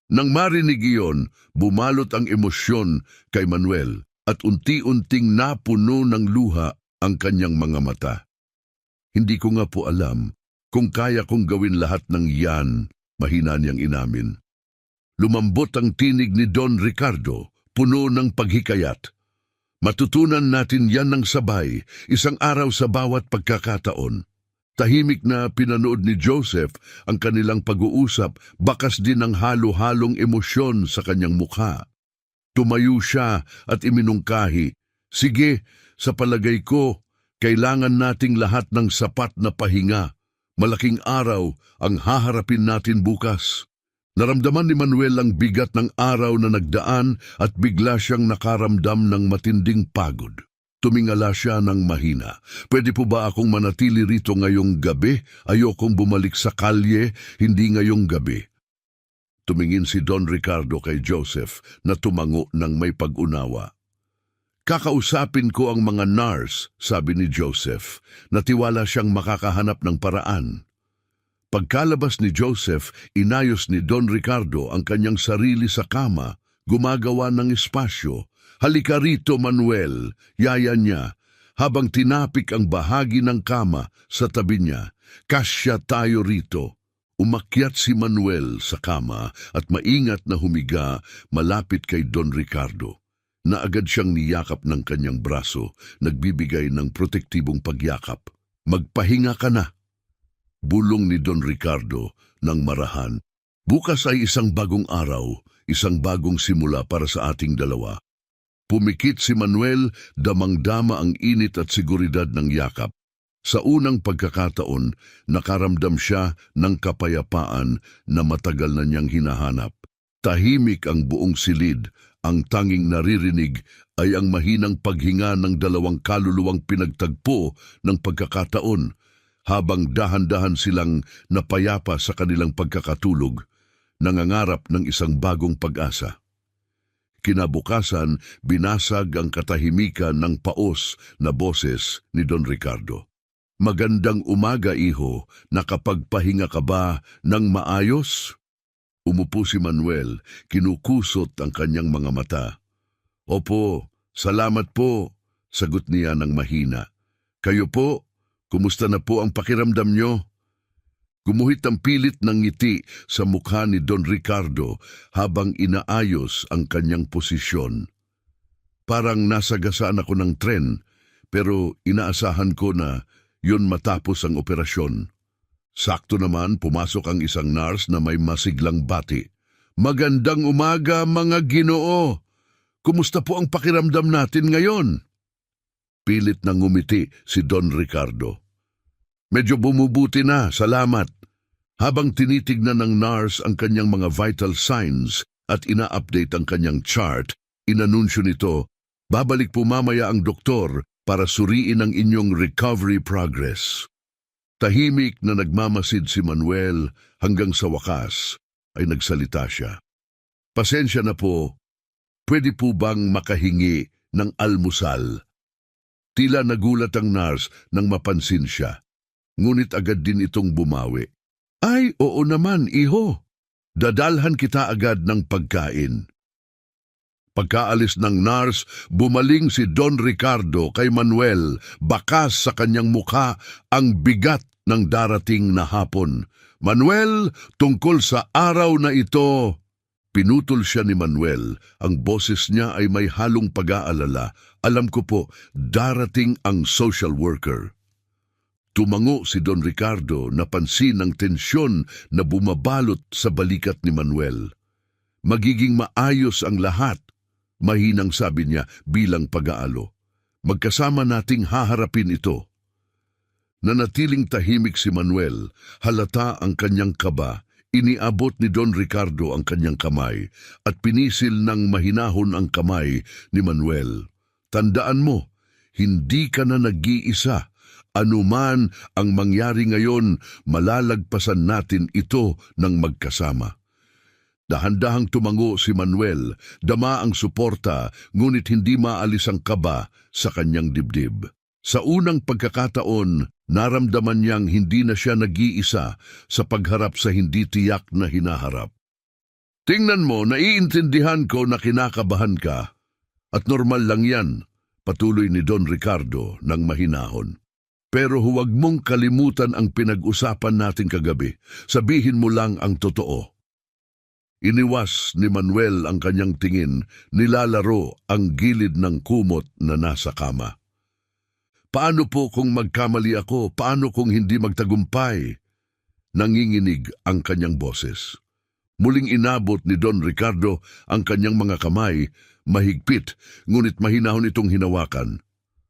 Nang marinig iyon, bumalot ang emosyon kay Manuel at unti-unting napuno ng luha ang kanyang mga mata. Hindi ko nga po alam kung kaya kong gawin lahat ng yan, mahina niyang inamin. Lumambot ang tinig ni Don Ricardo, puno ng paghikayat. Matutunan natin yan ng sabay, isang araw sa bawat pagkakataon. Tahimik na pinanood ni Joseph ang kanilang pag-uusap, bakas din ng halo-halong emosyon sa kanyang mukha. Tumayo siya at iminungkahi, sige, sa palagay ko, kailangan nating lahat ng sapat na pahinga. Malaking araw ang haharapin natin bukas. Naramdaman ni Manuel ang bigat ng araw na nagdaan at bigla siyang nakaramdam ng matinding pagod. Tumingala siya ng mahina. Pwede po ba akong manatili rito ngayong gabi? Ayokong bumalik sa kalye, hindi ngayong gabi. Tumingin si Don Ricardo kay Joseph na tumango ng may pag-unawa. Kakausapin ko ang mga nurse, sabi ni Joseph. Natiwala siyang makakahanap ng paraan. Pagkalabas ni Joseph, inayos ni Don Ricardo ang kanyang sarili sa kama, gumagawa ng espasyo. Halika rito, Manuel, yaya niya, habang tinapik ang bahagi ng kama sa tabi niya. Kasya tayo rito. Umakyat si Manuel sa kama at maingat na humiga malapit kay Don Ricardo. Naagad siyang niyakap ng kanyang braso, nagbibigay ng protektibong pagyakap. Magpahinga ka na. Bulong ni Don Ricardo ng marahan. Bukas ay isang bagong araw, isang bagong simula para sa ating dalawa. Pumikit si Manuel, damang-dama ang init at seguridad ng yakap. Sa unang pagkakataon, nakaramdam siya ng kapayapaan na matagal na niyang hinahanap. Tahimik ang buong silid, ang tanging naririnig ay ang mahinang paghinga ng dalawang kaluluwang pinagtagpo ng pagkakataon, habang dahan-dahan silang napayapa sa kanilang pagkakatulog, nangangarap ng isang bagong pag-asa. Kinabukasan, binasag ang katahimikan ng paos na boses ni Don Ricardo. Magandang umaga, iho. Nakapagpahinga ka ba ng maayos? Umupo si Manuel, kinukusot ang kanyang mga mata. Opo, salamat po, sagot niya ng mahina. Kayo po, kumusta na po ang pakiramdam nyo? Gumuhit ang pilit ng ngiti sa mukha ni Don Ricardo habang inaayos ang kanyang posisyon. Parang nasagasaan ako ng tren, pero inaasahan ko na yun matapos ang operasyon. Sakto naman pumasok ang isang nurse na may masiglang bati. Magandang umaga, mga Ginoo! Kumusta po ang pakiramdam natin ngayon? Pilit na ngumiti si Don Ricardo. Medyo bumubuti na, salamat. Habang tinitignan ng nurse ang kanyang mga vital signs at ina-update ang kanyang chart, inanunsyo nito, babalik po mamaya ang doktor para suriin ang inyong recovery progress. Tahimik na nagmamasid si Manuel hanggang sa wakas ay nagsalita siya. Pasensya na po, pwede po bang makahingi ng almusal? Tila nagulat ang nurse nang mapansin siya. Ngunit agad din itong bumawi. Ay, oo naman, iho. Dadalhan kita agad ng pagkain. Pagkaalis ng nurse, bumaling si Don Ricardo kay Manuel, bakas sa kanyang mukha ang bigat ng darating na hapon. Manuel, tungkol sa araw na ito. Pinutol siya ni Manuel. Ang boses niya ay may halong pag-aalala. Alam ko po, darating ang social worker. Tumango si Don Ricardo, napansin ang tensyon na bumabalot sa balikat ni Manuel. Magiging maayos ang lahat, mahinang sabi niya bilang pag-aalo. Magkasama nating haharapin ito. Nanatiling tahimik si Manuel, halata ang kanyang kaba. Iniabot ni Don Ricardo ang kanyang kamay at pinisil ng mahinahon ang kamay ni Manuel. Tandaan mo, hindi ka na nag-iisa. Anuman ang mangyari ngayon, malalagpasan natin ito ng magkasama. Dahan-dahang tumango si Manuel, dama ang suporta, ngunit hindi maalis ang kaba sa kanyang dibdib. Sa unang pagkakataon, naramdaman niyang hindi na siya nag-iisa sa pagharap sa hindi tiyak na hinaharap. Tingnan mo, naiintindihan ko na kinakabahan ka. At normal lang yan, patuloy ni Don Ricardo ng mahinahon. Pero huwag mong kalimutan ang pinag-usapan natin kagabi. Sabihin mo lang ang totoo. Iniwas ni Manuel ang kanyang tingin, nilalaro ang gilid ng kumot na nasa kama. Paano po kung magkamali ako? Paano kung hindi magtagumpay? Nanginginig ang kanyang boses. Muling inabot ni Don Ricardo ang kanyang mga kamay, mahigpit, ngunit mahinahon itong hinawakan.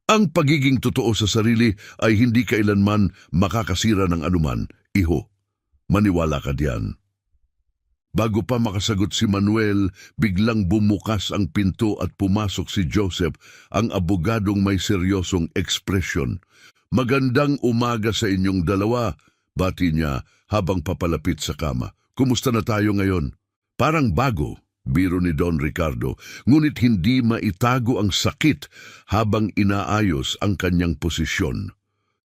Ang pagiging totoo sa sarili ay hindi kailanman makakasira ng anuman. Iho, maniwala ka diyan. Bago pa makasagot si Manuel, biglang bumukas ang pinto at pumasok si Joseph, ang abogadong may seryosong ekspresyon. Magandang umaga sa inyong dalawa, bati niya habang papalapit sa kama. Kumusta na tayo ngayon? Parang bago, biro ni Don Ricardo, ngunit hindi maitago ang sakit habang inaayos ang kanyang posisyon.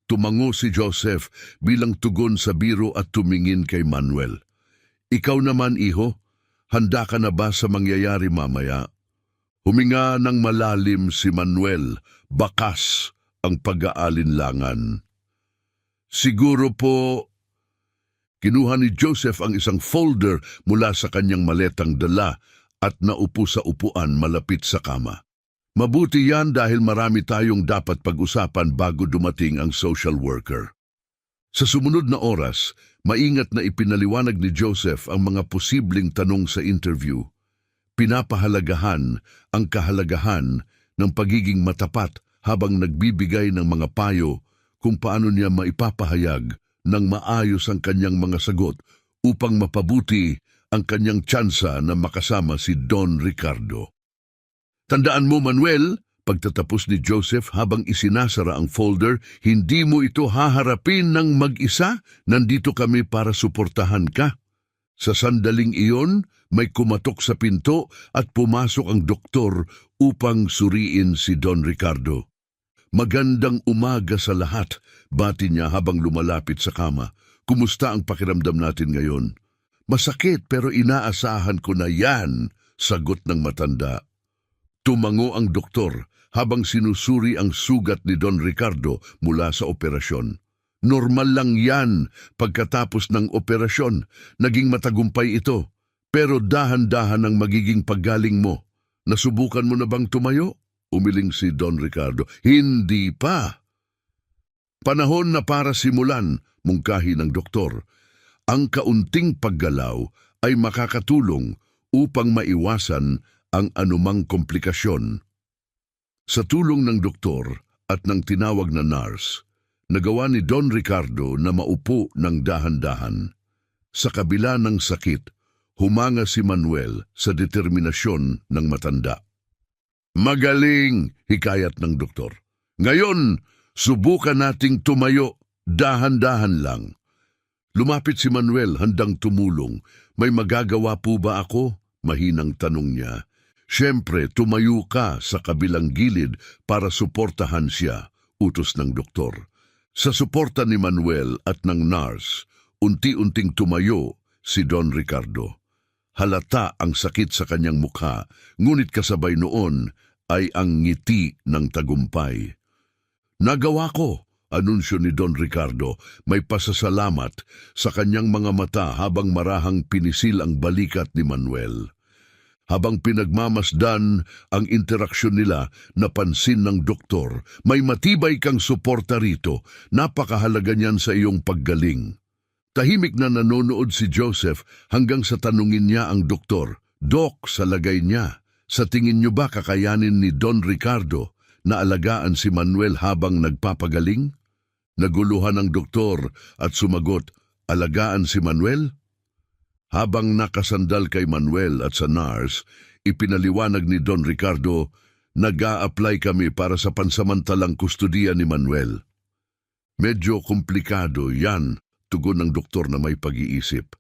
Tumango si Joseph bilang tugon sa biro at tumingin kay Manuel. Ikaw naman, iho, handa ka na ba sa mangyayari mamaya? Huminga ng malalim si Manuel, bakas ang pag-aalinlangan. Siguro po, kinuha ni Joseph ang isang folder mula sa kanyang maletang dala at naupo sa upuan malapit sa kama. Mabuti yan dahil marami tayong dapat pag-usapan bago dumating ang social worker. Sa sumunod na oras, maingat na ipinaliwanag ni Joseph ang mga posibleng tanong sa interview. Pinapahalagahan ang kahalagahan ng pagiging matapat habang nagbibigay ng mga payo kung paano niya maipapahayag ng maayos ang kanyang mga sagot upang mapabuti ang kanyang tsansa na makasama si Don Ricardo. Tandaan mo, Manuel, pagtatapos ni Joseph habang isinasara ang folder, hindi mo ito haharapin ng mag-isa, nandito kami para suportahan ka. Sa sandaling iyon, may kumatok sa pinto at pumasok ang doktor upang suriin si Don Ricardo. Magandang umaga sa lahat, bati niya habang lumalapit sa kama. Kumusta ang pakiramdam natin ngayon? Masakit pero inaasahan ko na yan, sagot ng matanda. Tumango ang doktor habang sinusuri ang sugat ni Don Ricardo mula sa operasyon. Normal lang yan pagkatapos ng operasyon. Naging matagumpay ito. Pero dahan-dahan ang magiging paggaling mo. Nasubukan mo na bang tumayo? Umiling si Don Ricardo. Hindi pa. Panahon na para simulan, mungkahi ng doktor. Ang kaunting paggalaw ay makakatulong upang maiwasan ang anumang komplikasyon. Sa tulong ng doktor at ng tinawag na nurse, nagawa ni Don Ricardo na maupo ng dahan-dahan. Sa kabila ng sakit, humanga si Manuel sa determinasyon ng matanda. Magaling, hikayat ng doktor. Ngayon, subukan nating tumayo, dahan-dahan lang. Lumapit si Manuel handang tumulong. May magagawa po ba ako? Mahinang tanong niya. Siyempre, tumayo ka sa kabilang gilid para suportahan siya, utos ng doktor. Sa suporta ni Manuel at ng nurse, unti-unting tumayo si Don Ricardo. Halata ang sakit sa kanyang mukha, ngunit kasabay noon ay ang ngiti ng tagumpay. Nagawa ko, anunsyo ni Don Ricardo, may pasasalamat sa kanyang mga mata habang marahang pinisil ang balikat ni Manuel. Habang pinagmamasdan ang interaksyon nila, napansin ng doktor, may matibay kang suporta rito, napakahalaga niyan sa iyong paggaling. Tahimik na nanonood si Joseph hanggang sa tanungin niya ang doktor, Dok, sa lagay niya, sa tingin niyo ba kakayanin ni Don Ricardo na alagaan si Manuel habang nagpapagaling? Naguluhan ang doktor at sumagot, alagaan si Manuel? Habang nakasandal kay Manuel at sa nurse, ipinaliwanag ni Don Ricardo, nag-a-apply kami para sa pansamantalang kustodiya ni Manuel. Medyo komplikado yan, tugon ng doktor na may pag-iisip.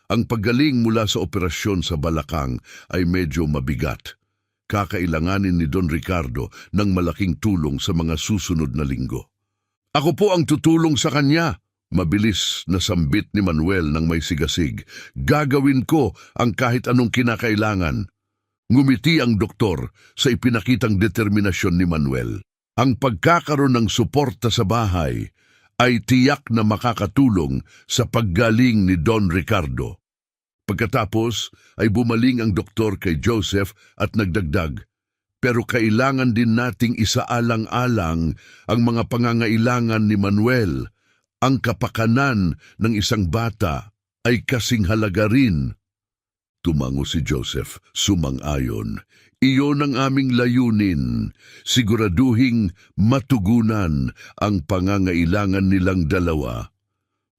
Ang paggaling mula sa operasyon sa balakang ay medyo mabigat. Kakailanganin ni Don Ricardo ng malaking tulong sa mga susunod na linggo. Ako po ang tutulong sa kanya. Mabilis na sambit ni Manuel ng may sigasig. Gagawin ko ang kahit anong kinakailangan. Ngumiti ang doktor sa ipinakitang determinasyon ni Manuel. Ang pagkakaroon ng suporta sa bahay ay tiyak na makakatulong sa paggaling ni Don Ricardo. Pagkatapos ay bumaling ang doktor kay Joseph at nagdagdag, pero kailangan din nating isaalang-alang ang mga pangangailangan ni Manuel. Ang kapakanan ng isang bata ay kasing halaga rin. Tumango si Joseph, sumang-ayon. Iyon ang aming layunin, siguraduhing matugunan ang pangangailangan nilang dalawa.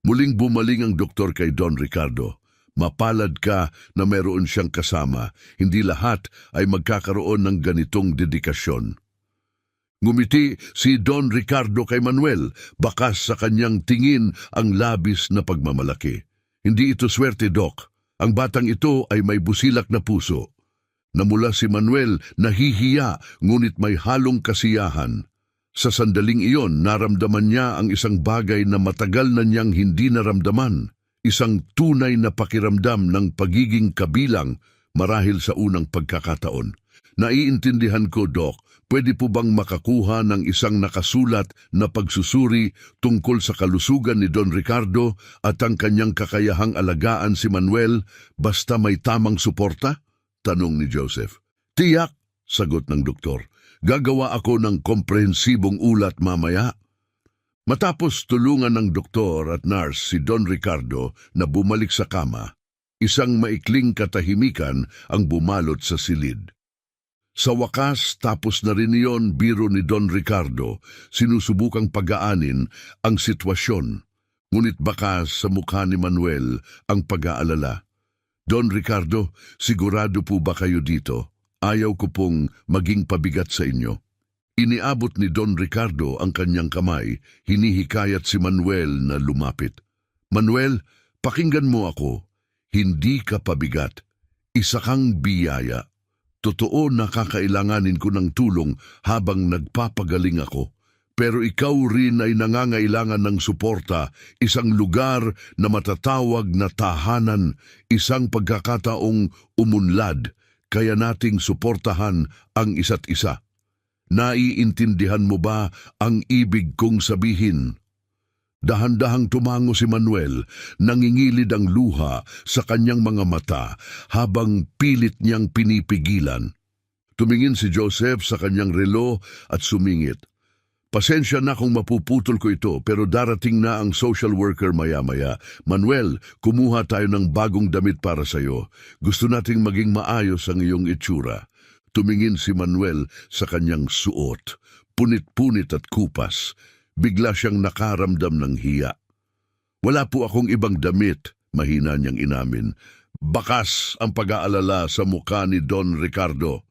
Muling bumaling ang doktor kay Don Ricardo. Mapalad ka na meron siyang kasama, hindi lahat ay magkakaroon ng ganitong dedikasyon. Ngumiti si Don Ricardo kay Manuel, bakas sa kanyang tingin ang labis na pagmamalaki. Hindi ito swerte, Doc. Ang batang ito ay may busilak na puso. Namula si Manuel, nahihiya, ngunit may halong kasiyahan. Sa sandaling iyon, naramdaman niya ang isang bagay na matagal na niyang hindi naramdaman. Isang tunay na pakiramdam ng pagiging kabilang marahil sa unang pagkakataon. Naiintindihan ko, Doc, pwede po bang makakuha ng isang nakasulat na pagsusuri tungkol sa kalusugan ni Don Ricardo at ang kanyang kakayahang alagaan si Manuel basta may tamang suporta? Tanong ni Joseph. Tiyak, sagot ng doktor. Gagawa ako ng komprehensibong ulat mamaya. Matapos tulungan ng doktor at nurse si Don Ricardo na bumalik sa kama, isang maikling katahimikan ang bumalot sa silid. Sa wakas, tapos na rin iyon biro ni Don Ricardo, sinusubukang pag-aanin ang sitwasyon. Ngunit baka sa mukha ni Manuel ang pag-aalala. Don Ricardo, sigurado po ba kayo dito? Ayaw ko pong maging pabigat sa inyo. Iniabot ni Don Ricardo ang kanyang kamay, hinihikayat si Manuel na lumapit. Manuel, pakinggan mo ako. Hindi ka pabigat. Isa kang biyaya. Totoo na kakailanganin ko ng tulong habang nagpapagaling ako. Pero ikaw rin ay nangangailangan ng suporta, isang lugar na matatawag na tahanan, isang pagkakataong umunlad, kaya nating suportahan ang isa't isa. Naiintindihan mo ba ang ibig kong sabihin? Dahan-dahang tumango si Manuel, nangingilid ang luha sa kanyang mga mata habang pilit niyang pinipigilan. Tumingin si Joseph sa kanyang relo at sumingit. Pasensya na kung mapuputol ko ito pero darating na ang social worker maya-maya. Manuel, kumuha tayo ng bagong damit para sa'yo. Gusto nating maging maayos ang iyong itsura. Tumingin si Manuel sa kanyang suot, punit-punit at kupas. Bigla siyang nakaramdam ng hiya. Wala po akong ibang damit, mahina niyang inamin. Bakas ang pag-aalala sa mukha ni Don Ricardo.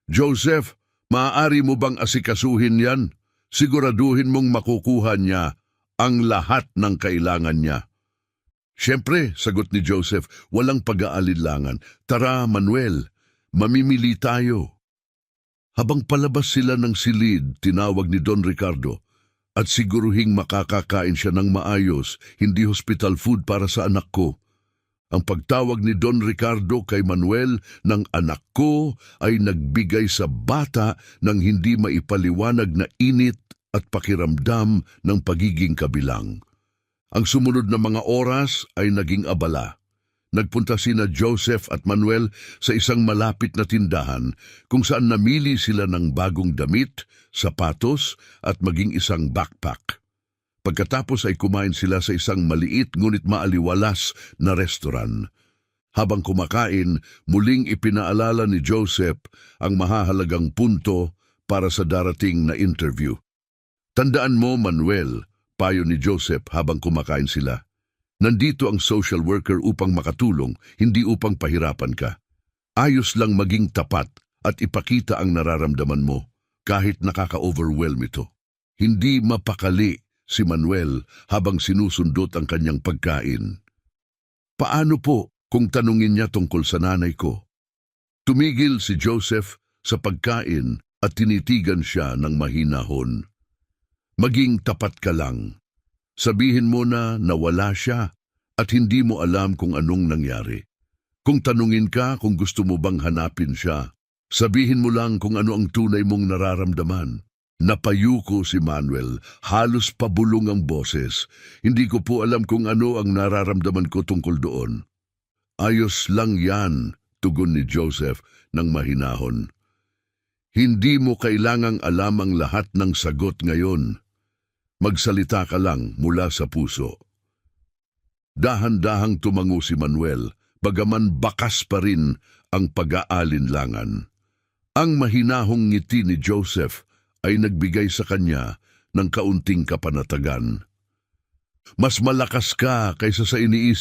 Joseph, maaari mo bang asikasuhin yan? Siguraduhin mong makukuha niya ang lahat ng kailangan niya. Siyempre, sagot ni Joseph, walang pag-aalinlangan. Tara, Manuel, mamimili tayo. Habang palabas sila ng silid, tinawag ni Don Ricardo at siguruhing makakakain siya ng maayos, hindi hospital food para sa anak ko. Ang pagtawag ni Don Ricardo kay Manuel ng anak ko ay nagbigay sa bata ng hindi maipaliwanag na init at pakiramdam ng pagiging kabilang. Ang sumunod na mga oras ay naging abala. Nagpunta sina Joseph at Manuel sa isang malapit na tindahan kung saan namili sila ng bagong damit, sapatos at maging isang backpack. Pagkatapos ay kumain sila sa isang maliit ngunit maaliwalas na restoran. Habang kumakain, muling ipinaalala ni Joseph ang mahahalagang punto para sa darating na interview. Tandaan mo, Manuel, payo ni Joseph habang kumakain sila. Nandito ang social worker upang makatulong, hindi upang pahirapan ka. Ayos lang maging tapat at ipakita ang nararamdaman mo kahit nakaka-overwhelm ito. Hindi mapakali si Manuel habang sinusundot ang kanyang pagkain. Paano po kung tanungin niya tungkol sa nanay ko? Tumigil si Joseph sa pagkain at tinitigan siya ng mahinahon. Maging tapat ka lang. Sabihin mo na nawala siya at hindi mo alam kung anong nangyari. Kung tanungin ka kung gusto mo bang hanapin siya, sabihin mo lang kung ano ang tunay mong nararamdaman. Napayuko si Manuel, halos pabulong ang boses. Hindi ko po alam kung ano ang nararamdaman ko tungkol doon. Ayos lang yan, tugon ni Joseph ng mahinahon. Hindi mo kailangang alam ang lahat ng sagot ngayon. Magsalita ka lang mula sa puso. Dahan-dahang tumango si Manuel, bagaman bakas pa rin ang pag-aalinlangan. Ang mahinahong ngiti ni Joseph ay nagbigay sa kanya ng kaunting kapanatagan. Mas malakas ka kaysa sa iniisip